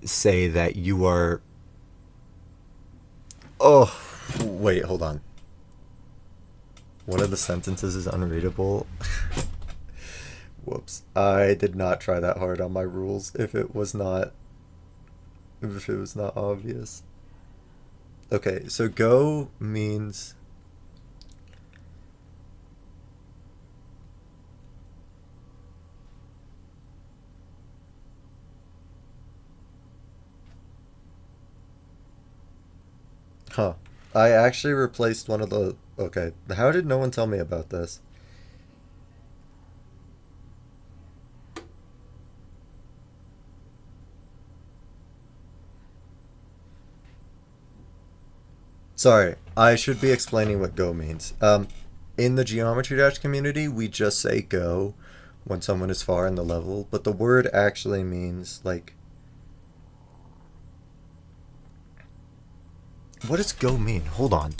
Speaker 1: say that you are... Oh, wait, hold on. One of the sentences is unreadable. Whoops. I did not try that hard on my rules if it was not obvious. Okay, so go means huh. I actually replaced one of the... Okay, how did no one tell me about this? Sorry, I should be explaining what go means. In the Geometry Dash community, we just say go when someone is far in the level, but the word actually means, like... What does go mean? Hold on.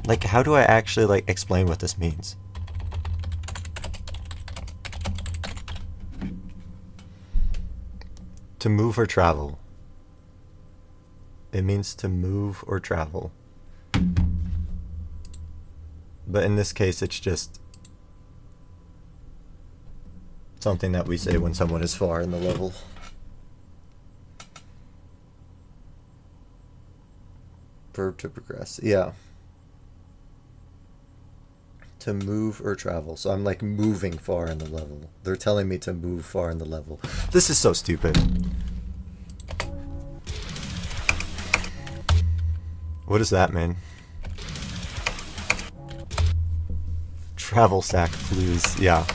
Speaker 1: Like, how do I actually, like, explain what this means? To move or travel. It means to move or travel. But in this case, it's something that we say when someone is far in the level. Verb to progress. Yeah. To move or travel. So I'm like moving far in the level. They're telling me to move far in the level. This is so stupid. What does that mean? Travel sack, please. Yeah.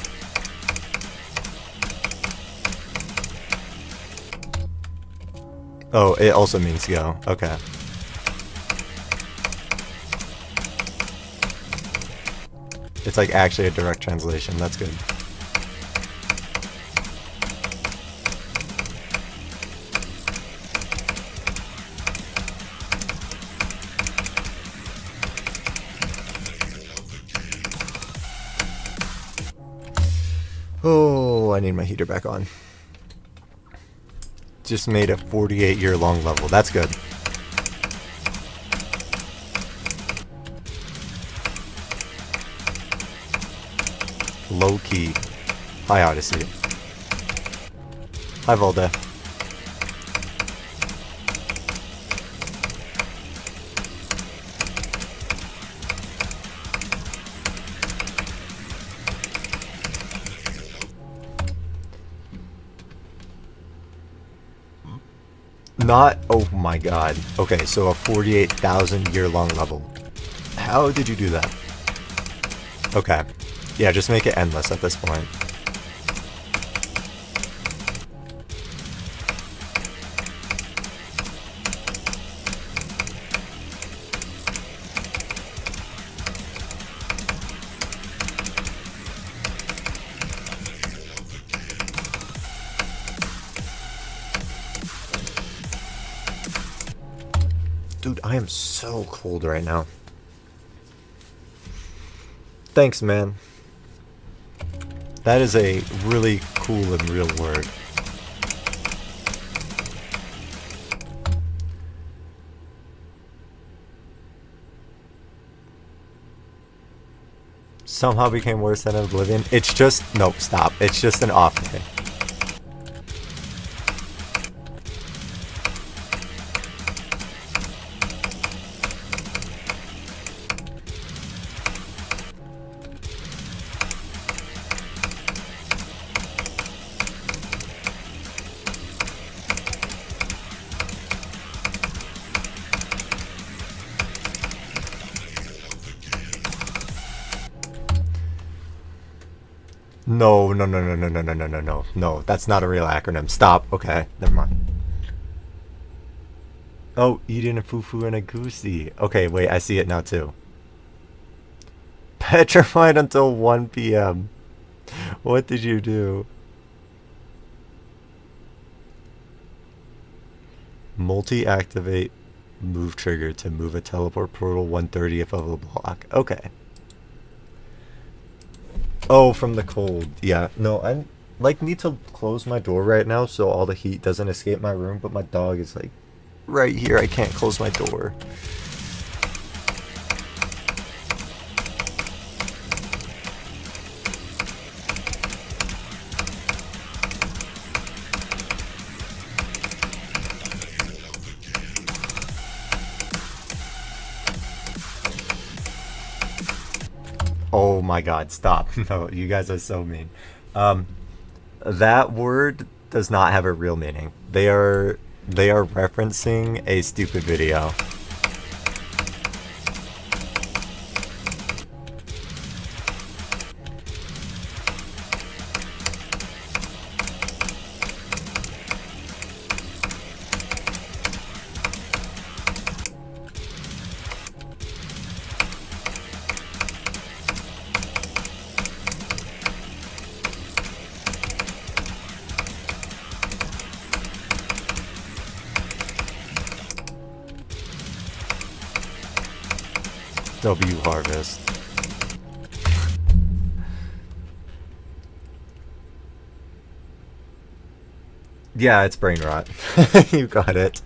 Speaker 1: Oh, it also means go. Okay. It's like actually a direct translation. That's good. Oh, I need my heater back on. Just made a 48-year-long level. That's good. Low key. Hi, Odyssey. Hi, Volda. Not, oh my god. Okay, so a 48,000 year long level. How did you do that? Okay. Yeah, just make it endless at this point. Dude, I am so cold right now. Thanks, man. That is a really cool and real word. Somehow became worse than Oblivion. It's just, nope, stop. It's just an off day. No, no, no, no, no, no, no, no, no, no. No, that's not a real acronym. Stop. Okay, never mind. Oh, eating a fufu and a goosey. Okay, wait, I see it now too. Petrified until 1 p.m. What did you do? Multi-activate move trigger to move a teleport portal 1/30th of a block. Okay. Oh, from the cold. Yeah. No, I like need to close my door right now so all the heat doesn't escape my room, but my dog is like right here. I can't close my door. Oh my god, stop. No, you guys are so mean. That word does not have a real meaning. They are referencing a stupid video. W Harvest. Yeah, it's brain rot. You got it.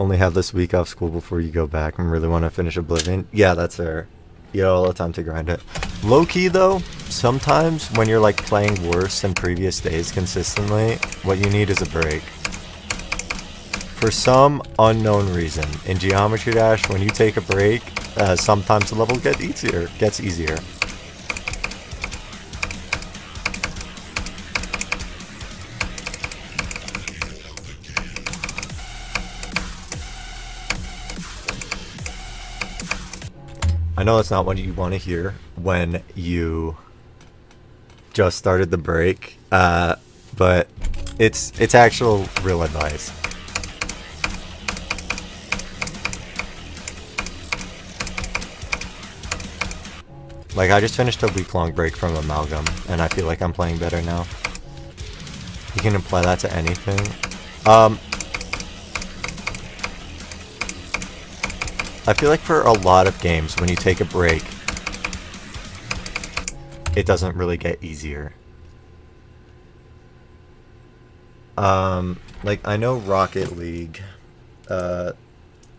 Speaker 1: Only have this week off school before you go back and really want to finish Oblivion. Yeah, that's fair. You got all the time to grind it. Low key though, sometimes when you're like playing worse than previous days consistently, what you need is a break. For some unknown reason, in Geometry Dash, when you take a break, sometimes the level gets easier. I know that's not what you want to hear when you just started the break, but it's actual real advice. Like, I just finished a week-long break from Amalgam, and I feel like I'm playing better now. You can apply that to anything. I feel like for a lot of games, when you take a break, it doesn't really get easier. Like, I know Rocket League,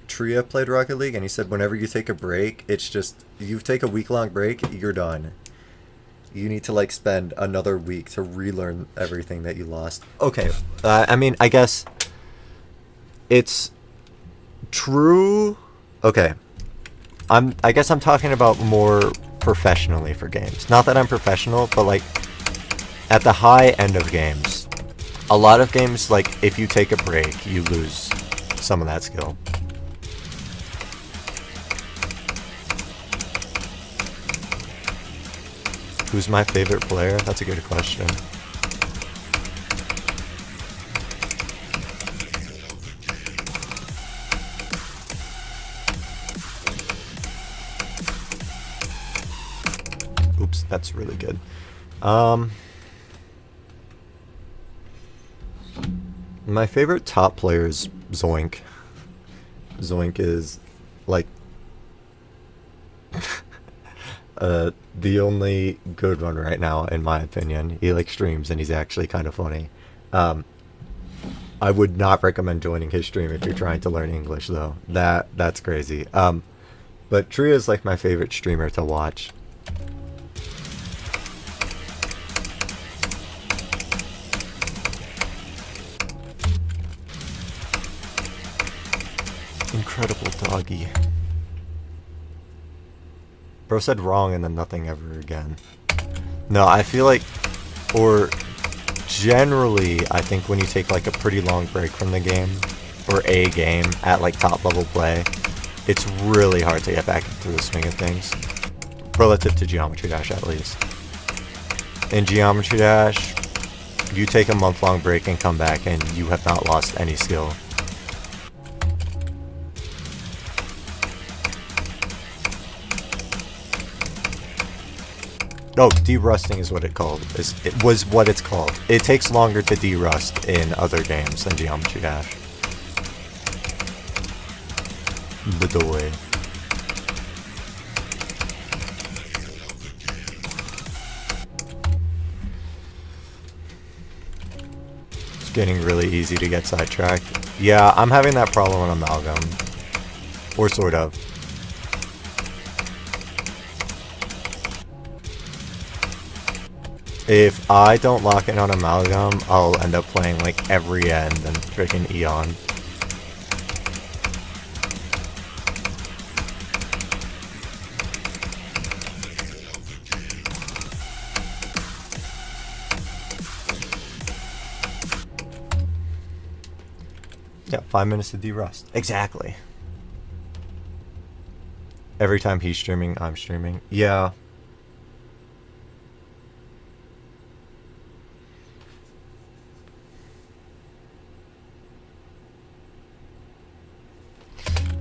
Speaker 1: Tria played Rocket League, and he said whenever you take a break, it's just, you take a week-long break, you're done. You need to, like, spend another week to relearn everything that you lost. Okay, I mean, I guess it's true. Okay, I guess I'm talking about more professionally for games. Not that I'm professional, but, like, at the high end of games, a lot of games, like, if you take a break, you lose some of that skill. Who's my favorite player? That's a good question. Oops, that's really good. My favorite top player is Zoink. Zoink is, like, the only good one right now, in my opinion. He, like, streams, and he's actually kind of funny. I would not recommend joining his stream if you're trying to learn English, though. That's crazy. But Tria is, like, my favorite streamer to watch. Incredible doggy. Bro said wrong and then nothing ever again. No, I feel like, or generally, I think when you take like a pretty long break from the game, or a game at like top level play, it's really hard to get back into the swing of things. Relative to Geometry Dash, at least. In Geometry Dash, you take a month-long break and come back and you have not lost any skill. No, derusting is what it was what it's called. It takes longer to derust in other games than Geometry Dash. Bedoy. It's getting really easy to get sidetracked. Yeah, I'm having that problem on Amalgam. Or sort of. If I don't lock in on Amalgam, I'll end up playing like every end and freaking Eon. Yeah, 5 minutes to derust. Exactly. Every time he's streaming, I'm streaming. Yeah.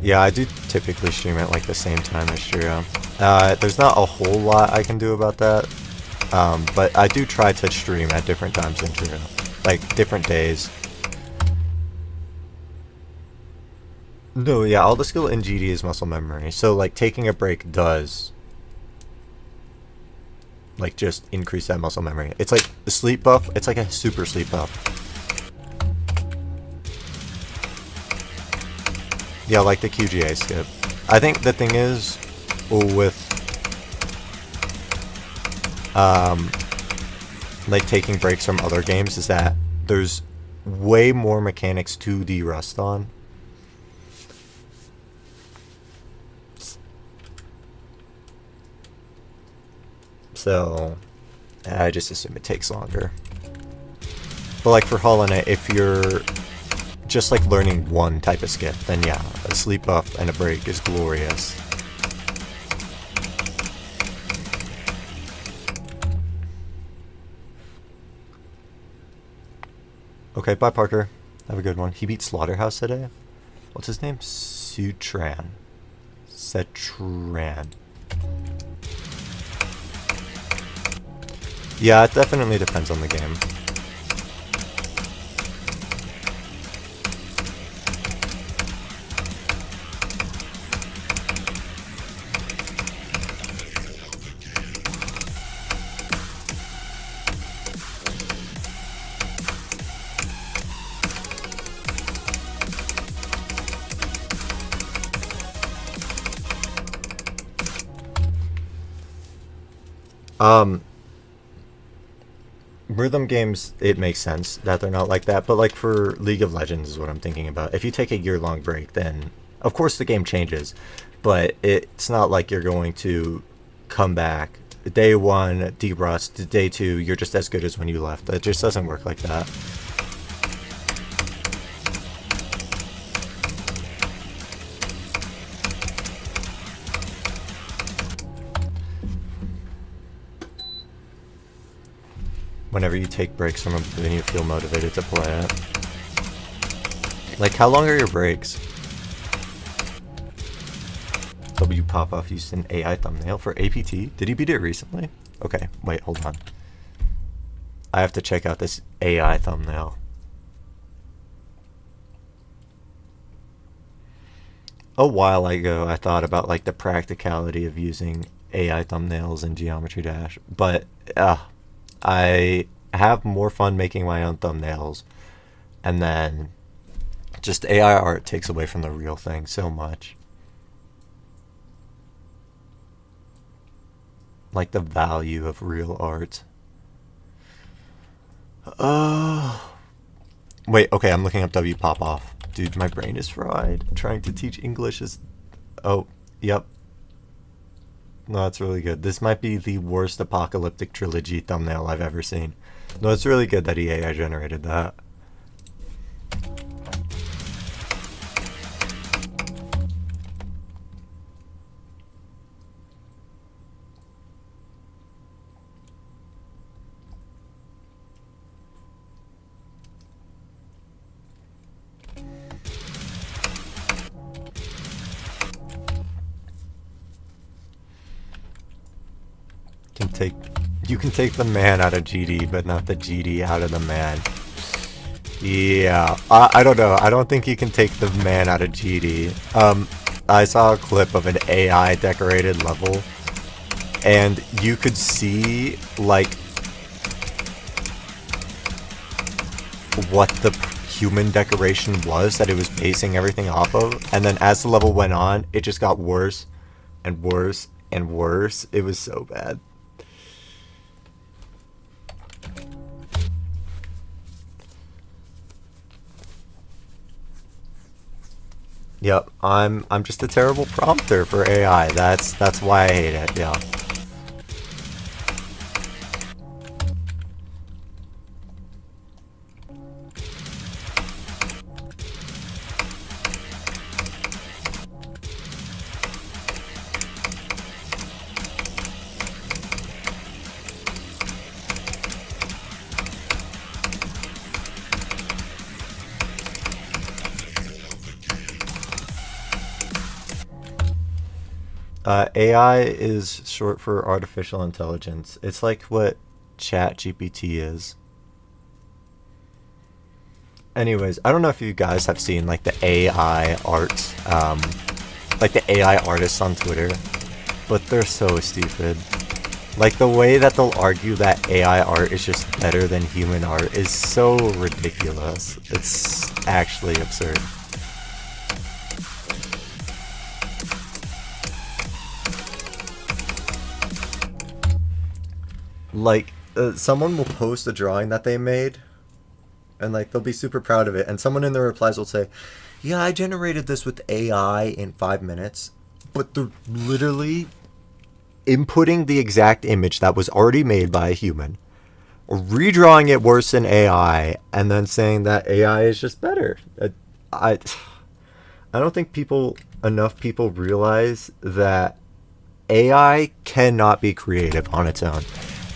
Speaker 1: Yeah, I do typically stream at like the same time as Shiro. There's not a whole lot I can do about that, but I do try to stream at different times than Shiro, like different days. No, yeah, all the skill in GD is muscle memory, so like taking a break does like just increase that muscle memory. It's like the sleep buff, it's like a super sleep buff. Yeah, like the QGA skip. I think the thing is, with like taking breaks from other games, is that there's way more mechanics to de-rust on. So I just assume it takes longer. But like for Hollow Knight, if you're just like learning one type of skip, then yeah, a sleep buff and a break is glorious. Okay, bye Parker. Have a good one. He beat Slaughterhouse today? What's his name? Sutran. Setran. Yeah, it definitely depends on the game. Rhythm games, it makes sense that they're not like that, but like for League of Legends is what I'm thinking about. If you take a year-long break, then of course the game changes, but it's not like you're going to come back day one, de-rust, day two, you're just as good as when you left. It just doesn't work like that. Whenever you take breaks from them, then you feel motivated to play it. Like, how long are your breaks? W Popoff used an AI thumbnail for APT. Did he beat it recently? Okay, wait, hold on. I have to check out this AI thumbnail. A while ago, I thought about like the practicality of using AI thumbnails in Geometry Dash, but I have more fun making my own thumbnails, and then just AI art takes away from the real thing so much. Like the value of real art. Wait, okay, I'm looking up W Popoff. Dude, my brain is fried. Trying to teach English is... Oh, yep. No, it's really good. This might be the worst apocalyptic trilogy thumbnail I've ever seen. No, it's really good that AI generated that. You can take the man out of GD, but not the GD out of the man. Yeah, I don't know. I don't think you can take the man out of GD. I saw a clip of an AI decorated level, and you could see like what the human decoration was that it was basing everything off of, and then as the level went on, it just got worse and worse and worse. It was so bad. Yep, I'm just a terrible prompter for AI. That's why I hate it. Yeah. AI is short for artificial intelligence. It's like what ChatGPT is. Anyways, I don't know if you guys have seen like the AI art, like the AI artists on Twitter, but they're so stupid. Like the way that they'll argue that AI art is just better than human art is so ridiculous. It's actually absurd. Like, someone will post a drawing that they made, and like they'll be super proud of it, and someone in the replies will say, "Yeah, I generated this with AI in 5 minutes," but they're literally inputting the exact image that was already made by a human, redrawing it worse than AI, and then saying that AI is just better. I I don't think enough people realize that AI cannot be creative on its own.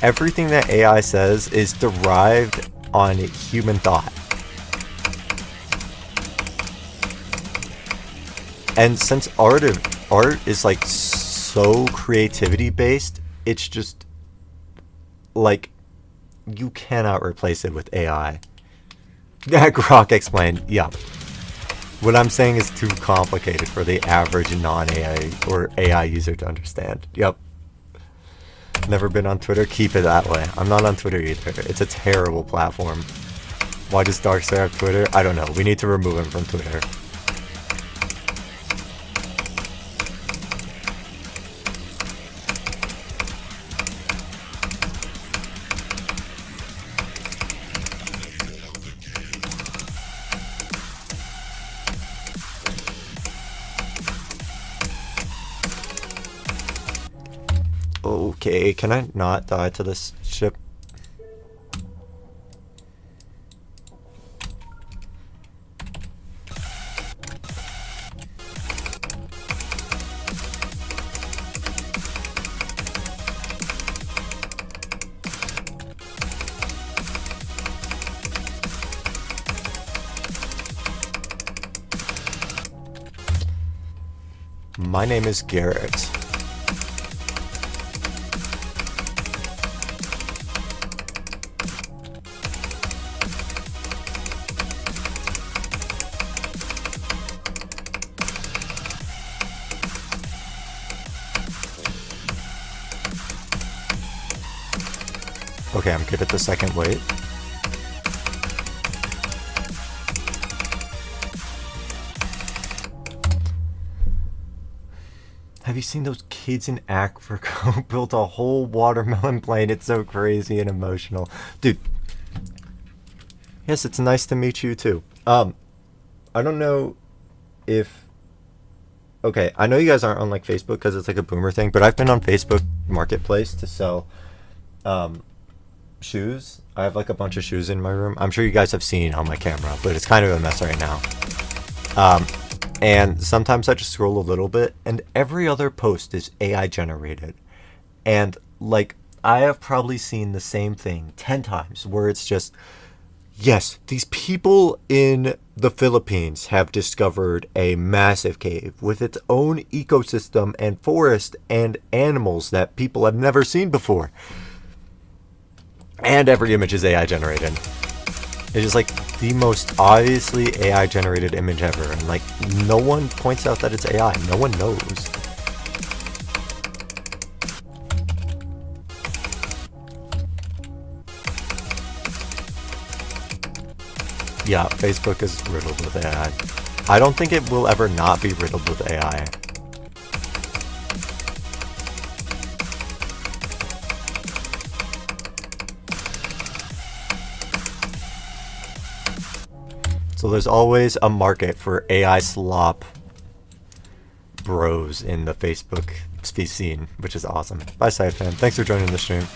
Speaker 1: Everything that AI says is derived on human thought. And since art is like so creativity based, it's just like you cannot replace it with AI. Grok explained, yeah. What I'm saying is too complicated for the average non-AI or AI user to understand. Yep. Never been on Twitter? Keep it that way. I'm not on Twitter either. It's a terrible platform. Why does Darkstar have Twitter? I don't know. We need to remove him from Twitter. Okay, can I not die to this ship? My name is Garrett. Okay, I'm good at the second wait. Have you seen those kids in Africa built a whole watermelon plane? It's so crazy and emotional. Dude. Yes, it's nice to meet you too. I don't know if... Okay, I know you guys aren't on like Facebook because it's like a boomer thing, but I've been on Facebook Marketplace to sell shoes. I have like a bunch of shoes in my room. I'm sure you guys have seen on my camera, but it's kind of a mess right now. And sometimes I just scroll a little bit, and every other post is AI generated. And like, I have probably seen the same thing 10 times where it's just, yes, these people in the Philippines have discovered a massive cave with its own ecosystem and forest and animals that people have never seen before. And every image is AI generated. It's just like the most obviously AI generated image ever. And like no one points out that it's AI. No one knows. Yeah, Facebook is riddled with AI. I don't think it will ever not be riddled with AI. So there's always a market for AI slop bros in the Facebook scene, which is awesome. Bye, SideFan. Thanks for joining the stream.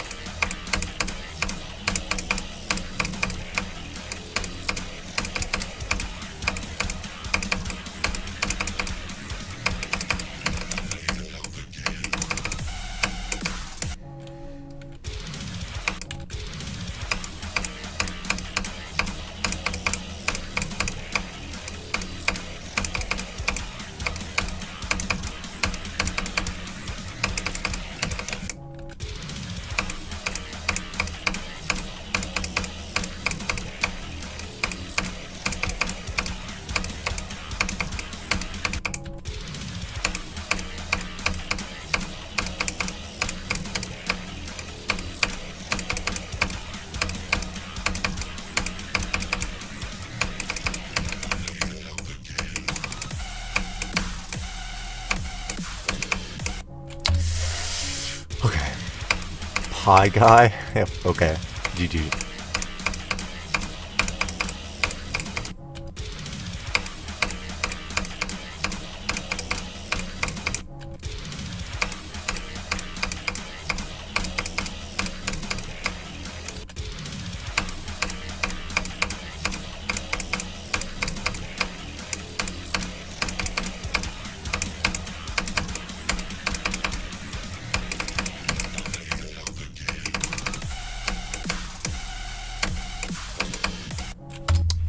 Speaker 1: Hi guy. Yep, okay. GG.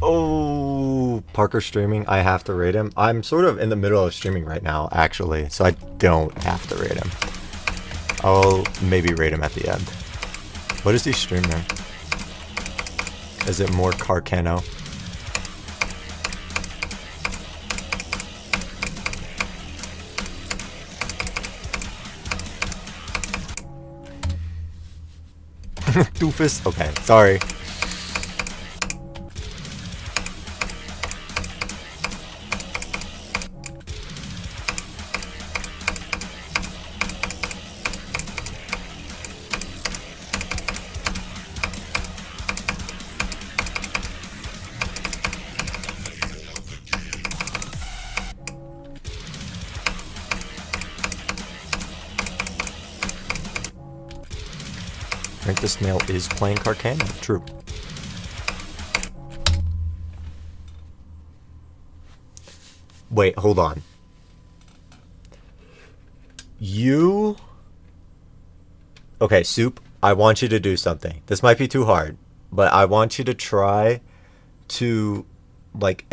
Speaker 1: Oh, Parker streaming. I have to rate him. I'm sort of in the middle of streaming right now, actually, so I don't have to rate him. I'll maybe rate him at the end. What is he streaming? Is it more Carcano? Doofus? Okay, sorry. I think the snail is playing Carcano. True. Wait, hold on. You... Okay, Soup, I want you to do something. This might be too hard, but I want you to try to, like,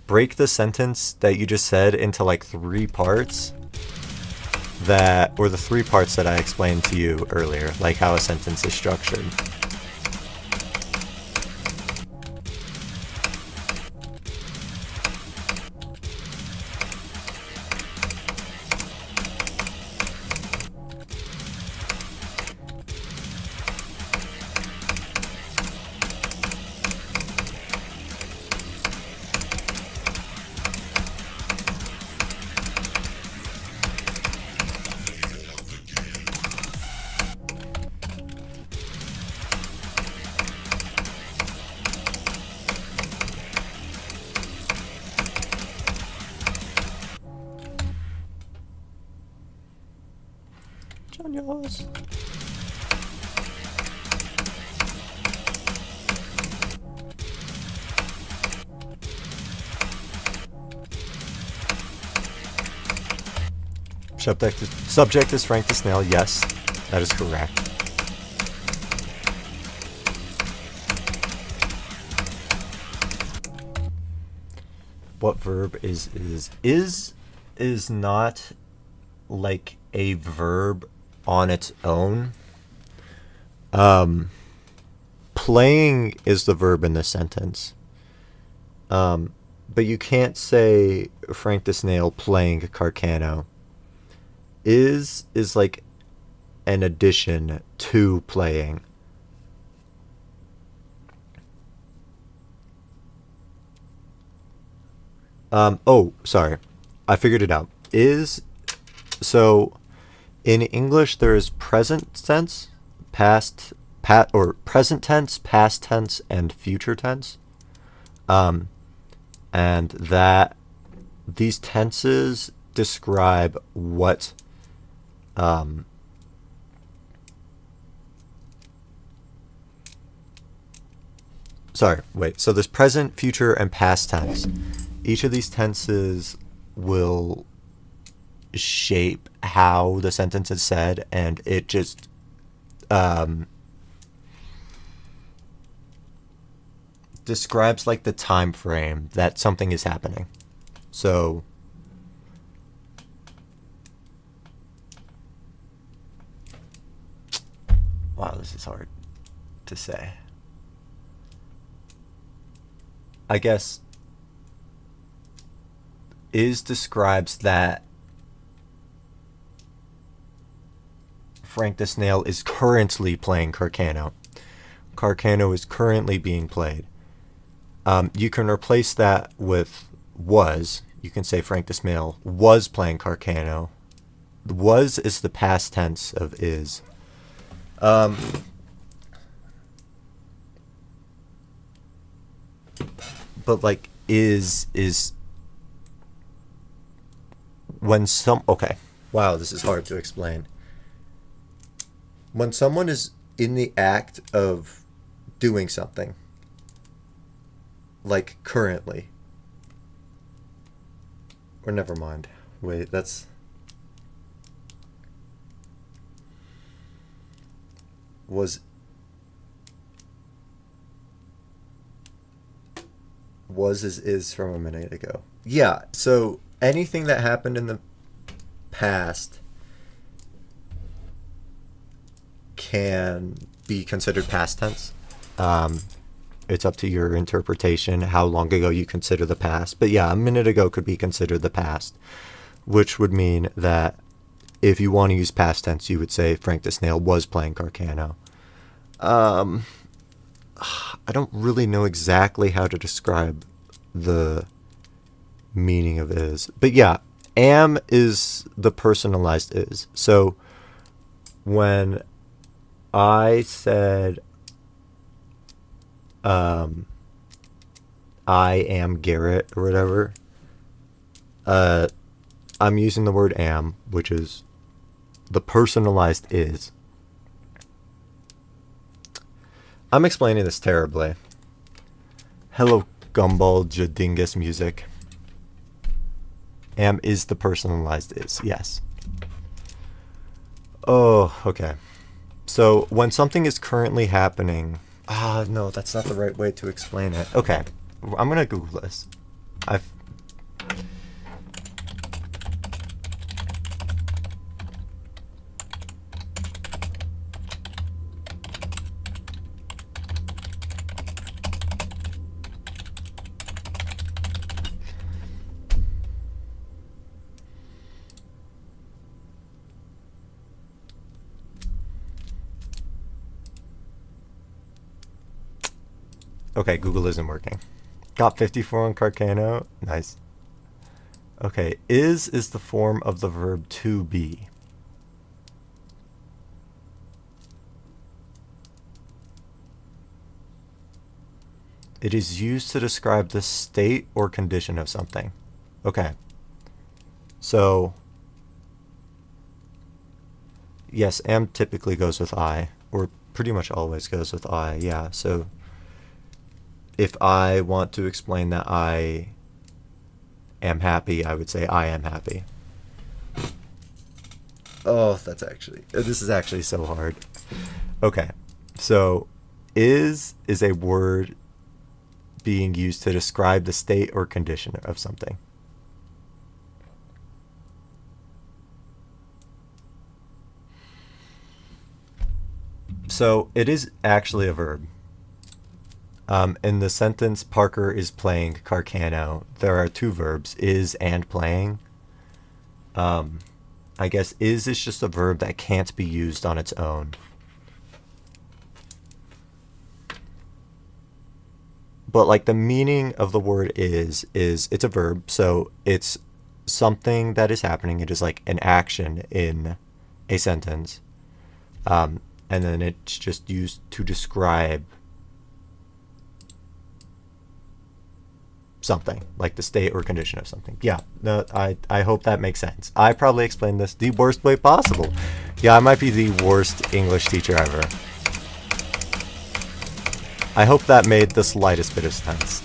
Speaker 1: break the sentence that you just said into, like, 3 parts. Or the 3 parts that I explained to you earlier, like how a sentence is structured. Yes. Subject is Frank the Snail. Yes, that is correct. What verb is? Is not like a verb on its own. Playing is the verb in this sentence. But you can't say Frank the Snail playing Carcano. Is like an addition to playing. Oh, sorry. I figured it out. So in English there is present tense, present tense, past tense, and future tense. And that these tenses describe what so there's present, future, and past tense. Each of these tenses will shape how the sentence is said, and it just describes like the time frame that something is happening. So wow, this is hard to say. I guess describes that Frank the Snail is currently playing Carcano. Carcano is currently being played. You can replace that with was. You can say Frank the Snail was playing Carcano. Was is the past tense of is. Um, but like is when some okay. Wow, this is hard to explain. When someone is in the act of doing something, like currently, or never mind. Wait, that's was is from a minute ago. Yeah, so anything that happened in the past can be considered past tense. It's up to your interpretation how long ago you consider the past. But yeah, a minute ago could be considered the past, which would mean that if you want to use past tense, you would say Frank the Snail was playing Carcano. I don't really know exactly how to describe the meaning of is. But yeah, am is the personalized is. So when I said I am Garrett or whatever, I'm using the word am, which is the personalized is. I'm explaining this terribly. Hello, Gumball Jadingus music. Am is the personalized is, yes. Oh, okay. So when something is currently happening... no, that's not the right way to explain it. Okay, I'm going to Google this. Okay, Google isn't working. Got 54 on Carcano. Nice. Okay, is the form of the verb to be. It is used to describe the state or condition of something. Okay. So, yes, am typically goes with I, or pretty much always goes with I, yeah. So, if I want to explain that I am happy, I would say I am happy. Oh, this is actually so hard. Okay, so is a word being used to describe the state or condition of something. So it is actually a verb. In the sentence, Parker is playing Carcano, there are two verbs, is and playing. I guess is just a verb that can't be used on its own. But like the meaning of the word is it's a verb, so it's something that is happening. It is like an action in a sentence. And then it's just used to describe something, like the state or condition of something. Yeah, no, I hope that makes sense. I probably explained this the worst way possible. Yeah, I might be the worst English teacher ever. I hope that made the slightest bit of sense.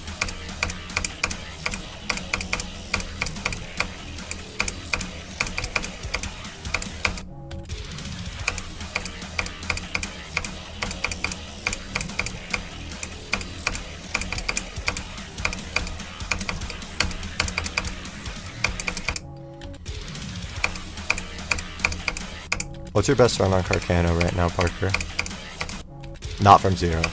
Speaker 1: What's your best run on Carcano right now, Parker? Not from zero.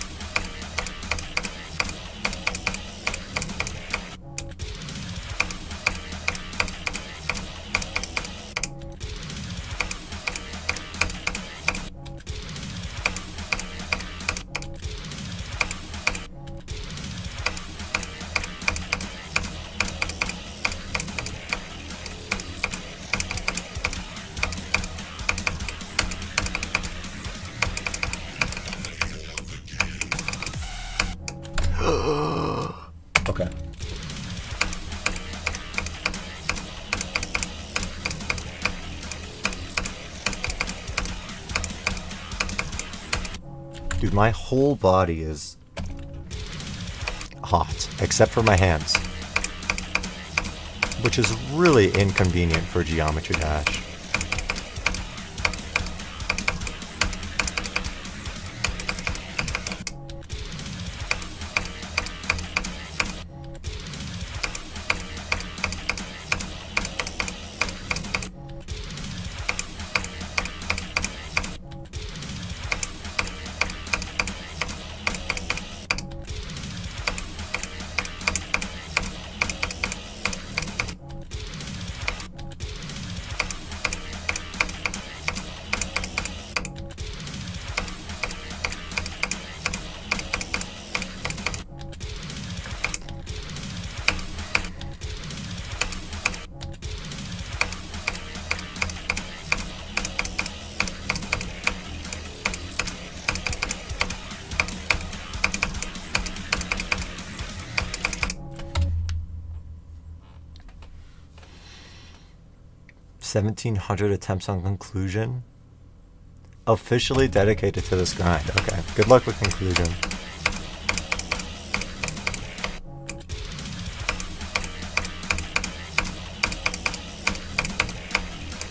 Speaker 1: Dude, my whole body is hot, except for my hands. Which is really inconvenient for Geometry Dash. $1,700 attempts on conclusion. Officially dedicated to this grind. Okay, good luck with conclusion.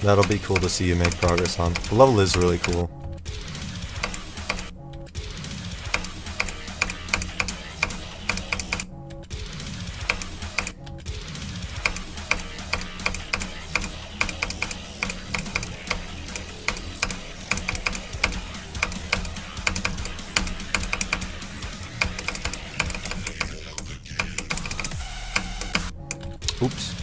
Speaker 1: That'll be cool to see you make progress on. The level is really cool. Oops.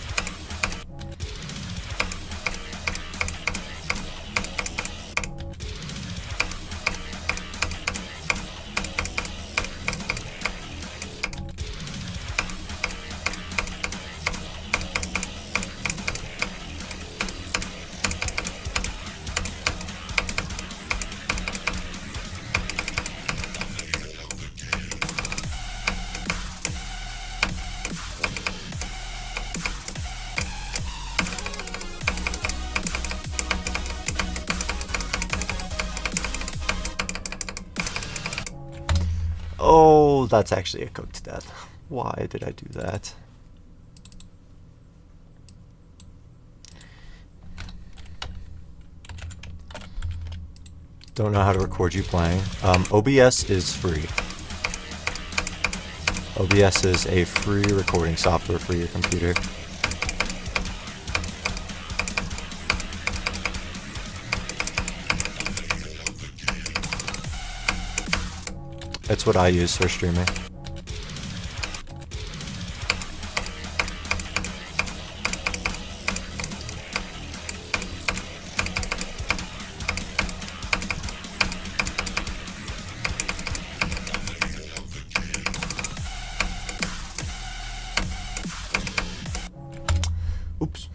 Speaker 1: Oh, that's actually a cooked death. Why did I do that? Don't know how to record you playing. OBS is free. OBS is a free recording software for your computer. That's what I use for streaming. Oops.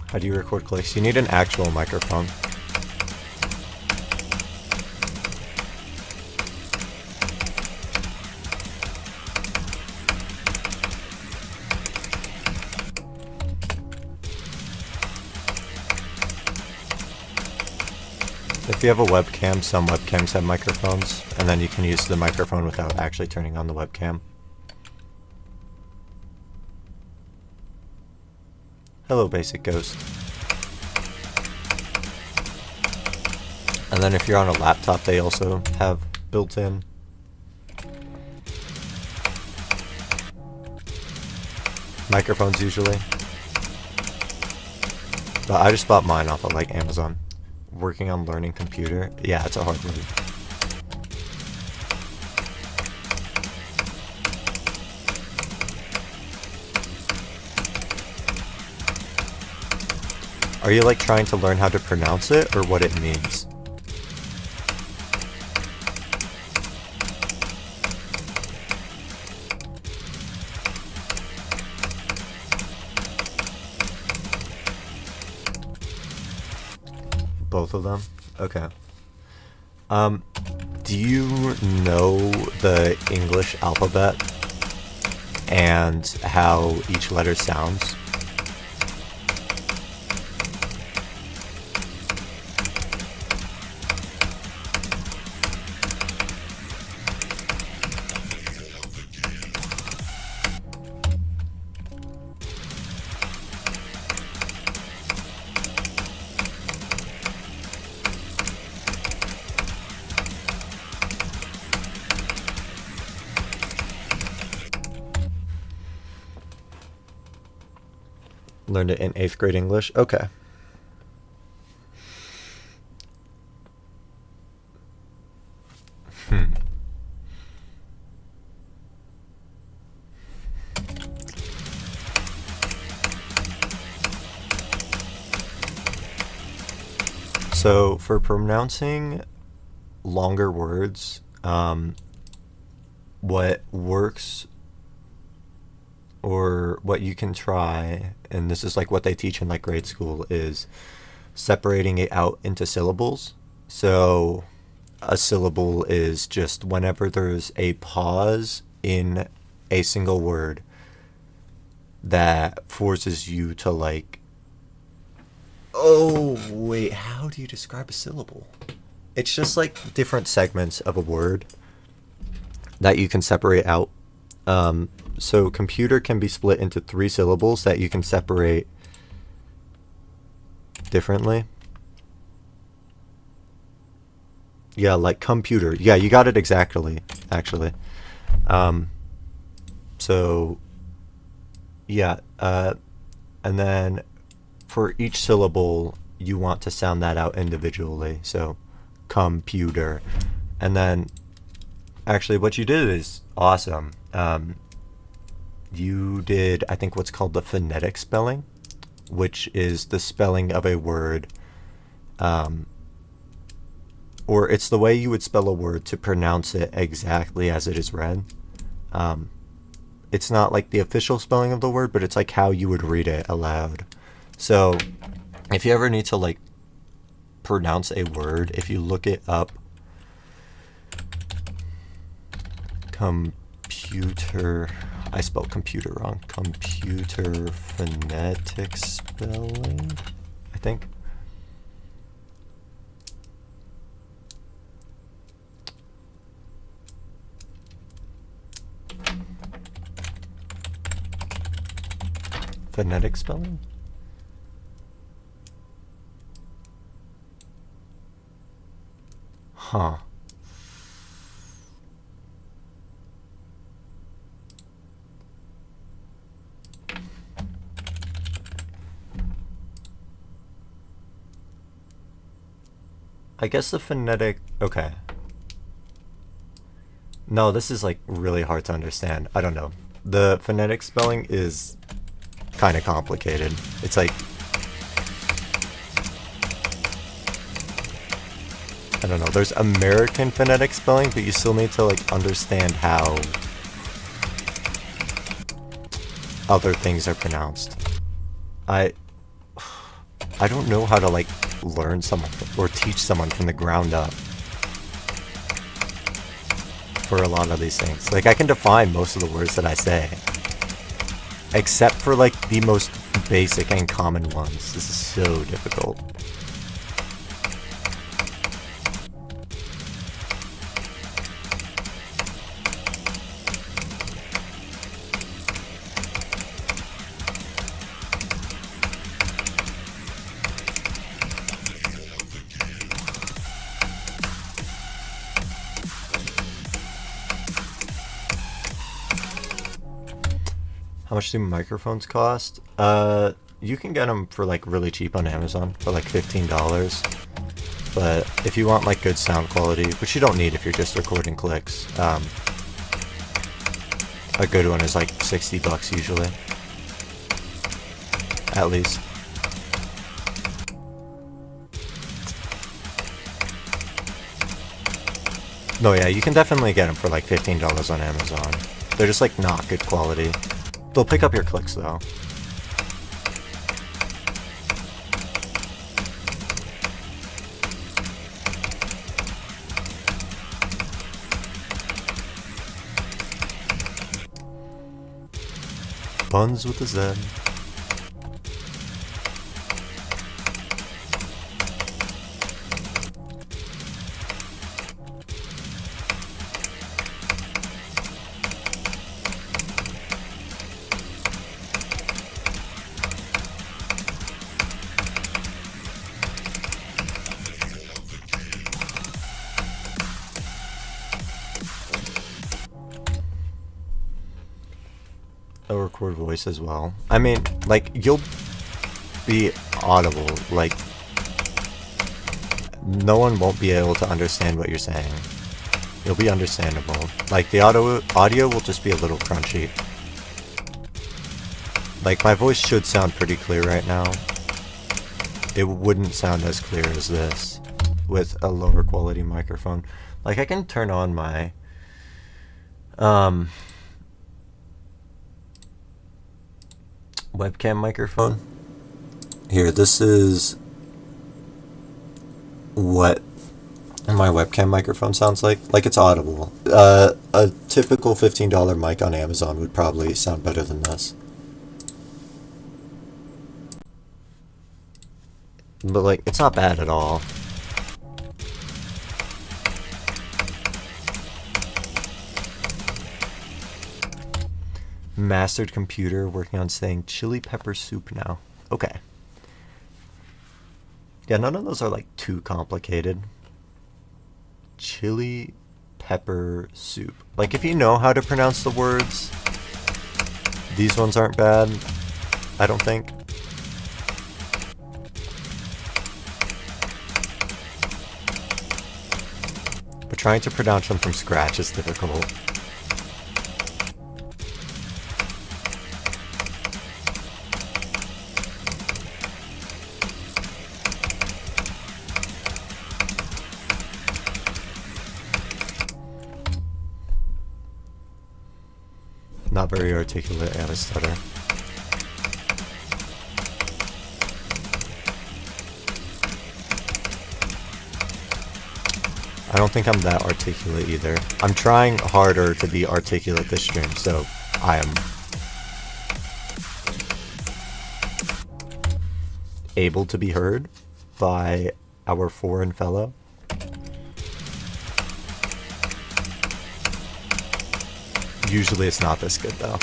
Speaker 1: How do you record clicks? You need an actual microphone. If you have a webcam, some webcams have microphones, and then you can use the microphone without actually turning on the webcam. Hello, Basic Ghost. And then if you're on a laptop, they also have built-in microphones usually. But I just bought mine off of like Amazon. Working on learning computer. Yeah, it's a hard one. Are you like trying to learn how to pronounce it or what it means? Both of them? Okay. Do you know the English alphabet and how each letter sounds? Learned it in 8th grade English? Okay. So for pronouncing longer words, what works or what you can try, and this is like what they teach in like grade school, is separating it out into syllables. So a syllable is just whenever there's a pause in a single word that forces you to like, oh wait, how do you describe a syllable? It's just like different segments of a word that you can separate out. So computer can be split into 3 syllables that you can separate differently. Yeah, like computer. Yeah, you got it exactly, actually. So, yeah, and then for each syllable, you want to sound that out individually. So, computer. And then, actually, what you did is awesome. You did, I think, what's called the phonetic spelling, which is the spelling of a word, or it's the way you would spell a word to pronounce it exactly as it is read. It's not like the official spelling of the word, but it's like how you would read it aloud. So if you ever need to like pronounce a word, if you look it up, computer, I spelled computer wrong. Computer phonetic spelling, I think. Phonetic spelling? Huh. I guess the phonetic... Okay. No, this is like really hard to understand. I don't know. The phonetic spelling is kind of complicated. It's like... I don't know. There's American phonetic spelling, but you still need to like understand how other things are pronounced. I don't know how to like learn someone or teach someone from the ground up for a lot of these things. Like I can define most of the words that I say, except for like the most basic and common ones. This is so difficult. How much do microphones cost? You can get them for like really cheap on Amazon for like $15. But if you want like good sound quality, which you don't need if you're just recording clicks, a good one is like $60 usually, at least. No, yeah, you can definitely get them for like $15 on Amazon. They're just like not good quality. They'll pick up your clicks though. Buns with a Z. I'll record voice as well. I mean, like, you'll be audible. Like, no one won't be able to understand what you're saying. You'll be understandable. Like, the audio will just be a little crunchy. Like, my voice should sound pretty clear right now. It wouldn't sound as clear as this with a lower quality microphone. Like, I can turn on my webcam microphone. Here, this is what my webcam microphone sounds like. Like, it's audible. A typical $15 mic on Amazon would probably sound better than this. But, like, it's not bad at all. Mastered computer, working on saying chili pepper soup now. Okay. Yeah, none of those are like too complicated. Chili pepper soup. Like, if you know how to pronounce the words, these ones aren't bad, I don't think. But trying to pronounce them from scratch is difficult. Not very articulate and a stutter. I don't think I'm that articulate either. I'm trying harder to be articulate this stream, so I am able to be heard by our foreign fellow. Usually it's not this good though.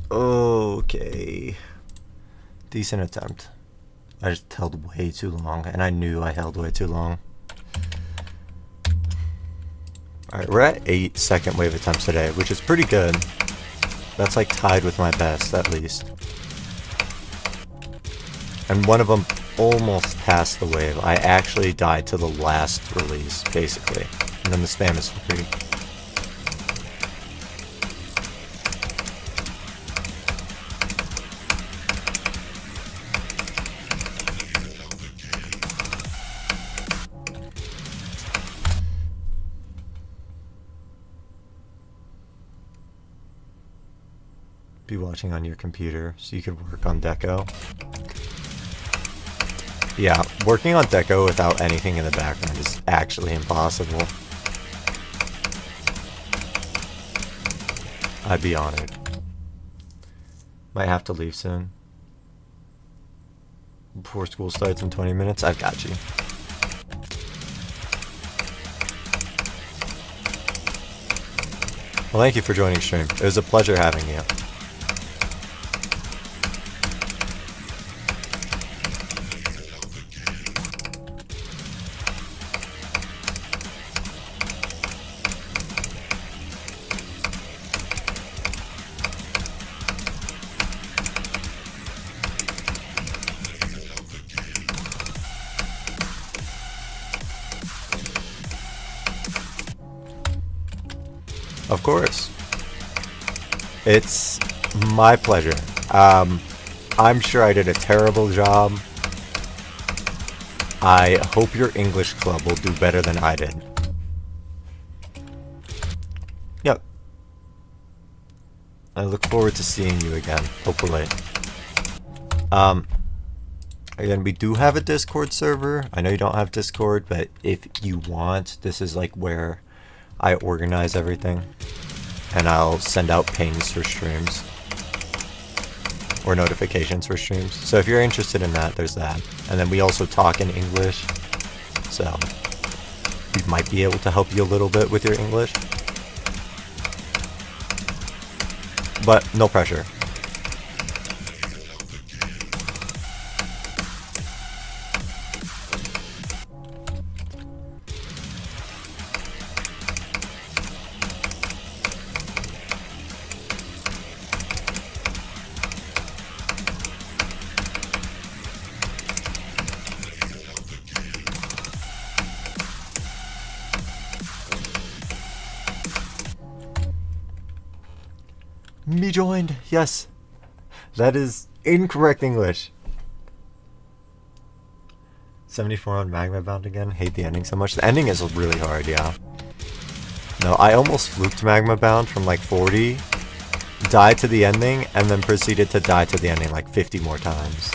Speaker 1: Okay. Decent attempt. I just held way too long, and I knew I held way too long. Alright, we're at 8 second wave attempts today, which is pretty good. That's like tied with my best, at least. And one of them almost passed the wave. I actually died to the last release, basically. And then the spam is free. Be watching on your computer so you could work on Deco. Yeah, working on Deco without anything in the background is actually impossible. I'd be honored. Might have to leave soon. Before school starts in 20 minutes, I've got you. Well, thank you for joining stream. It was a pleasure having you. Of course. It's my pleasure. I'm sure I did a terrible job. I hope your English club will do better than I did. Yep. I look forward to seeing you again, hopefully. Again, we do have a Discord server. I know you don't have Discord, but if you want, this is like where I organize everything. And I'll send out pings for streams. Or notifications for streams. So if you're interested in that, there's that. And then we also talk in English. So we might be able to help you a little bit with your English. But no pressure. Me joined. Yes. That is incorrect English. 74 on Magma Bound again. Hate the ending so much. The ending is really hard, yeah. No, I almost fluked Magma Bound from like 40, died to the ending, and then proceeded to die to the ending like 50 more times.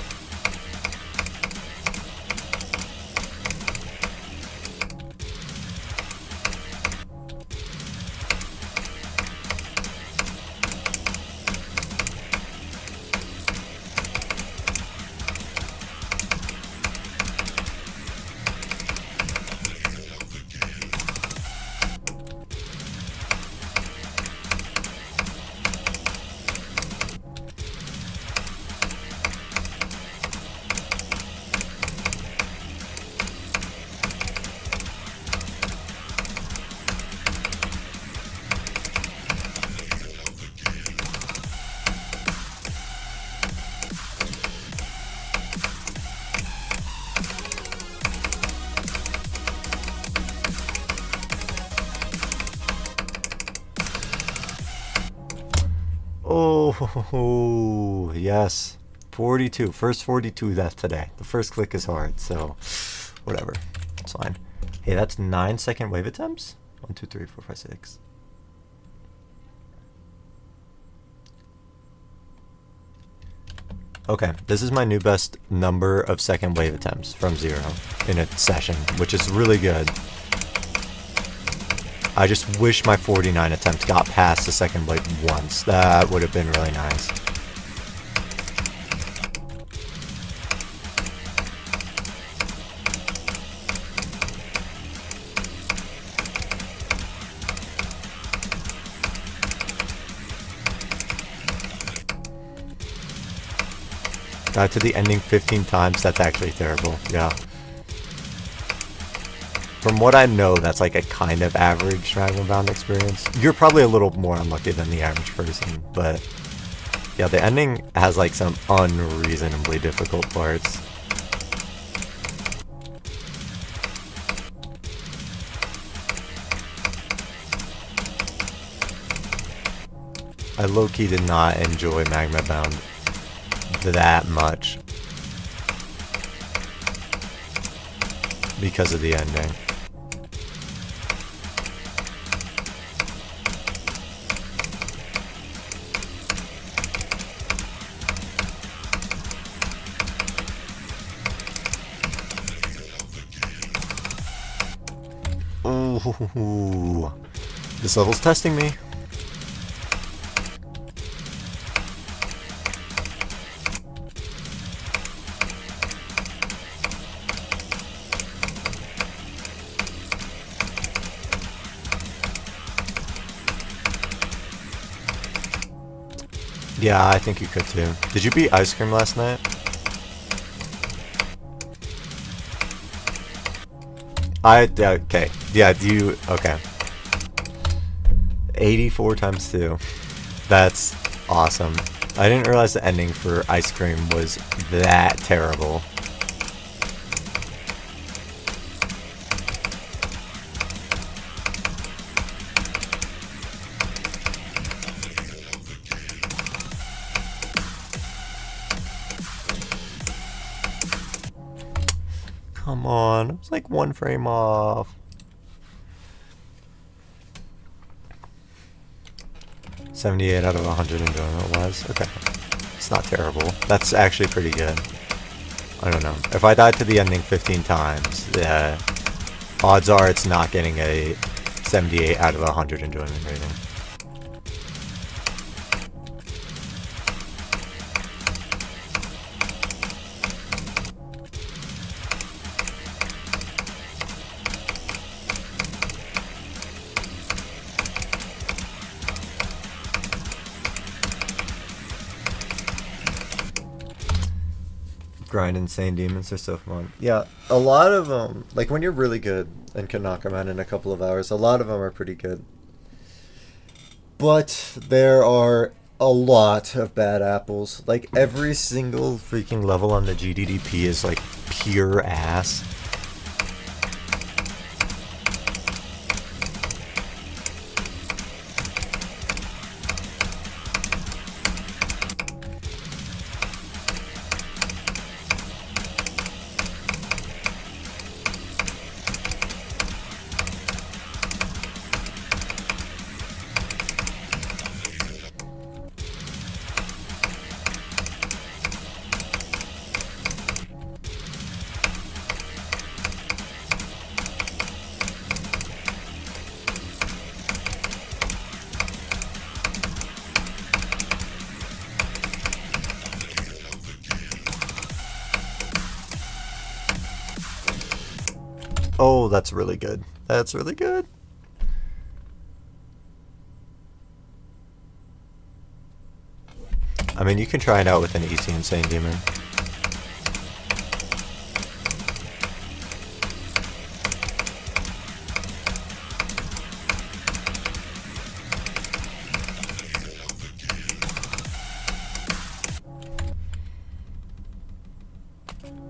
Speaker 1: Oh, yes. 42. First 42 death today. The first click is hard, so whatever. It's fine. Hey, that's 9 second wave attempts? 1, 2, 3, 4, 5, 6. Okay, this is my new best number of second wave attempts from 0 in a session, which is really good. I just wish my 49 attempt got past the second wave once. That would have been really nice. Got to the ending 15 times, that's actually terrible, yeah. From what I know, that's like a kind of average Magma Bound experience. You're probably a little more unlucky than the average person, but yeah, the ending has like some unreasonably difficult parts. I low-key did not enjoy Magma Bound that much because of the ending. Ooh, this level's testing me. Yeah, I think you could too. Did you beat Ice Cream last night? Okay. Yeah, do you... Okay. 84 times 2. That's awesome. I didn't realize the ending for Ice Cream was that terrible. Come on. It was like 1 frame off. 78 out of 100 enjoyment was. Okay. It's not terrible. That's actually pretty good. I don't know. If I died to the ending 15 times, odds are it's not getting a 78 out of 100 enjoyment rating. Grind Insane Demons are so fun. Yeah, a lot of them, like when you're really good and can knock them out in a couple of hours, a lot of them are pretty good. But there are a lot of bad apples. Like every single freaking level on the GDDP is like pure ass. Oh, that's really good. That's really good. I mean, you can try it out with an EC Insane Demon.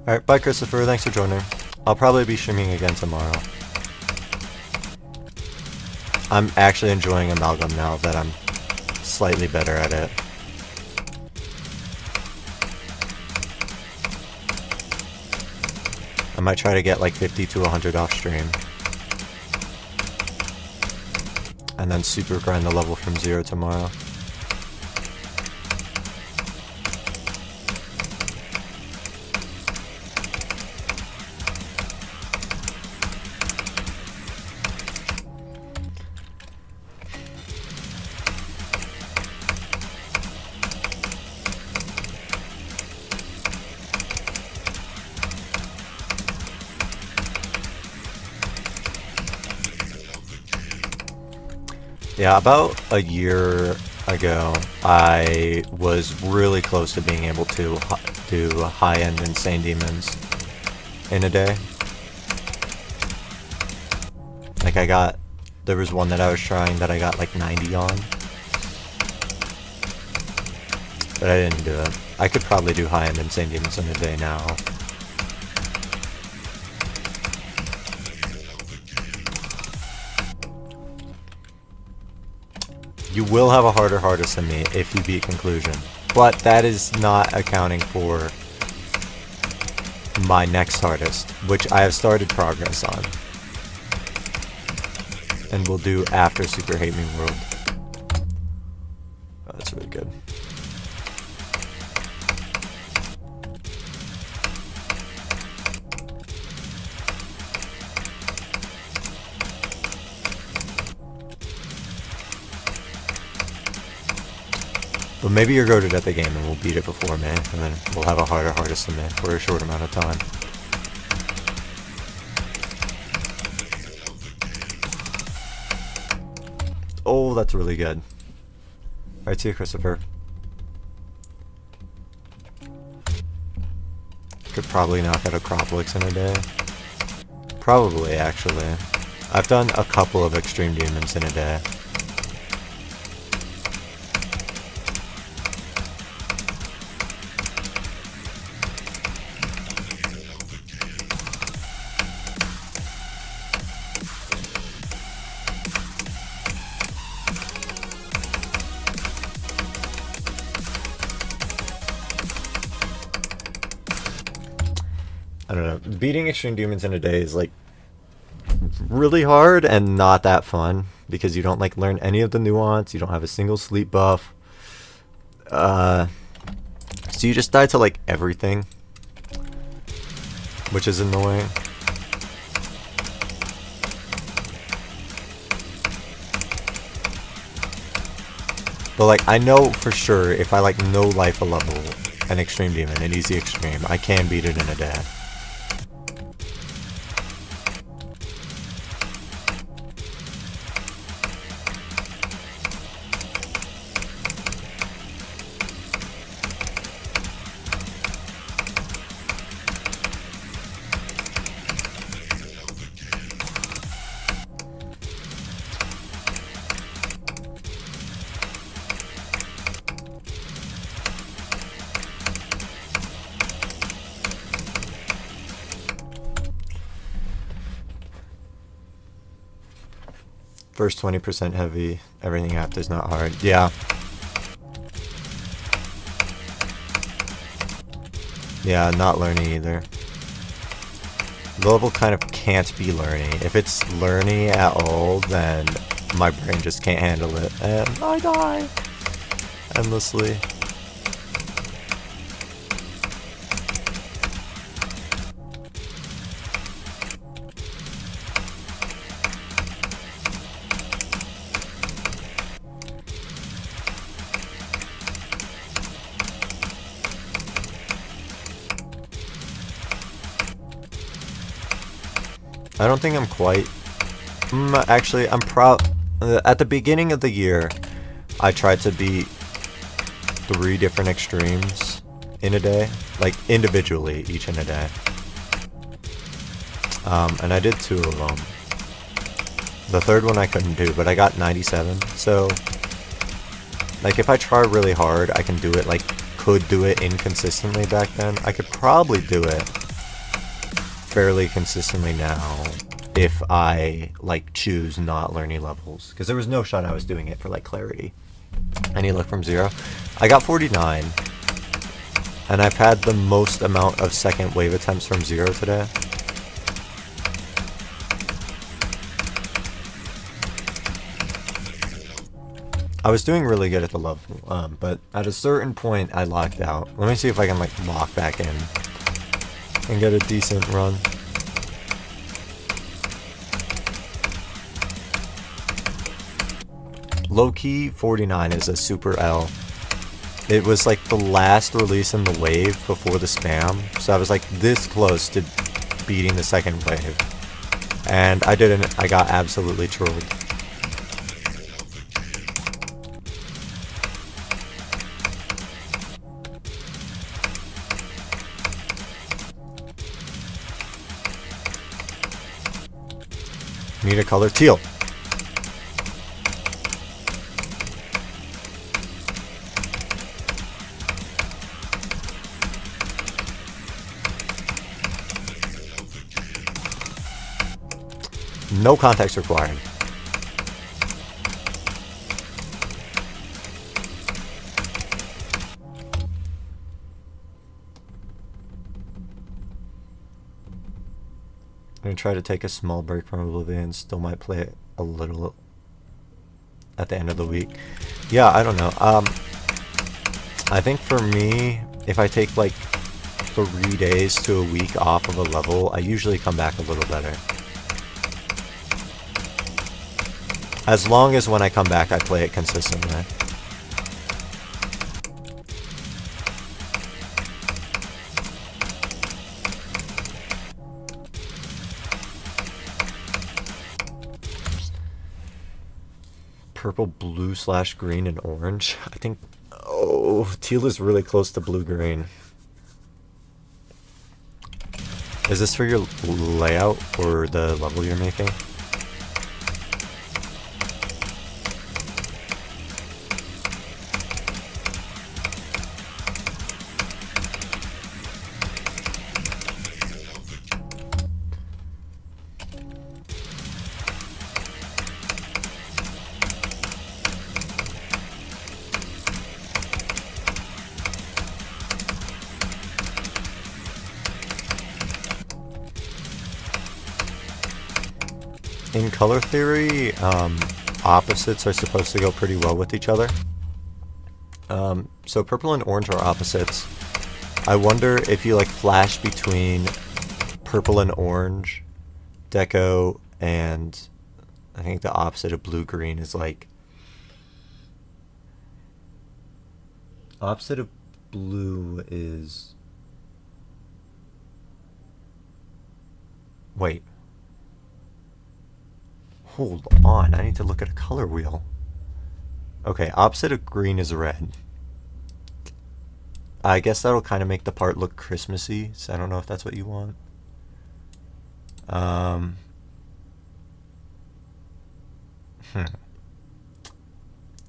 Speaker 1: Alright, bye Christopher, thanks for joining. I'll probably be streaming again tomorrow. I'm actually enjoying Amalgam now that I'm slightly better at it. I might try to get like 50 to 100 off stream. And then super grind the level from 0 tomorrow. Yeah, about a year ago, I was really close to being able to do high-end Insane Demons in a day. Like there was one that I was trying that I got like 90 on. But I didn't do it. I could probably do high-end Insane Demons in a day now. You will have a harder hardest than me if you beat Conclusion. But that is not accounting for my next hardest, which I have started progress on. And will do after Super Hate Me World. Oh, that's really good. But maybe you're goated at the game and we'll beat it before me, and then we'll have a harder hardest than me for a short amount of time. Oh, that's really good. Alright, see you, Christopher. probably knock out Acropolis in a day. Probably, actually. I've done a couple of Extreme Demons in a day. I don't know. Beating Extreme Demons in a day is like really hard and not that fun because you don't like learn any of the nuance. You don't have a single sleep buff. So you just die to like everything, which is annoying. But like I know for sure if I like no life a level an Extreme Demon, an easy Extreme, I can beat it in a day. First 20% heavy, everything after is not hard. Yeah. Yeah, not learning either. The level kind of can't be learning. If it's learning at all, then my brain just can't handle it, and I die endlessly. I don't think I'm quite... actually, I'm at the beginning of the year, I tried to beat 3 different extremes in a day. Like, individually, each in a day. And I did 2 of them. The third one I couldn't do, but I got 97. So, like, if I try really hard, I can do it, like, could do it inconsistently back then. I could probably do it fairly consistently now if I like choose not learning levels, because there was no shot I was doing it for like clarity. Any luck from 0? I got 49 and I've had the most amount of second wave attempts from 0 today. I was doing really good at the level, but at a certain point I locked out. Let me see if I can like lock back in and get a decent run. Low-key 49 is a super L. It was like the last release in the wave before the spam, so I was like this close to beating the second wave. And I didn't. I got absolutely trolled. Need a color teal. No context required. I'm gonna try to take a small break from Oblivion. Still might play it a little at the end of the week. Yeah, I don't know. I think for me, if I take like 3 days to a week off of a level, I usually come back a little better. As long as when I come back I play it consistently. Purple, blue / green, and orange. I think... Oh, teal is really close to blue-green. Is this for your layout or the level you're making? In color theory, opposites are supposed to go pretty well with each other. So purple and orange are opposites. I wonder if you like flash between purple and orange deco, and I think the opposite of blue-green is like... Opposite of blue is... Wait. Hold on, I need to look at a color wheel. Okay, opposite of green is red. I guess that'll kind of make the part look Christmassy, so I don't know if that's what you want. Oh,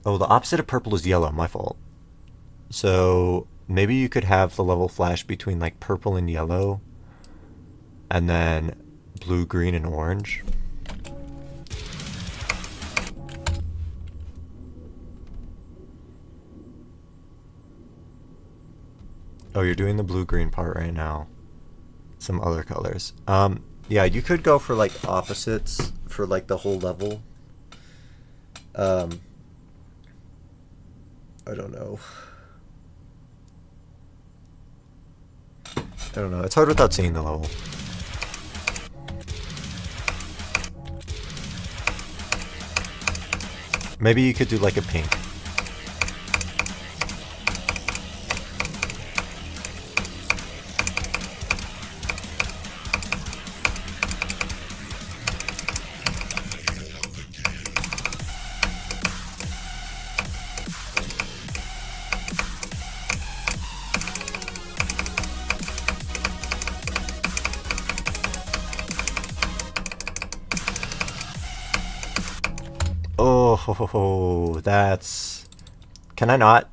Speaker 1: the opposite of purple is yellow, my fault. So maybe you could have the level flash between like purple and yellow, and then blue, green, and orange. Oh, you're doing the blue-green part right now. Some other colors. Yeah, you could go for like opposites for like the whole level. I don't know. I don't know. It's hard without seeing the level. Maybe you could do like a pink. Oh, that's... Can I not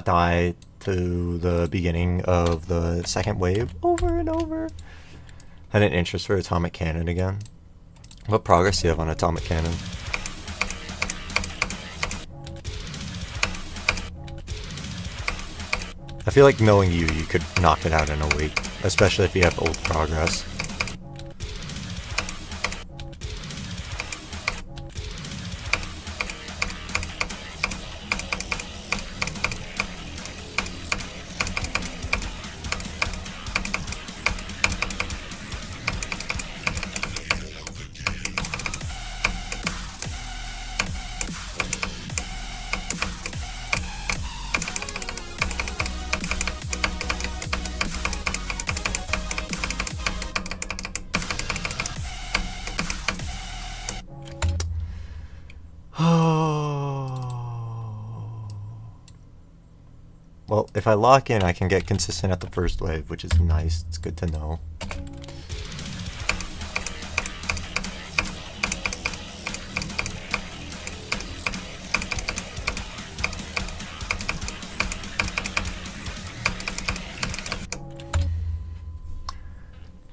Speaker 1: die to the beginning of the second wave over and over? Had an interest for atomic cannon again. What progress do you have on atomic cannon? I feel like knowing you could knock it out in a week, especially if you have old progress. Well, if I lock in, I can get consistent at the first wave, which is nice. It's good to know.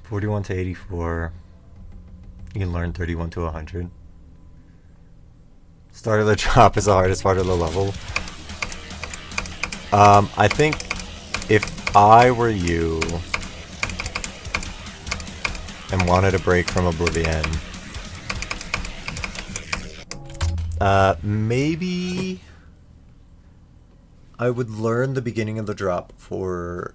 Speaker 1: (41 to 84). You can learn 31 to 100. Start of the drop is the hardest part of the level. I think if I were you and wanted a break from Oblivion, maybe I would learn the beginning of the drop for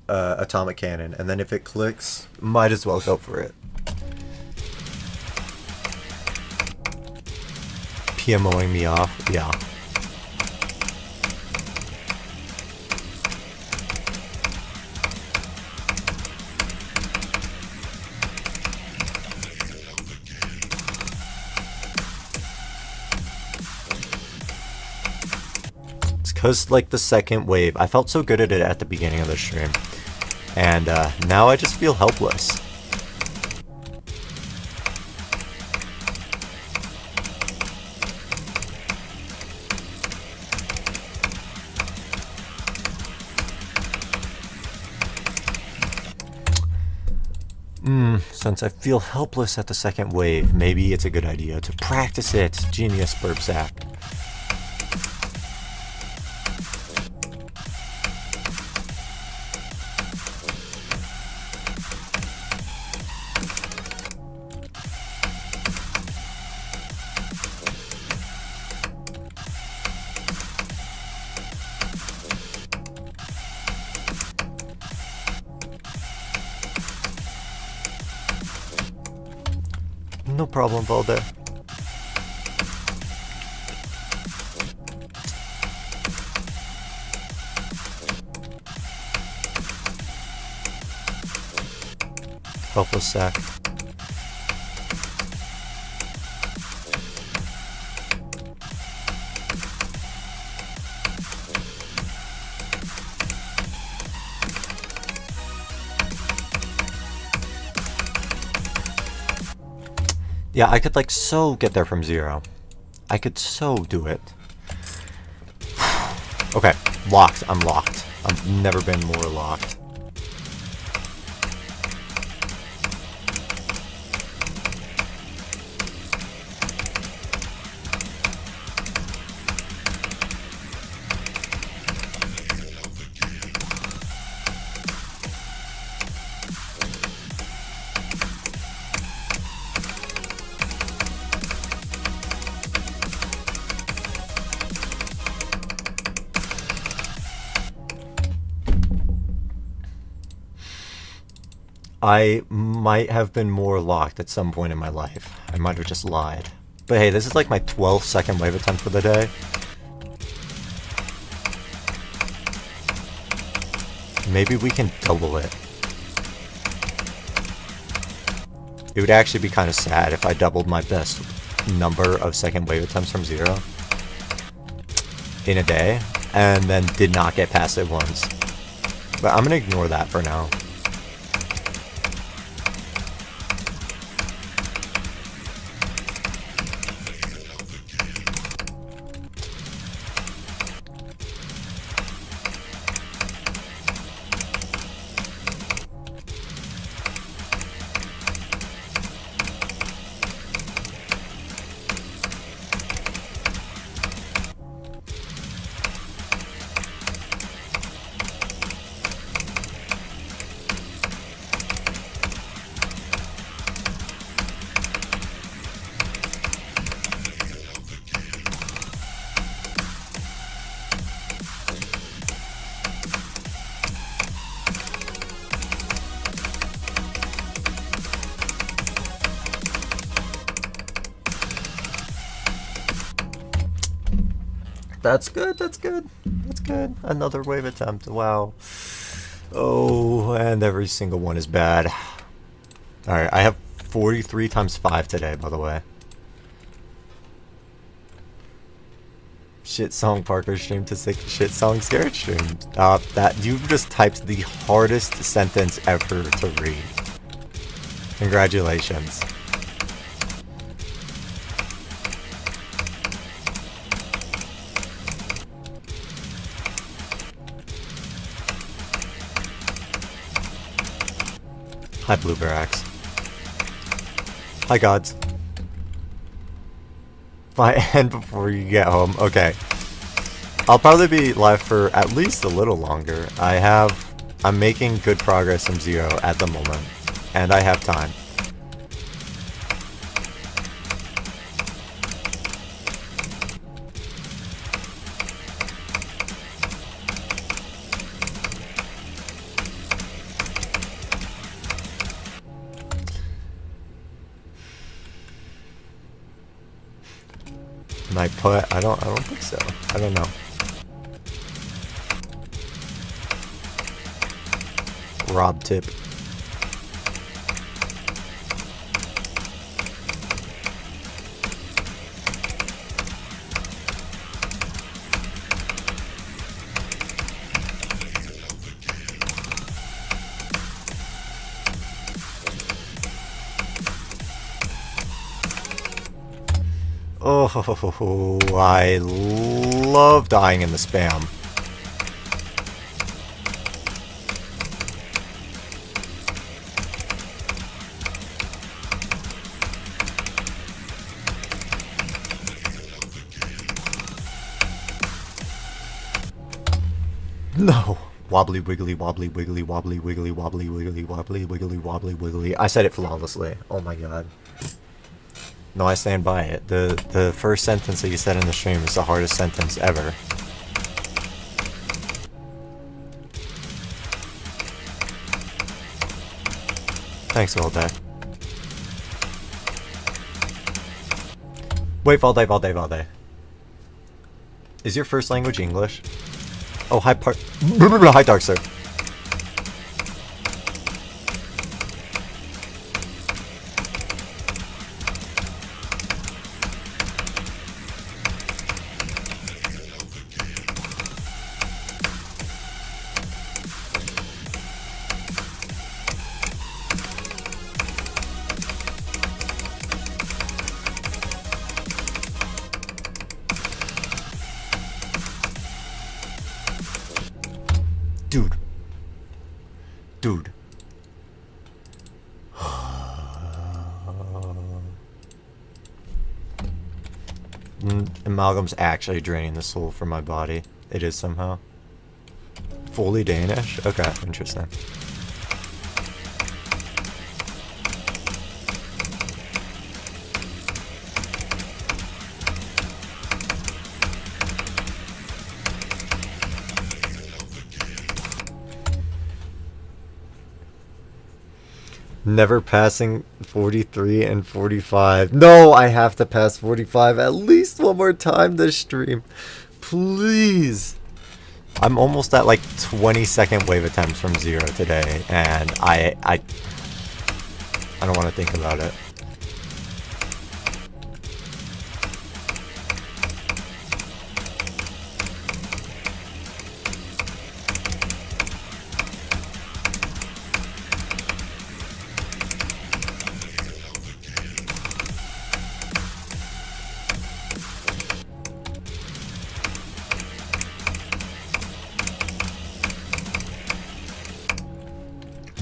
Speaker 1: atomic cannon, and then if it clicks, might as well go for it. PMOing me off, yeah. It's because like the second wave, I felt so good at it at the beginning of the stream, And now I just feel helpless. Since I feel helpless at the second wave, maybe it's a good idea to practice it. Genius, burp sack. No problem, Valde. Helpless sack. Yeah, I could like so get there from 0. I could so do it. Okay, locked. I'm locked. I've never been more locked. I might have been more locked at some point in my life. I might have just lied. But hey, this is like my 12th second wave attempt for the day. Maybe we can double it. It would actually be kind of sad if I doubled my best number of second wave attempts from 0 in a day, and then did not get past it once. But I'm gonna ignore that for now. That's good, that's good, that's good. Another wave attempt, wow. Oh, and every single one is bad. Alright, I have 43 times 5 today, by the way. Shit song Parker stream to shit song Scared stream. That you just typed the hardest sentence ever to read. Congratulations. Hi, Bluebear Axe. Hi, gods. By end before you get home. Okay. I'll probably be live for at least a little longer. I'm making good progress from 0 at the moment. And I have time. Night put? I don't think so. I don't know. Rob tip. Oh, I love dying in the spam. No. Wobbly wiggly wobbly wiggly wobbly wiggly wobbly wiggly wobbly wiggly wobbly wiggly. I said it flawlessly. Oh my god. No, I stand by it. The first sentence that you said in the stream is the hardest sentence ever. Thanks, Valday. Wait, Valday. Is your first language English? Oh, hi, hi, Dark Sir. Dude. Amalgam's actually draining the soul from my body. It is somehow. Fully Danish? Okay, interesting. Never passing 43 and 45. No, I have to pass 45 at least one more time this stream. Please. I'm almost at like 20-second wave attempts from 0 today, and I don't want to think about it.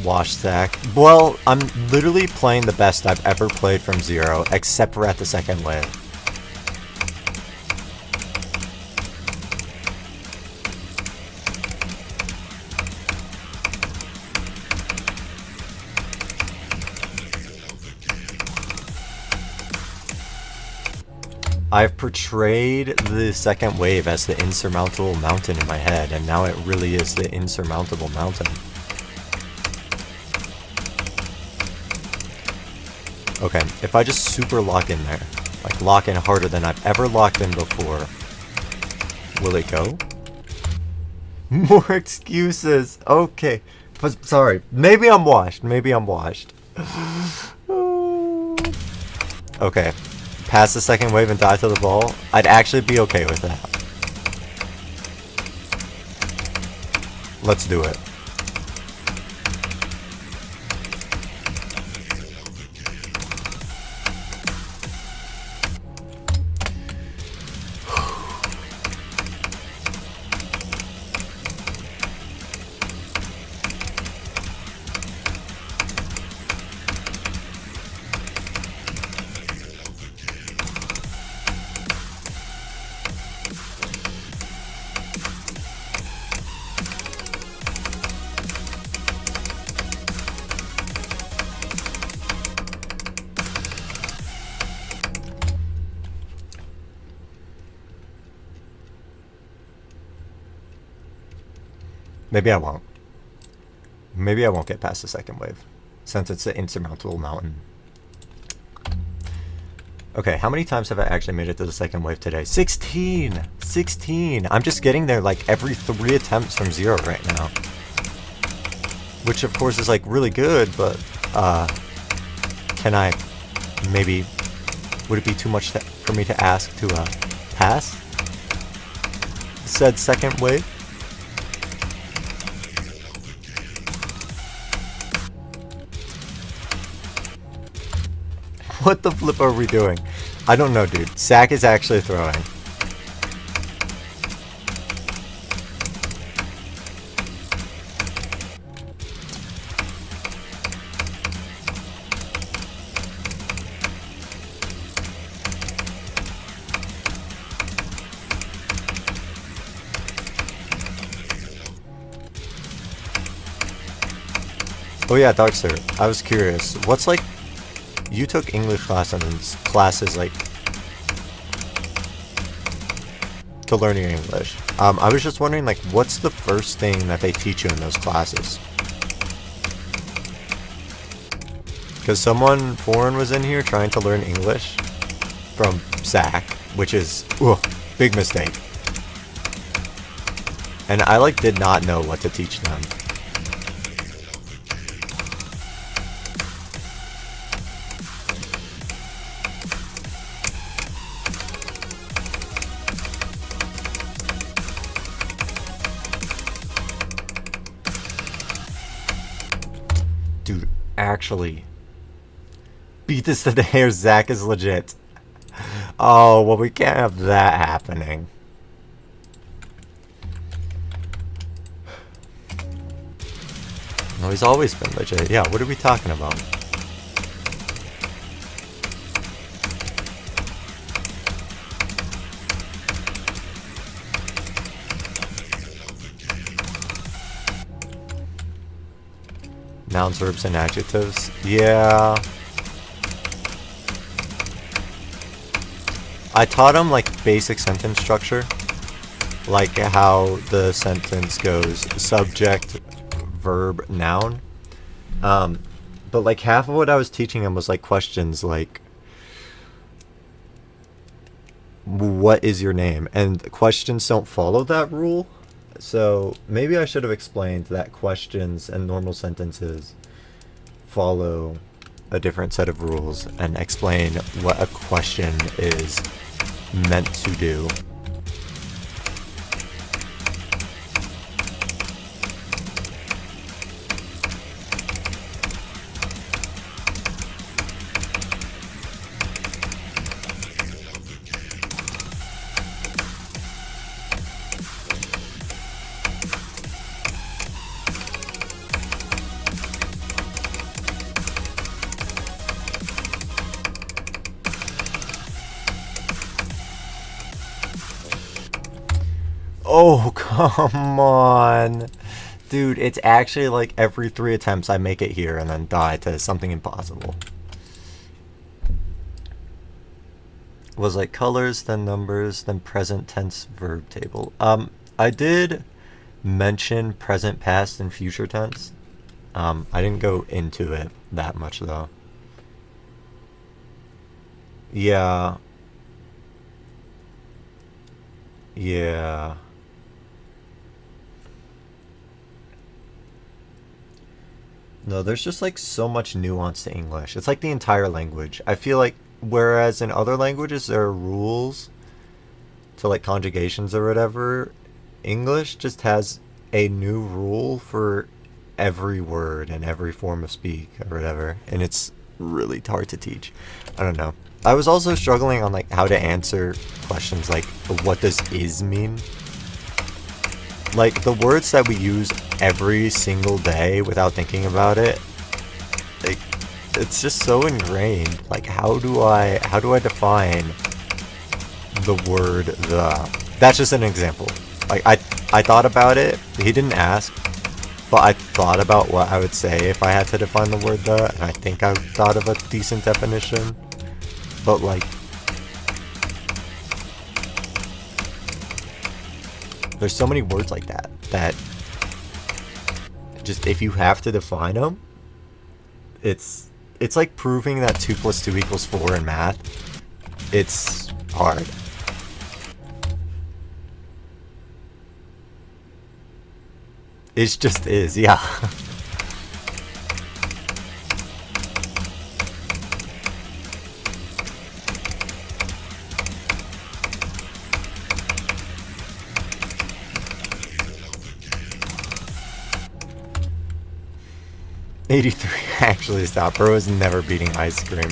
Speaker 1: Wash sack. Well, I'm literally playing the best I've ever played from 0, except for at the second wave. I've portrayed the second wave as the insurmountable mountain in my head, and now it really is the insurmountable mountain. Okay, if I just super lock in there, like lock in harder than I've ever locked in before, will it go? More excuses. Okay, sorry. Maybe I'm washed. Okay, pass the second wave and die to the ball. I'd actually be okay with that. Let's do it. Maybe I won't. Maybe I won't get past the second wave, since it's an insurmountable mountain. Okay, how many times have I actually made it to the second wave today? 16! 16! I'm just getting there like every 3 attempts from 0 right now. Which of course is like really good, but can I maybe, would it be too much for me to ask to pass said second wave? What the flip are we doing? I don't know, dude. Zach is actually throwing. Oh yeah, Darkster, I was curious. What's like, you took English classes like, to learning English. I was just wondering like, what's the first thing that they teach you in those classes? Because someone foreign was in here trying to learn English from Zach, which is, big mistake. And I like did not know what to teach them. Dude, actually, beat this to the hair. Zach is legit. Oh, well, we can't have that happening. No, he's always been legit. Yeah, what are we talking about? Nouns, verbs, and adjectives. Yeah. I taught him like basic sentence structure. Like how the sentence goes subject, verb, noun. But like half of what I was teaching him was like questions like, what is your name? And questions don't follow that rule. So maybe I should have explained that questions and normal sentences follow a different set of rules and explain what a question is meant to do. Oh, come on. Dude, it's actually like every 3 attempts I make it here and then die to something impossible. It was like colors, then numbers, then present tense verb table. I did mention present, past, and future tense. I didn't go into it that much though. Yeah. Yeah. No, there's just like so much nuance to English. It's like the entire language. I feel like whereas in other languages there are rules to like conjugations or whatever, English just has a new rule for every word and every form of speak or whatever, and it's really hard to teach. I don't know. I was also struggling on like how to answer questions like what does is mean? Like the words that we use every single day without thinking about it, like it's just so ingrained. Like how do I define the word the? That's just an example. Like I thought about it. He didn't ask, but I thought about what I would say if I had to define the word the, and I think I thought of a decent definition. But like there's so many words like that just if you have to define them, it's like proving that 2 + 2 = 4 in math. It's hard. It just is, yeah. '83 actually stop. Bro is never beating ice cream.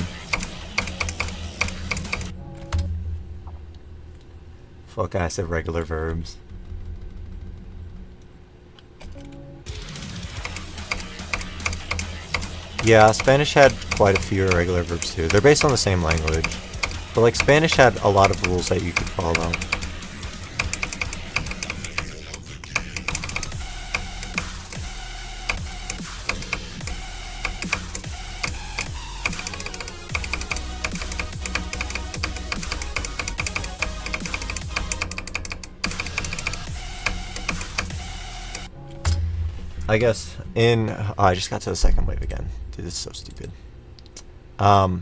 Speaker 1: Fuck I said regular verbs. Yeah, Spanish had quite a few irregular verbs too. They're based on the same language. But like Spanish had a lot of rules that you could follow. I guess in I just got to the second wave again. Dude, this is so stupid. What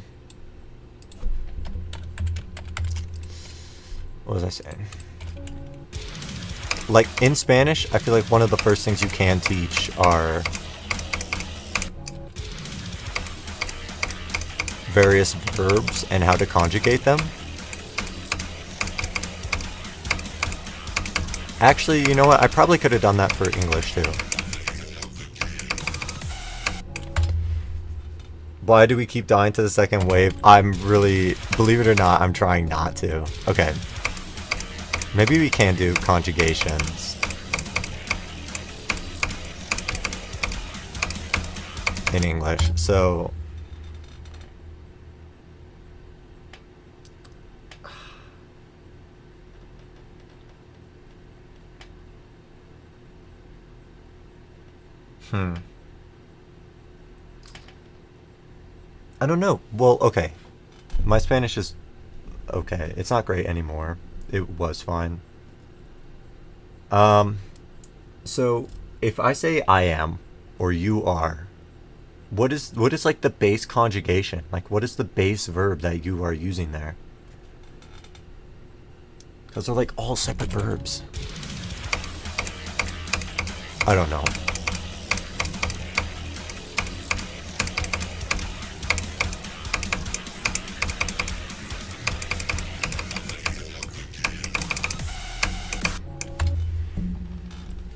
Speaker 1: was I saying? Like in Spanish, I feel like one of the first things you can teach are various verbs and how to conjugate them. Actually, you know what? I probably could have done that for English too. Why do we keep dying to the second wave? I'm really, believe it or not, I'm trying not to. Okay. Maybe we can do conjugations in English. So I don't know. Well, okay. My Spanish is okay. It's not great anymore. It was fine. So if I say I am or you are, what is like the base conjugation? Like what is the base verb that you are using there? Because they're like all separate verbs. I don't know.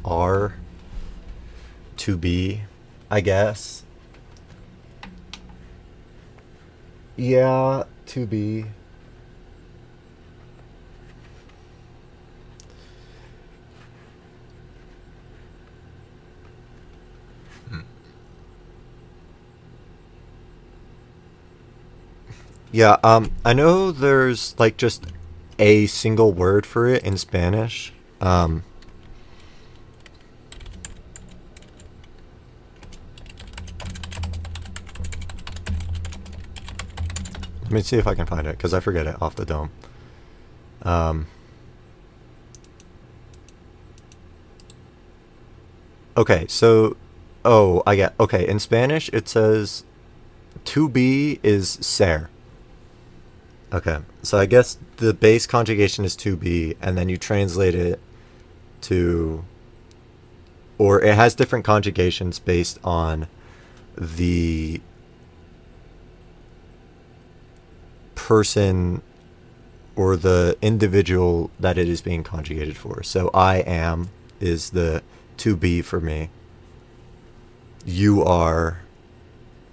Speaker 1: Are, to be, I guess. Yeah, to be. Yeah, I know there's like just a single word for it in Spanish. Let me see if I can find it, because I forget it off the dome. Okay, so... Oh, I get... Okay, in Spanish, it says... To be is ser. Okay, so I guess the base conjugation is to be, and then you translate it to... Or it has different conjugations based on the person or the individual that it is being conjugated for. So I am is the to be for me. You are,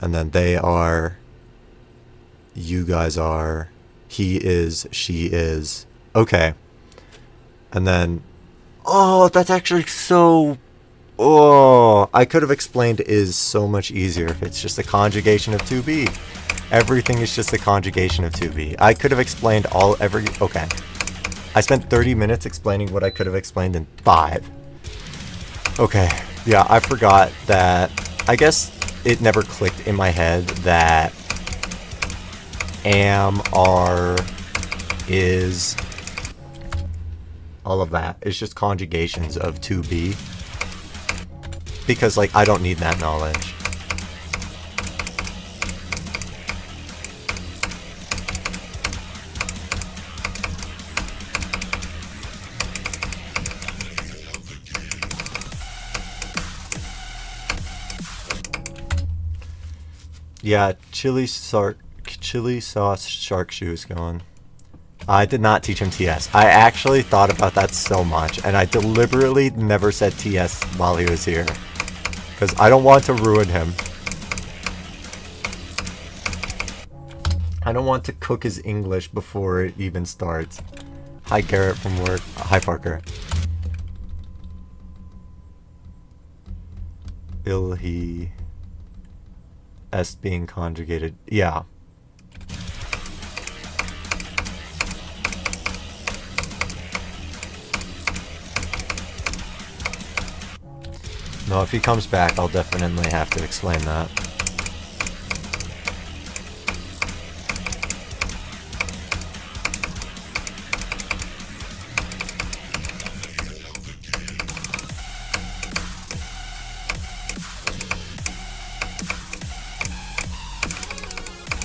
Speaker 1: and then they are, you guys are, he is, she is. Okay. And then, oh, that's actually so... Oh, I could have explained is so much easier if it's just a conjugation of to be. Everything is just a conjugation of to be. I could have explained okay. I spent 30 minutes explaining what I could have explained in 5. Okay, yeah, I forgot that. I guess it never clicked in my head that am, are, is, all of that is just conjugations of to be. Because, like, I don't need that knowledge. Yeah, chili sauce shark shoes going. I did not teach him TS. I actually thought about that so much, and I deliberately never said TS while he was here. Because I don't want to ruin him. I don't want to cook his English before it even starts. Hi, Garrett from work. Hi, Parker. Ilhi S being conjugated. Yeah. No, if he comes back, I'll definitely have to explain that.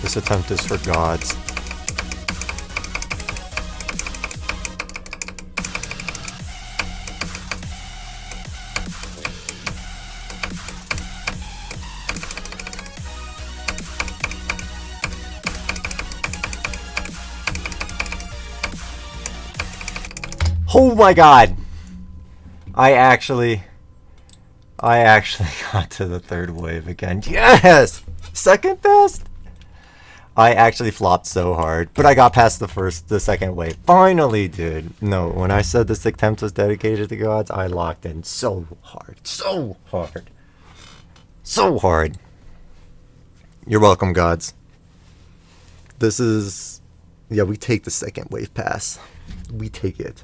Speaker 1: This attempt is for gods. Oh my god! I actually got to the third wave again. Yes! Second best! I actually flopped so hard, but I got past the second wave. Finally, dude. No, when I said this attempt was dedicated to gods, I locked in so hard. So hard. So hard. You're welcome, gods. This is... Yeah, we take the second wave pass. We take it.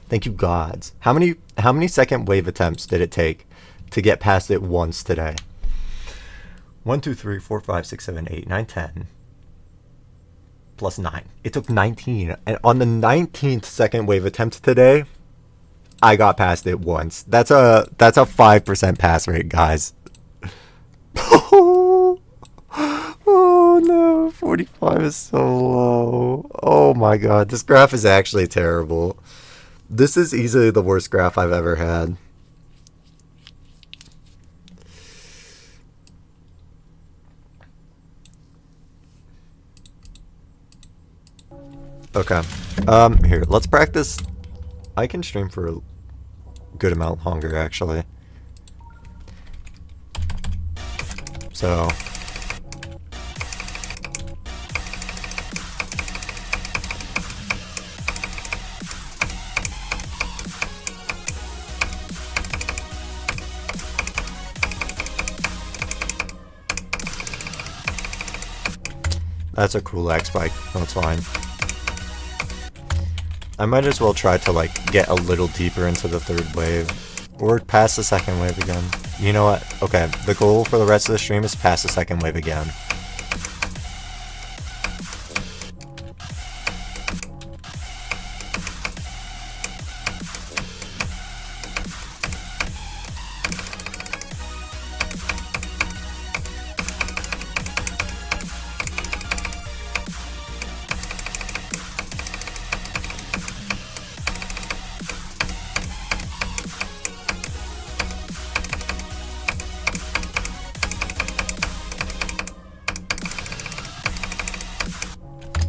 Speaker 1: Thank you, gods. How many second wave attempts did it take to get past it once today? 1, 2, 3, 4, 5, 6, 7, 8, 9, 10. Plus 9. It took 19. And on the 19th second wave attempt today, I got past it once. That's a 5% pass rate, guys. Oh no, 45 is so low. Oh my god, this graph is actually terrible. This is easily the worst graph I've ever had. Okay. Here, let's practice. I can stream for a good amount longer, actually. So... That's a cool X spike. That's fine. I might as well try to like get a little deeper into the third wave. Or pass the second wave again. You know what? Okay, the goal for the rest of the stream is pass the second wave again.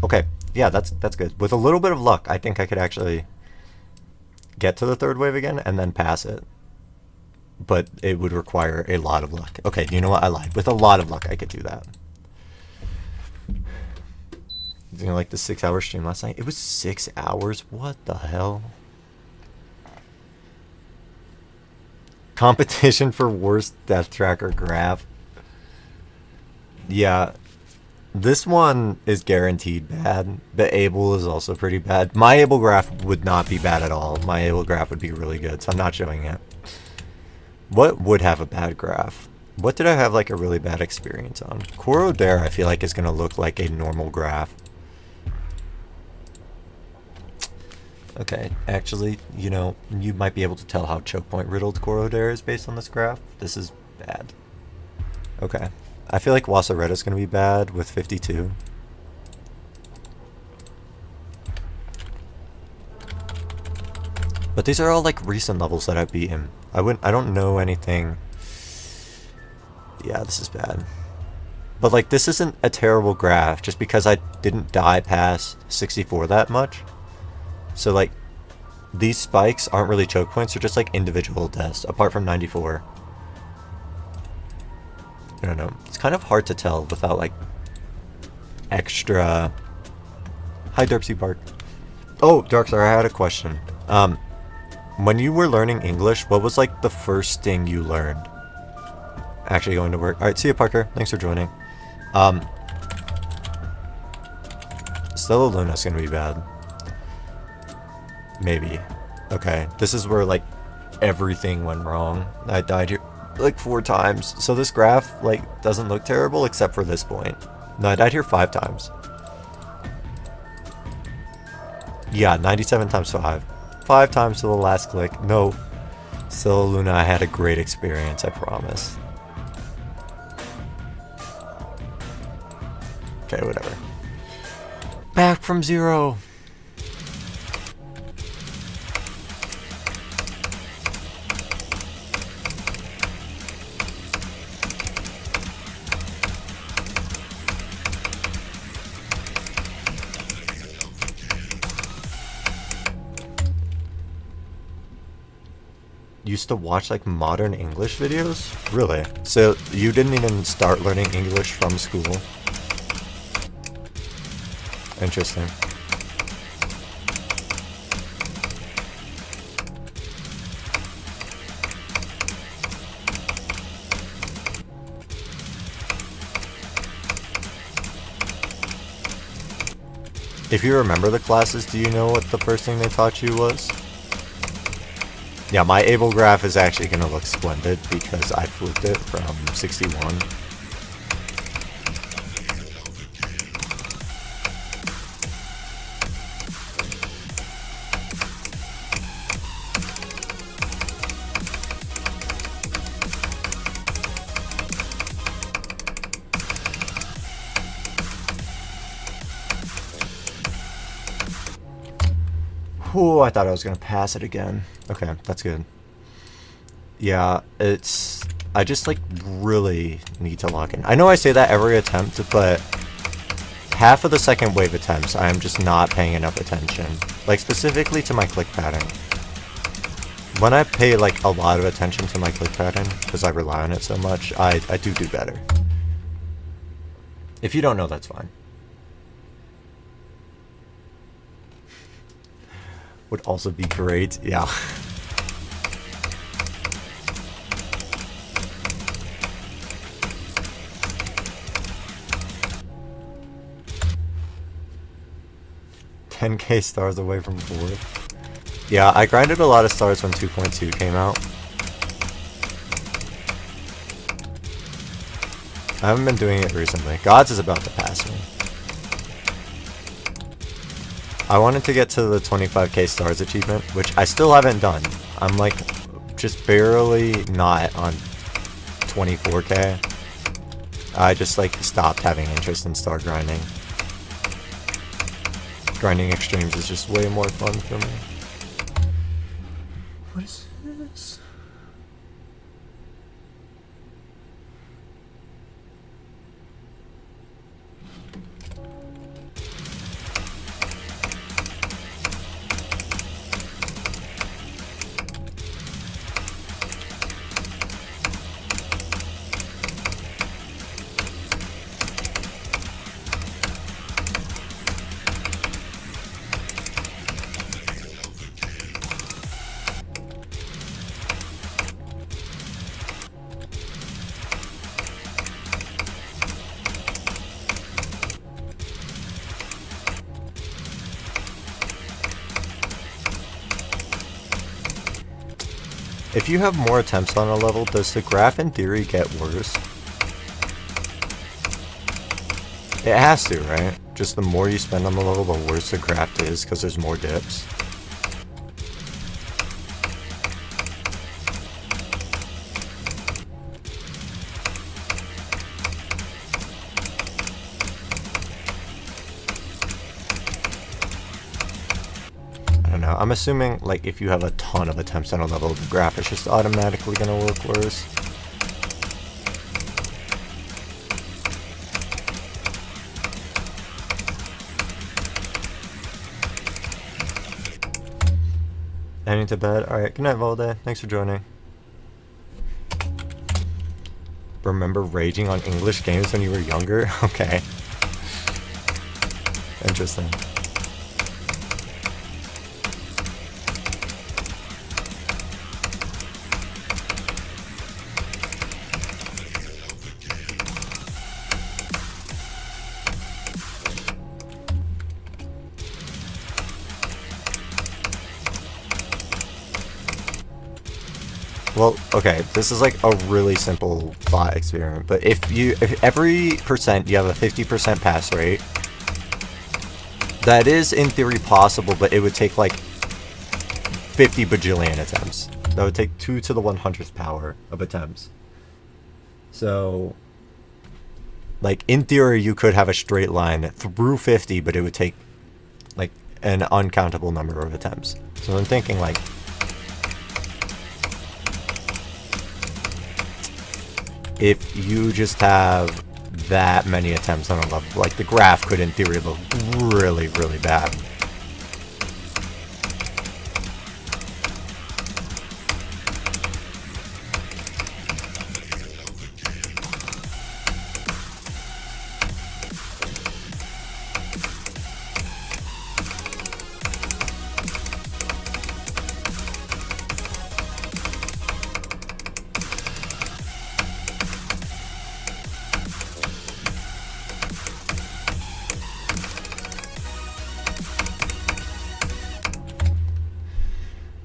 Speaker 1: Okay, yeah, that's good. With a little bit of luck, I think I could actually get to the third wave again and then pass it. But it would require a lot of luck. Okay, you know what? I lied. With a lot of luck, I could do that. You know, like the 6-hour stream last night? It was 6 hours? What the hell? Competition for worst death tracker graph. Yeah. This one is guaranteed bad. The Able is also pretty bad. My Able graph would not be bad at all. My Able graph would be really good, so I'm not showing it. What would have a bad graph? What did I have like a really bad experience on? Dare I feel like is going to look like a normal graph. Okay, actually, you know, you might be able to tell how choke point riddled Dare is based on this graph. This is bad. Okay. I feel like Wasaretta is going to be bad with 52. But these are all like recent levels that I've beaten. I don't know anything. Yeah, this is bad. But like this isn't a terrible graph just because I didn't die past 64 that much. So like these spikes aren't really choke points, they're just like individual deaths apart from 94. I don't know. It's kind of hard to tell without like extra... Hi Derpsy Park. Oh, Darkstar, I had a question. When you were learning English, what was like the first thing you learned? Actually going to work. Alright, see you, Parker. Thanks for joining. Stella Luna's gonna be bad. Maybe. Okay, this is where like everything went wrong. I died here like 4 times. So this graph like doesn't look terrible except for this point. No, I died here 5 times. Yeah, 97 times 5. 5 times to the last click. No. Stella Luna, I had a great experience, I promise. Okay, whatever. Back from 0. Used to watch like modern English videos? Really? So you didn't even start learning English from school? Interesting. If you remember the classes, do you know what the first thing they taught you was? Yeah, my able graph is actually going to look splendid because I flipped it from 61. Ooh, I thought I was going to pass it again. Okay, that's good. Yeah, I just like really need to lock in. I know I say that every attempt, but half of the second wave attempts, I am just not paying enough attention. Like specifically to my click pattern. When I pay like a lot of attention to my click pattern, because I rely on it so much, I do better. If you don't know, that's fine. Would also be great, yeah. $10K stars away from 4th. Yeah, I grinded a lot of stars when 2.2 came out. I haven't been doing it recently. Gods is about to pass me. I wanted to get to the 25K stars achievement, which I still haven't done. I'm like just barely not on 24K. I just like stopped having interest in star grinding. Grinding extremes is just way more fun for me. What is this? If you have more attempts on a level, does the graph in theory get worse? It has to, right? Just the more you spend on the level, the worse the graph is because there's more dips. I'm assuming, like, if you have a ton of attempts on a level, the graph is just automatically gonna look worse. Heading to bed. Alright, good night, Volde. Thanks for joining. Remember raging on English games when you were younger? Okay. Interesting. Well, okay, this is like a really simple thought experiment, but if every percent you have a 50% pass rate, that is in theory possible, but it would take like 50 bajillion attempts. That would take 2 to the 100th power of attempts. So, like, in theory, you could have a straight line through 50, but it would take, like, an uncountable number of attempts. So I'm thinking, like, if you just have that many attempts on a level, like, the graph could, in theory, look really, really bad.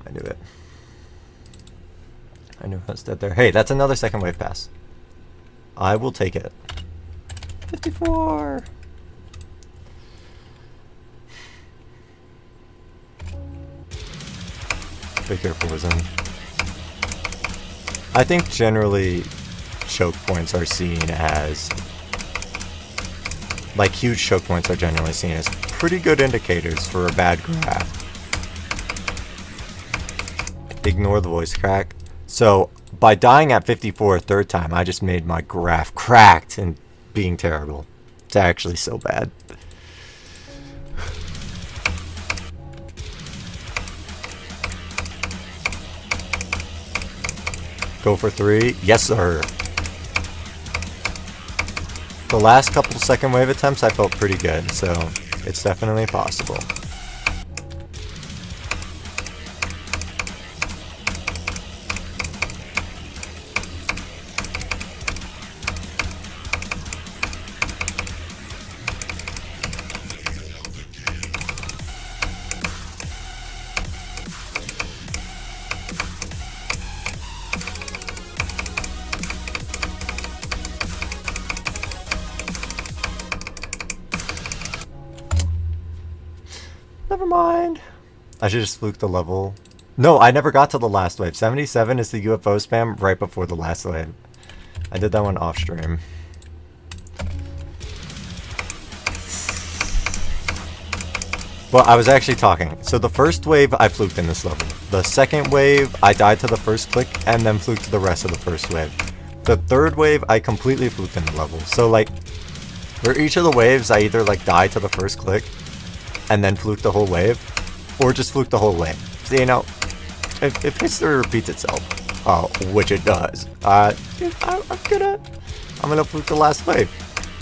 Speaker 1: I knew it. I knew I was dead there. Hey, that's another second wave pass. I will take it. 54! Be careful, Wisdom. I think generally choke points are seen as... like, huge choke points are generally seen as pretty good indicators for a bad graph. Ignore the voice crack. So, by dying at 54 a third time, I just made my graph cracked and being terrible. It's actually so bad. Go for 3. Yes, sir. The last couple second wave attempts I felt pretty good, so it's definitely possible. Never mind. I should just fluke the level. No, I never got to the last wave. 77 is the UFO spam right before the last wave. I did that one off stream. Well, I was actually talking. So the first wave, I fluked in this level. The second wave, I died to the first click and then fluked to the rest of the first wave. The third wave, I completely fluked in the level. So like, for each of the waves, I either like died to the first click and then fluke the whole wave, or just fluke the whole wave. So, you know, if history repeats itself, which it does, I'm gonna fluke the last wave,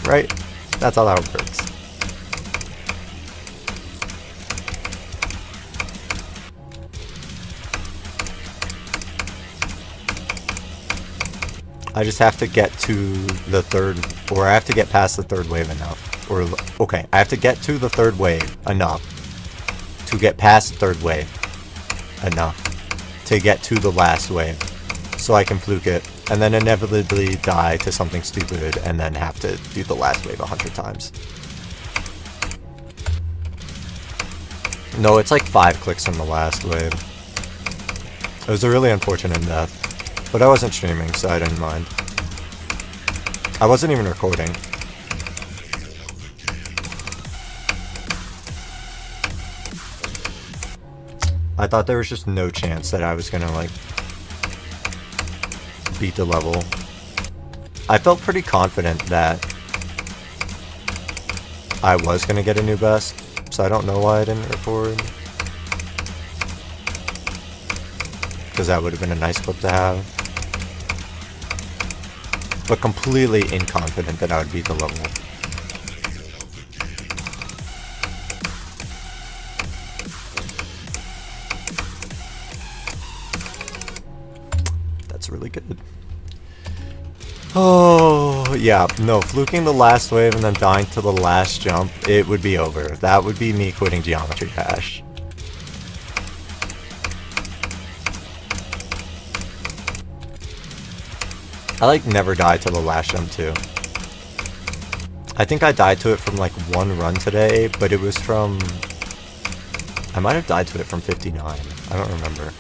Speaker 1: right? That's how that works. I just have to get to the third, or I have to get past the third wave enough. Or, okay, I have to get to the third wave enough to get past the third wave enough to get to the last wave so I can fluke it and then inevitably die to something stupid and then have to do the last wave 100 times. No, it's like 5 clicks from the last wave. It was a really unfortunate death, but I wasn't streaming, so I didn't mind. I wasn't even recording. I thought there was just no chance that I was gonna, like, beat the level. I felt pretty confident that I was gonna get a new best, so I don't know why I didn't record. Because that would have been a nice clip to have. But completely inconfident that I would beat the level. Really good. Oh, yeah. No, fluking the last wave and then dying to the last jump, it would be over. That would be me quitting Geometry Dash. I like never die to the last jump too. I think I died to it from like one run today, but it was from... I might have died to it from 59. I don't remember.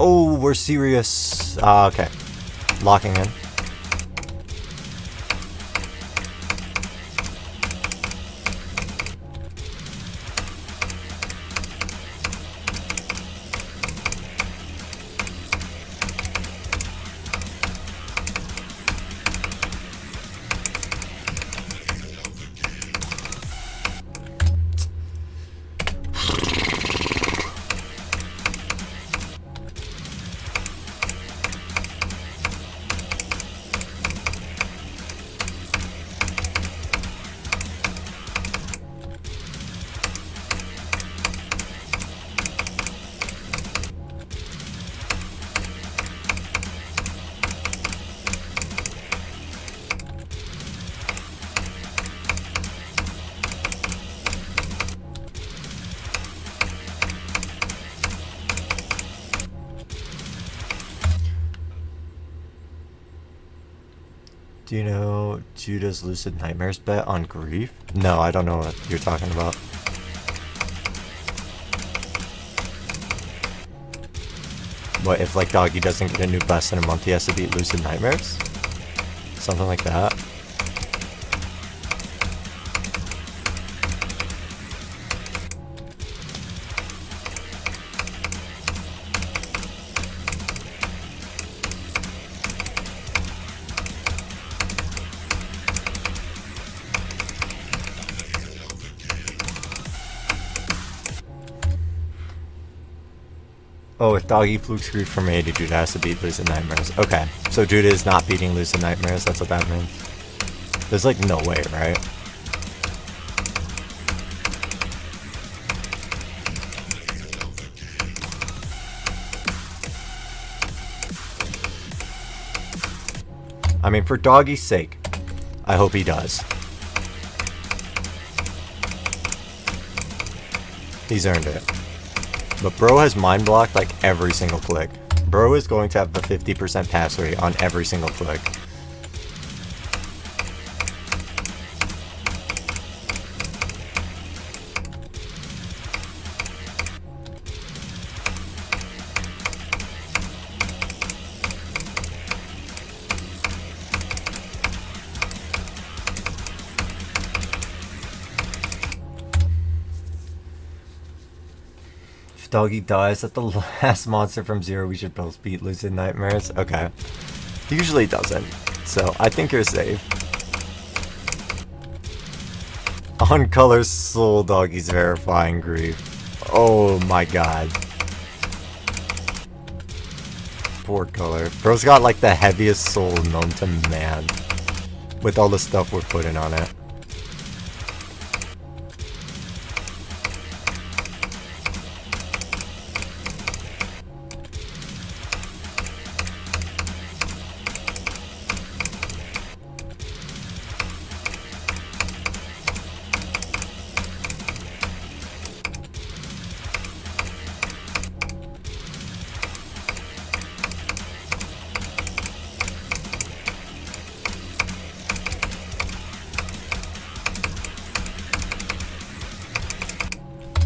Speaker 1: Oh, we're serious. Okay. Locking in. Do you know Judah's Lucid Nightmares bet on Grief? No, I don't know what you're talking about. What, if like Doggy doesn't get a new best in a month, he has to beat Lucid Nightmares? Something like that. Oh, if Doggy flukes Grief from 80, Judah has to beat Lucid Nightmares. Okay, so Judah is not beating Lucid Nightmares, that's what that means. There's like no way, right? I mean, for Doggy's sake, I hope he does. He's earned it. But bro has mind blocked like every single click. Bro is going to have the 50% pass rate on every single click. Doggy dies at the last monster from 0, we should both beat Lucid Nightmares. Okay. He usually doesn't, so I think you're safe. On Color Soul, Doggy's verifying Grief. Oh my god. Poor Color. Bro's got like the heaviest soul known to man. With all the stuff we're putting on it.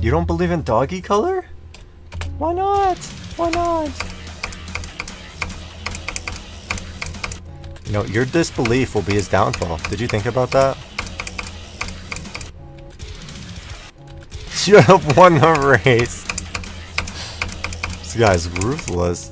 Speaker 1: You don't believe in Doggy Color? Why not? Why not? You know, your disbelief will be his downfall. Did you think about that? Should have won the race. This guy's ruthless.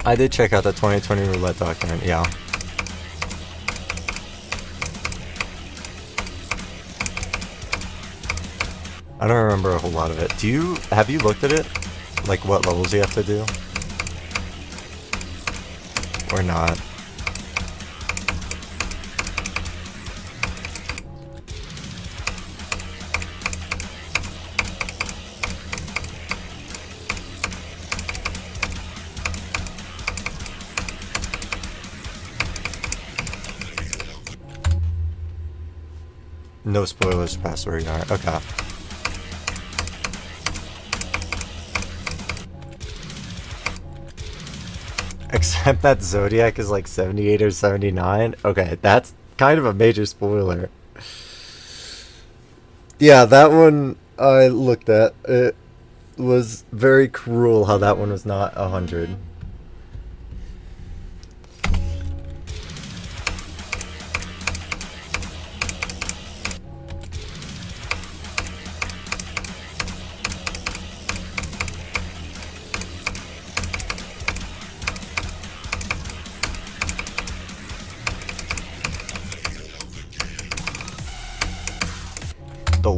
Speaker 1: I did check out the 2020 roulette document, yeah. I don't remember a whole lot of it. Have you looked at it? Like what levels you have to do? Or not? No spoilers past where you are. Okay. Except that Zodiac is like 78 or 79. Okay, that's kind of a major spoiler. Yeah, that one I looked at. It was very cruel how that one was not 100. Oh.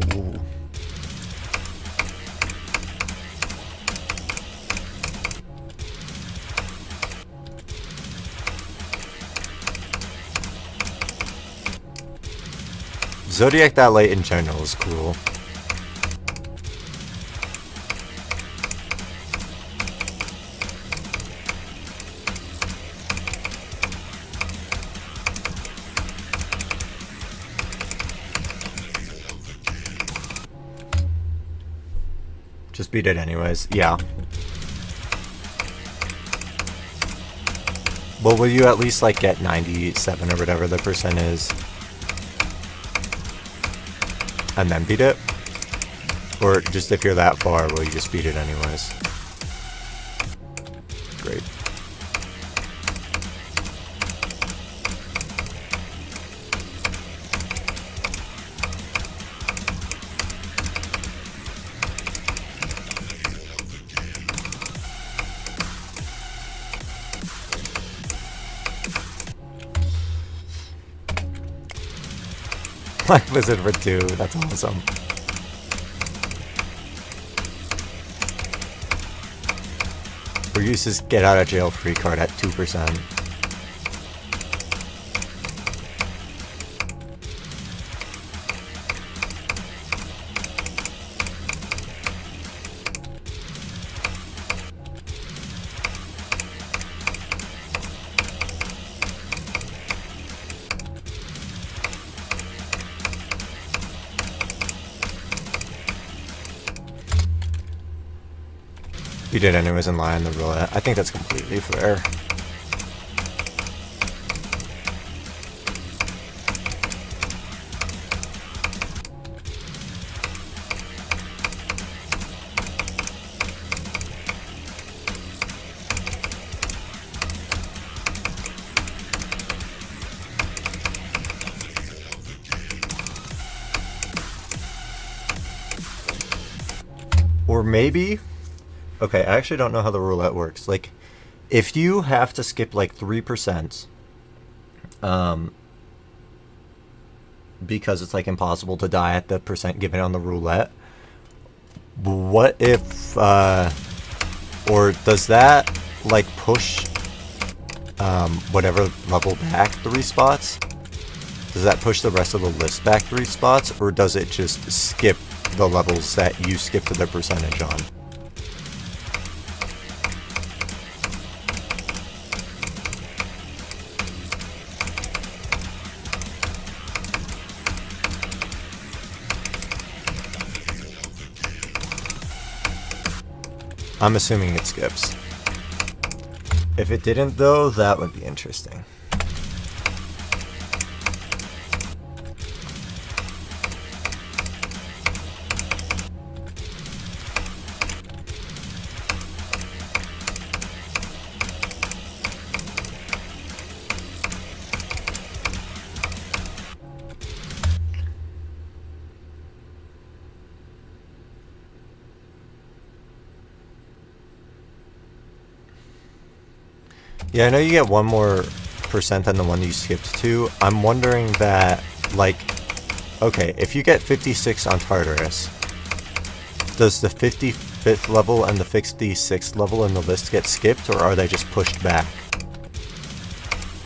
Speaker 1: Zodiac that late in general is cool. Just beat it anyways. Yeah. Well, will you at least like get 97 or whatever the percent is? And then beat it? Or just if you're that far, will you just beat it anyways? Great. Like Wizard for 2, that's awesome. Or use this get out of jail free card at 2%. You did anyways in line the roulette. I think that's completely fair. Or maybe... Okay, I actually don't know how the roulette works. Like, if you have to skip like 3%, because it's like impossible to die at the percent given on the roulette, what if, or does that like push whatever level back 3 spots? Does that push the rest of the list back 3 spots, or does it just skip the levels that you skipped the percentage on? I'm assuming it skips. If it didn't, though, that would be interesting. Yeah, I know you get 1 more percent than the one you skipped to. I'm wondering that, like, okay, if you get 56 on Tartarus, does the 55th level and the 56th level in the list get skipped, or are they just pushed back?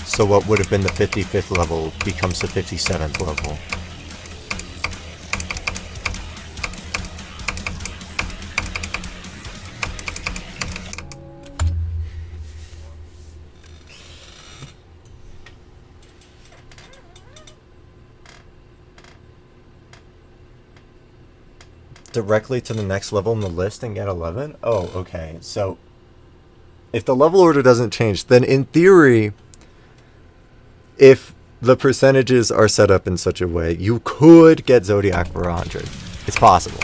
Speaker 1: So what would have been the 55th level becomes the 57th level. Directly to the next level in the list and get 11? Oh, okay. So if the level order doesn't change, then in theory, if the percentages are set up in such a way, you could get Zodiac for 100. It's possible.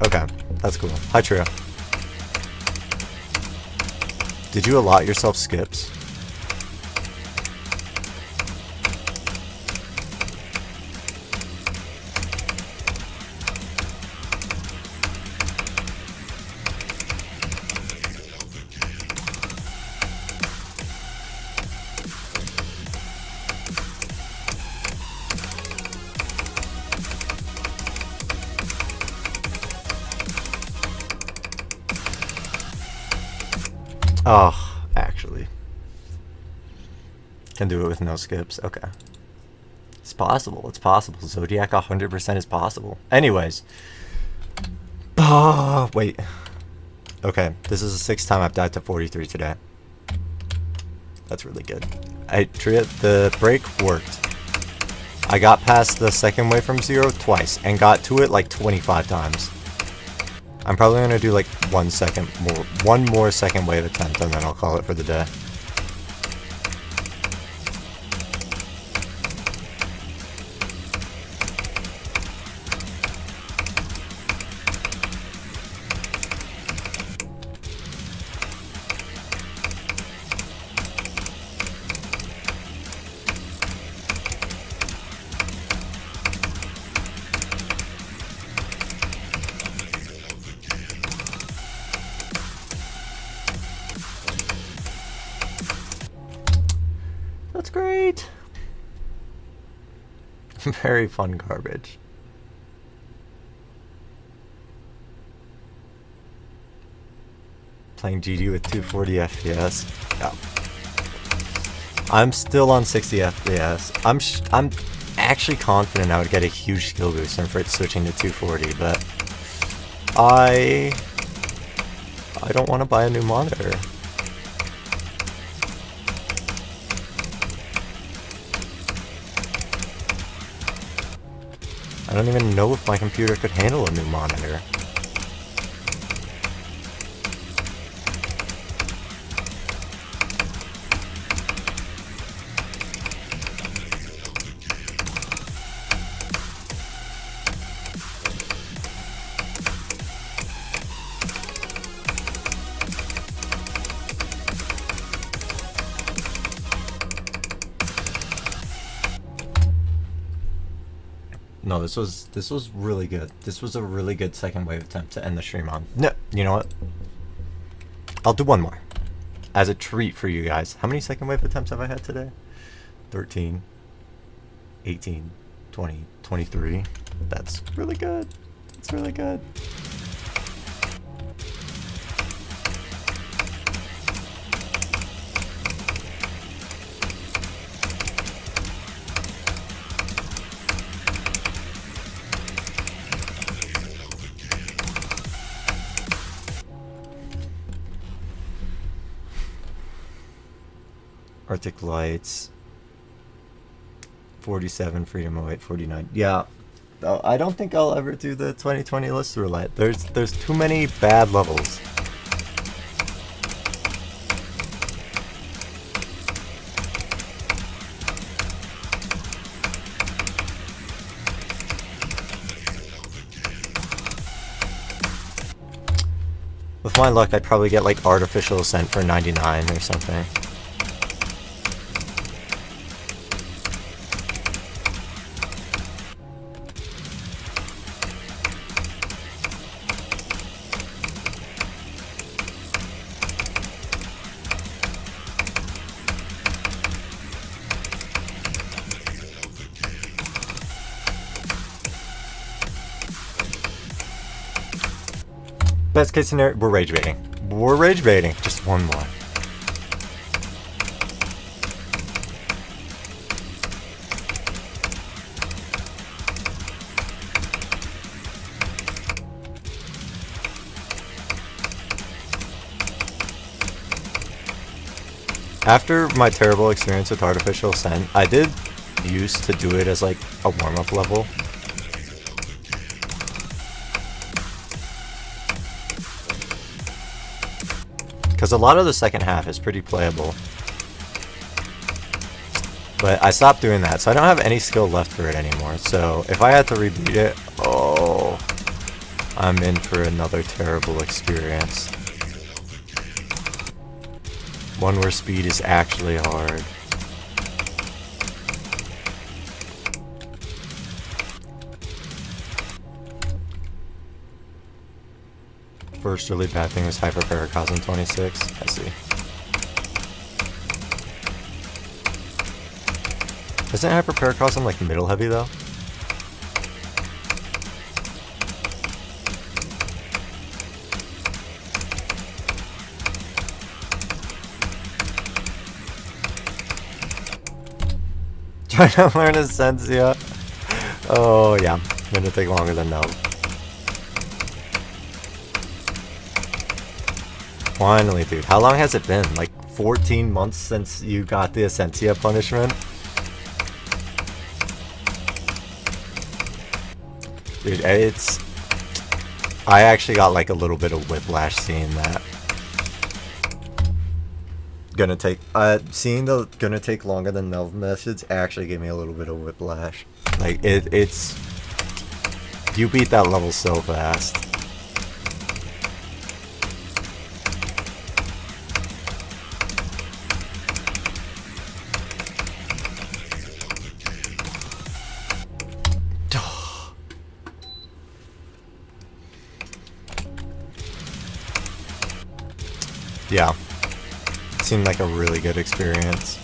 Speaker 1: Okay, that's cool. Hi, Trio. Did you allot yourself skips? Oh, actually. Can do it with no skips. Okay. It's possible. It's possible. Zodiac 100% is possible. Anyways. Oh, wait. Okay, this is the 6th time I've died to 43 today. That's really good. The break worked. I got past the second wave from 0 twice and got to it like 25 times. I'm probably gonna do like one more second wave attempt, and then I'll call it for the day. That's great. Very fun garbage. Playing GD with 240 FPS. Yeah. I'm still on 60 FPS. I'm actually confident I would get a huge skill boost for it switching to 240, but I don't want to buy a new monitor. I don't even know if my computer could handle a new monitor. No, this was really good. This was a really good second wave attempt to end the stream on. No, you know what? I'll do one more. As a treat for you guys. How many second wave attempts have I had today? 13, 18, 20, 23. That's really good. It's really good. Arctic Lights, 47, Freedom 08, 49. Yeah, Oh, I don't think I'll ever do the 2020 list roulette. There's too many bad levels. With my luck, I'd probably get like Artificial Ascent for 99 or something. Best case scenario, we're rage baiting. We're rage baiting. Just one more. After my terrible experience with Artificial Ascent, I did used to do it as like a warm-up level. Because a lot of the second half is pretty playable. But I stopped doing that, so I don't have any skill left for it anymore. So if I had to rebeat it, oh, I'm in for another terrible experience. One where speed is actually hard. First really bad thing was Hyperparacosm 26. I see. Isn't Hyperparacosm like middle heavy though? Trying to learn Essentia. Oh yeah, gonna take longer than no. Finally, dude. How long has it been? Like 14 months since you got the Essentia punishment? Dude, it's... I actually got like a little bit of whiplash seeing that. Gonna take... seeing the gonna take longer than no message actually gave me a little bit of whiplash. Like, it's... You beat that level so fast. Yeah, seemed like a really good experience.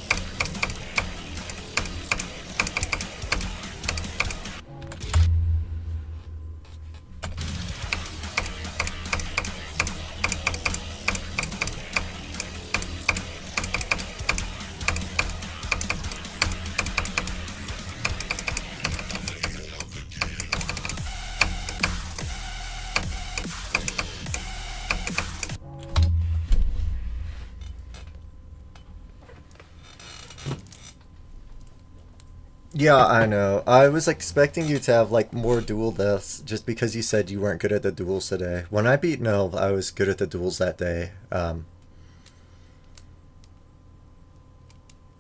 Speaker 1: Yeah, I know. I was expecting you to have like more duel deaths just because you said you weren't good at the duels today. When I beat Nov, I was good at the duels that day.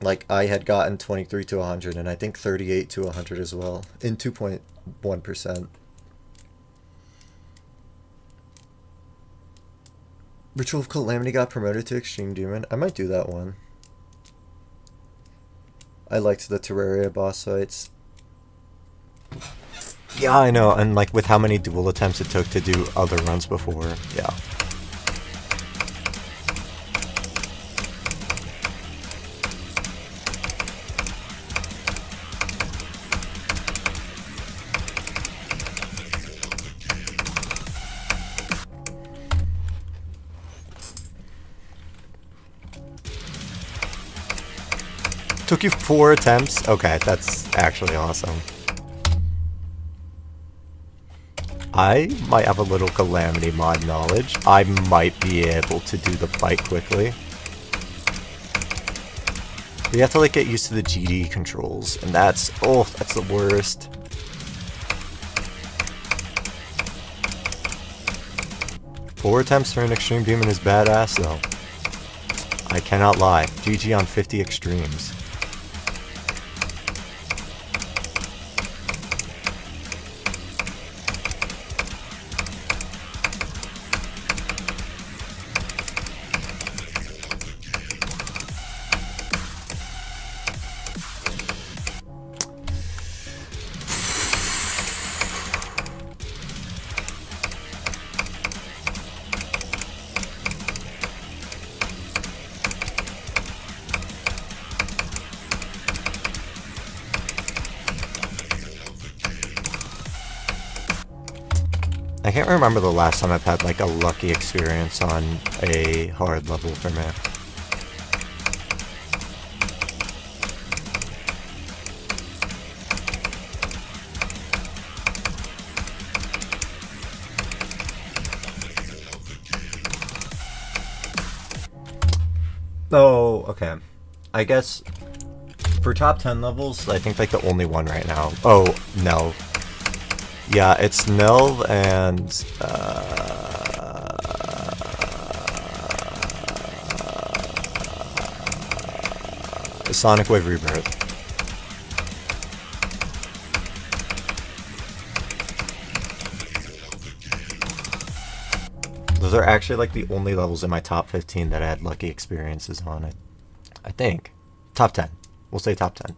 Speaker 1: Like I had gotten 23 to 100 and I think 38 to 100 as well in 2.1%. Ritual of Calamity got promoted to Extreme Demon. I might do that one. I liked the Terraria boss fights. Yeah, I know, and like with how many duel attempts it took to do other runs before, yeah. Took you 4 attempts? Okay, that's actually awesome. I might have a little Calamity mod knowledge. I might be able to do the fight quickly. But you have to like get used to the GD controls, and that's the worst. 4 attempts for an Extreme Demon is badass, though. I cannot lie. GG on 50 Extremes. I can't remember the last time I've had like a lucky experience on a hard level for me. Oh, okay. I guess for top 10 levels, I think like the only one right now. Oh, no. Yeah, it's Nelv and Sonic Wave Rebirth. Those are actually like the only levels in my top 15 that I had lucky experiences on it. I think. Top 10. We'll say top 10.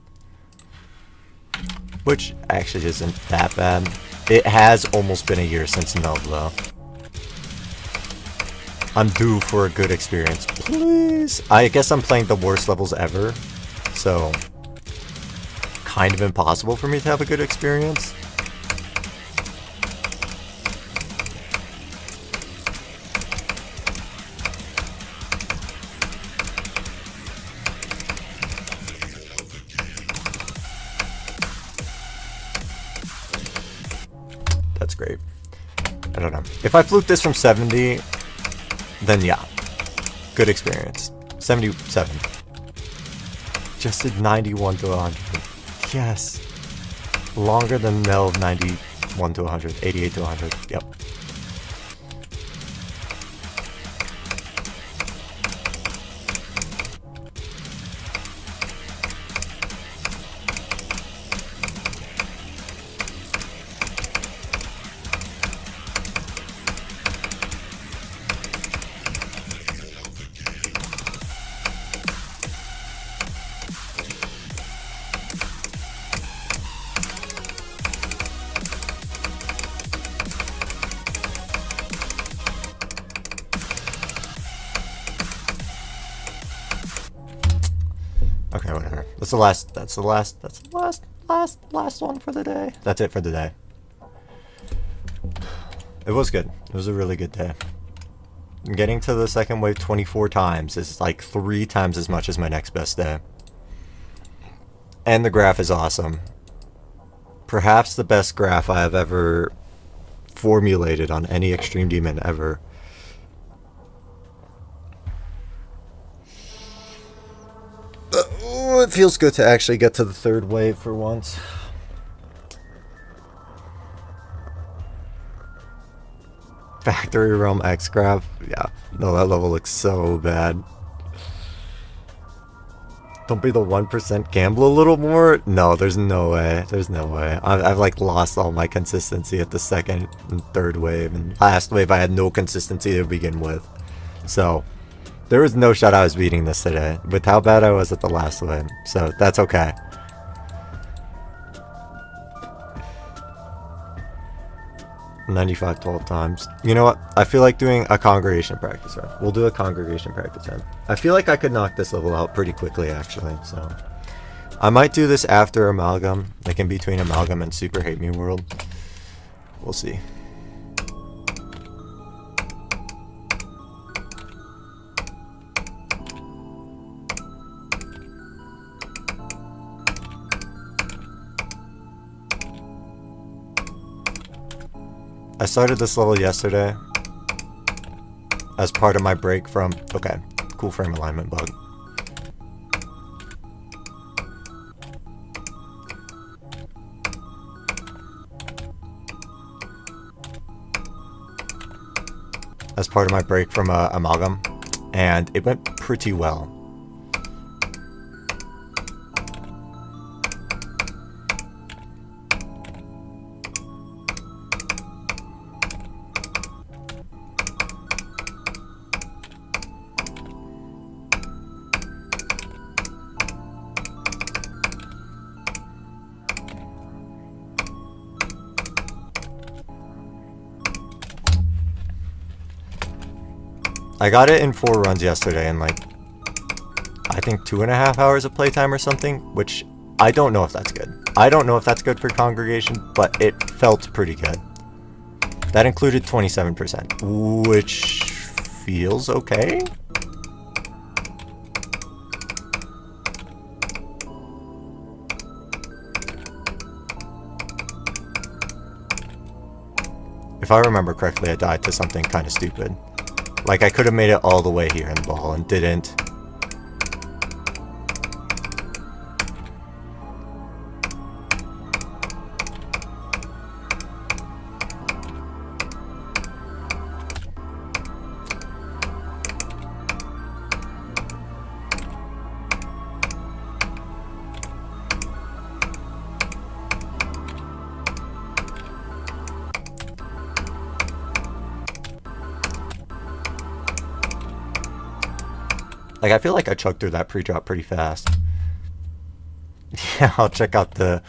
Speaker 1: Which actually isn't that bad. It has almost been a year since Nelv though. I'm due for a good experience. Please. I guess I'm playing the worst levels ever. So, kind of impossible for me to have a good experience. That's great. I don't know. If I fluke this from 70, then yeah. Good experience. 77. Just did 91 to 100. Yes. Longer than Nelv 91 to 100. 88 to 100. Yep. Okay, whatever. That's the last one for the day. That's it for the day. It was good. It was a really good day. Getting to the second wave 24 times is like 3 times as much as my next best day. And the graph is awesome. Perhaps the best graph I have ever formulated on any Extreme Demon ever. It feels good to actually get to the 3rd wave for once. Factory Realm X graph. Yeah. No, that level looks so bad. Don't be the 1%. Gamble a little more? No, there's no way. There's no way. I've like lost all my consistency at the 2nd and 3rd wave. And last wave I had no consistency to begin with. So there was no shot I was beating this today, with how bad I was at the last wave. So that's okay. $95 12 times. You know what? I feel like doing a congregation practice run. We'll do a congregation practice run. I feel like I could knock this level out pretty quickly, actually. So I might do this after Amalgam, like in between Amalgam and Super Hate Me World. We'll see. I started this level yesterday as part of my break from, okay, cool frame alignment bug. as part of my break from Amalgam, and it went pretty well. I got it in 4 runs yesterday in like, I think 2.5 hours of playtime or something, which I don't know if that's good. I don't know if that's good for Congregation, but it felt pretty good. That included 27%, which feels okay. If I remember correctly, I died to something kind of stupid. Like, I could have made it all the way here in the ball and didn't. Like, I feel like I chugged through that pre-drop pretty fast. Yeah, I'll check out the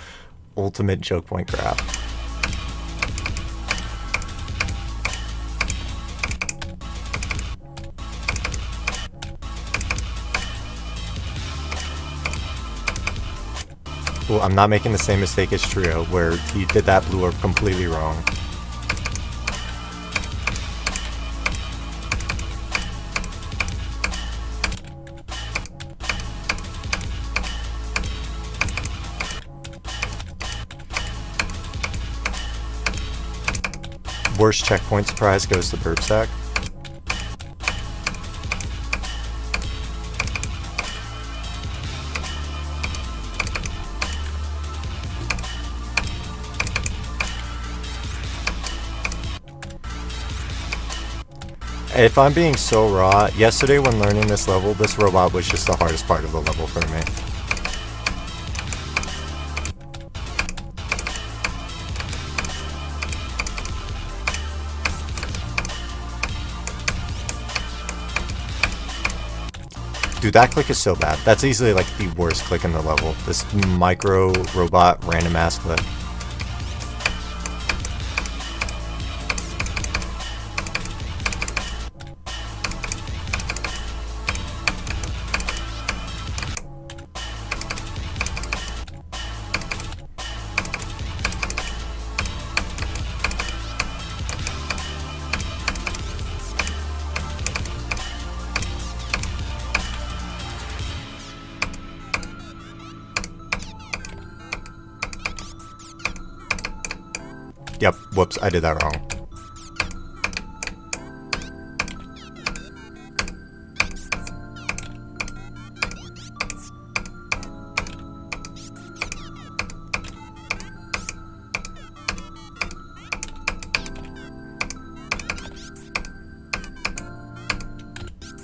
Speaker 1: ultimate choke point graph. Ooh, I'm not making the same mistake as Trio, where he did that blue orb completely wrong. Worst checkpoint surprise goes to burp sack. If I'm being so raw, yesterday when learning this level, this robot was just the hardest part of the level for me. Dude, that click is so bad. That's easily like the worst click in the level. This micro robot random ass click. Yep, whoops, I did that wrong.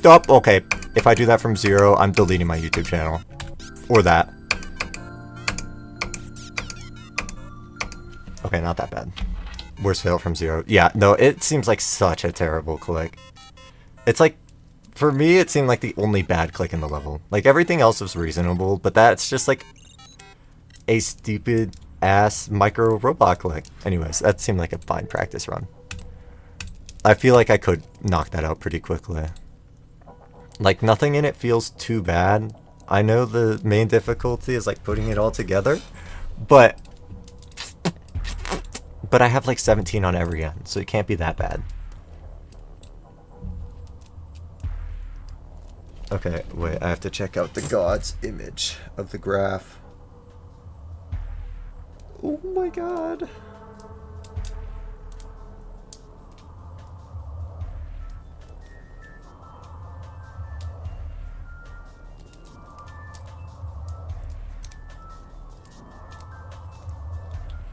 Speaker 1: Oh, okay. If I do that from 0, I'm deleting my YouTube channel. Or that. Okay, not that bad. Worst fail from 0. Yeah, no, it seems like such a terrible click. It's like, for me, it seemed like the only bad click in the level. Like, everything else was reasonable, but that's just like a stupid ass micro robot click. Anyways, that seemed like a fine practice run. I feel like I could knock that out pretty quickly. Like, nothing in it feels too bad. I know the main difficulty is like putting it all together, but I have like 17 on every end, so it can't be that bad. Okay, wait, I have to check out the God's image of the graph. Oh my god.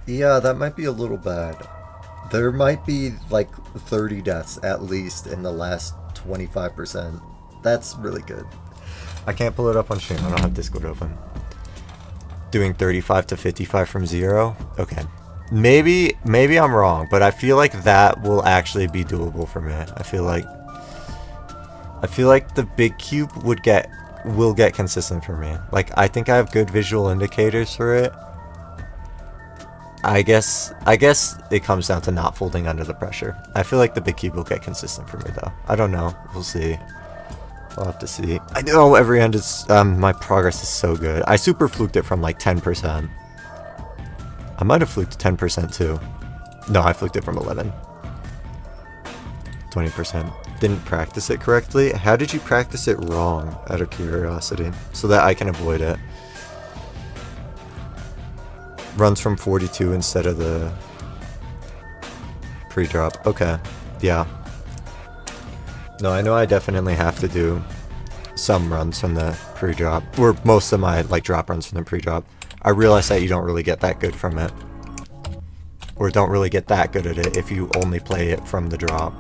Speaker 1: Yeah, that might be a little bad. There might be like 30 deaths at least in the last 25%. That's really good. I can't pull it up on stream. I don't have Discord open. Doing 35 to 55 from 0? Okay. Maybe I'm wrong, but I feel like that will actually be doable for me. I feel like the big cube will get consistent for me. Like, I think I have good visual indicators for it. I guess it comes down to not folding under the pressure. I feel like the big cube will get consistent for me though. I don't know. We'll see. We'll have to see. I know every end is my progress is so good. I super fluked it from like 10%. I might have fluked 10% too. No, I fluked it from 11. 20%. Didn't practice it correctly. How did you practice it wrong, out of curiosity, so that I can avoid it? Runs from 42 instead of the pre-drop. Okay. Yeah. No, I know I definitely have to do some runs from the pre-drop, or most of my like drop runs from the pre-drop. I realize that you don't really get that good from it, or don't really get that good at it if you only play it from the drop.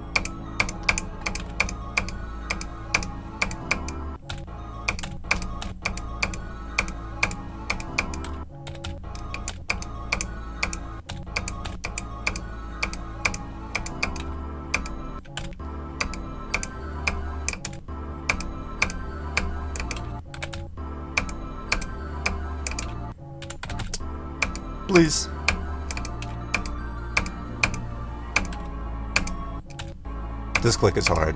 Speaker 1: Please. This click is hard.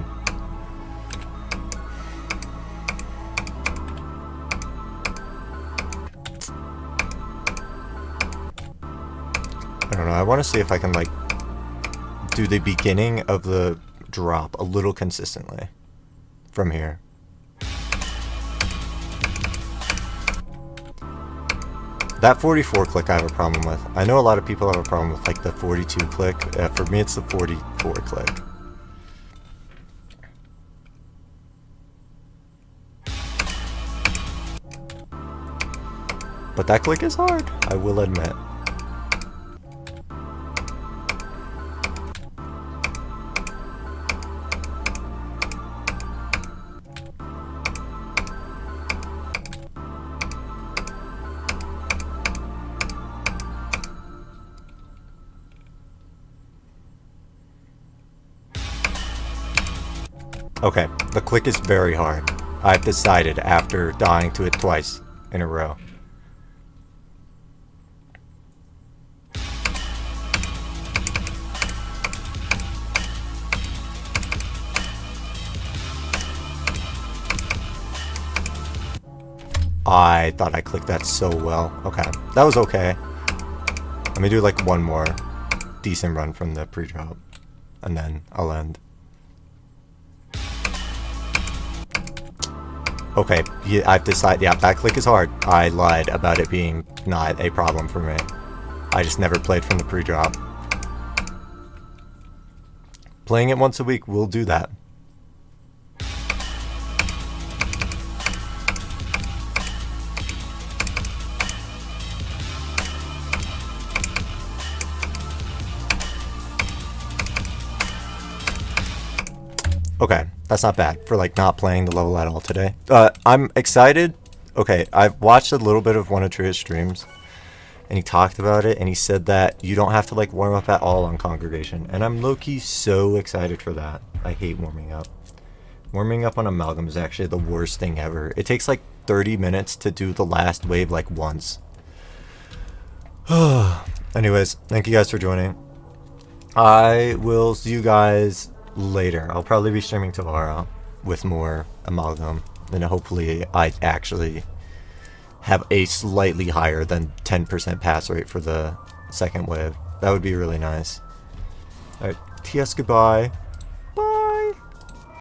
Speaker 1: I don't know, I want to see if I can like do the beginning of the drop a little consistently from here. That 44 click I have a problem with. I know a lot of people have a problem with like the 42 click. For me it's the 44 click. But that click is hard, I will admit. Okay, the click is very hard. I've decided after dying to it twice in a row. I thought I clicked that so well. Okay, that was okay. Let me do like one more decent run from the pre-drop, and then I'll end. Okay, yeah, I've decided, yeah, that click is hard. I lied about it being not a problem for me. I just never played from the pre-drop. Playing it once a week will do that. Okay, that's not bad for like not playing the level at all today. I'm excited. Okay, I've watched a little bit of one of Tria's streams, and he talked about it, and he said that you don't have to like warm up at all on Congregation, and I'm low-key so excited for that. I hate warming up. Warming up on Amalgam is actually the worst thing ever. It takes like 30 minutes to do the last wave like once. Anyways, thank you guys for joining. I will see you guys later. I'll probably be streaming tomorrow with more Amalgam, and hopefully I actually have a slightly higher than 10% pass rate for the second wave. That would be really nice. Alright, TS goodbye.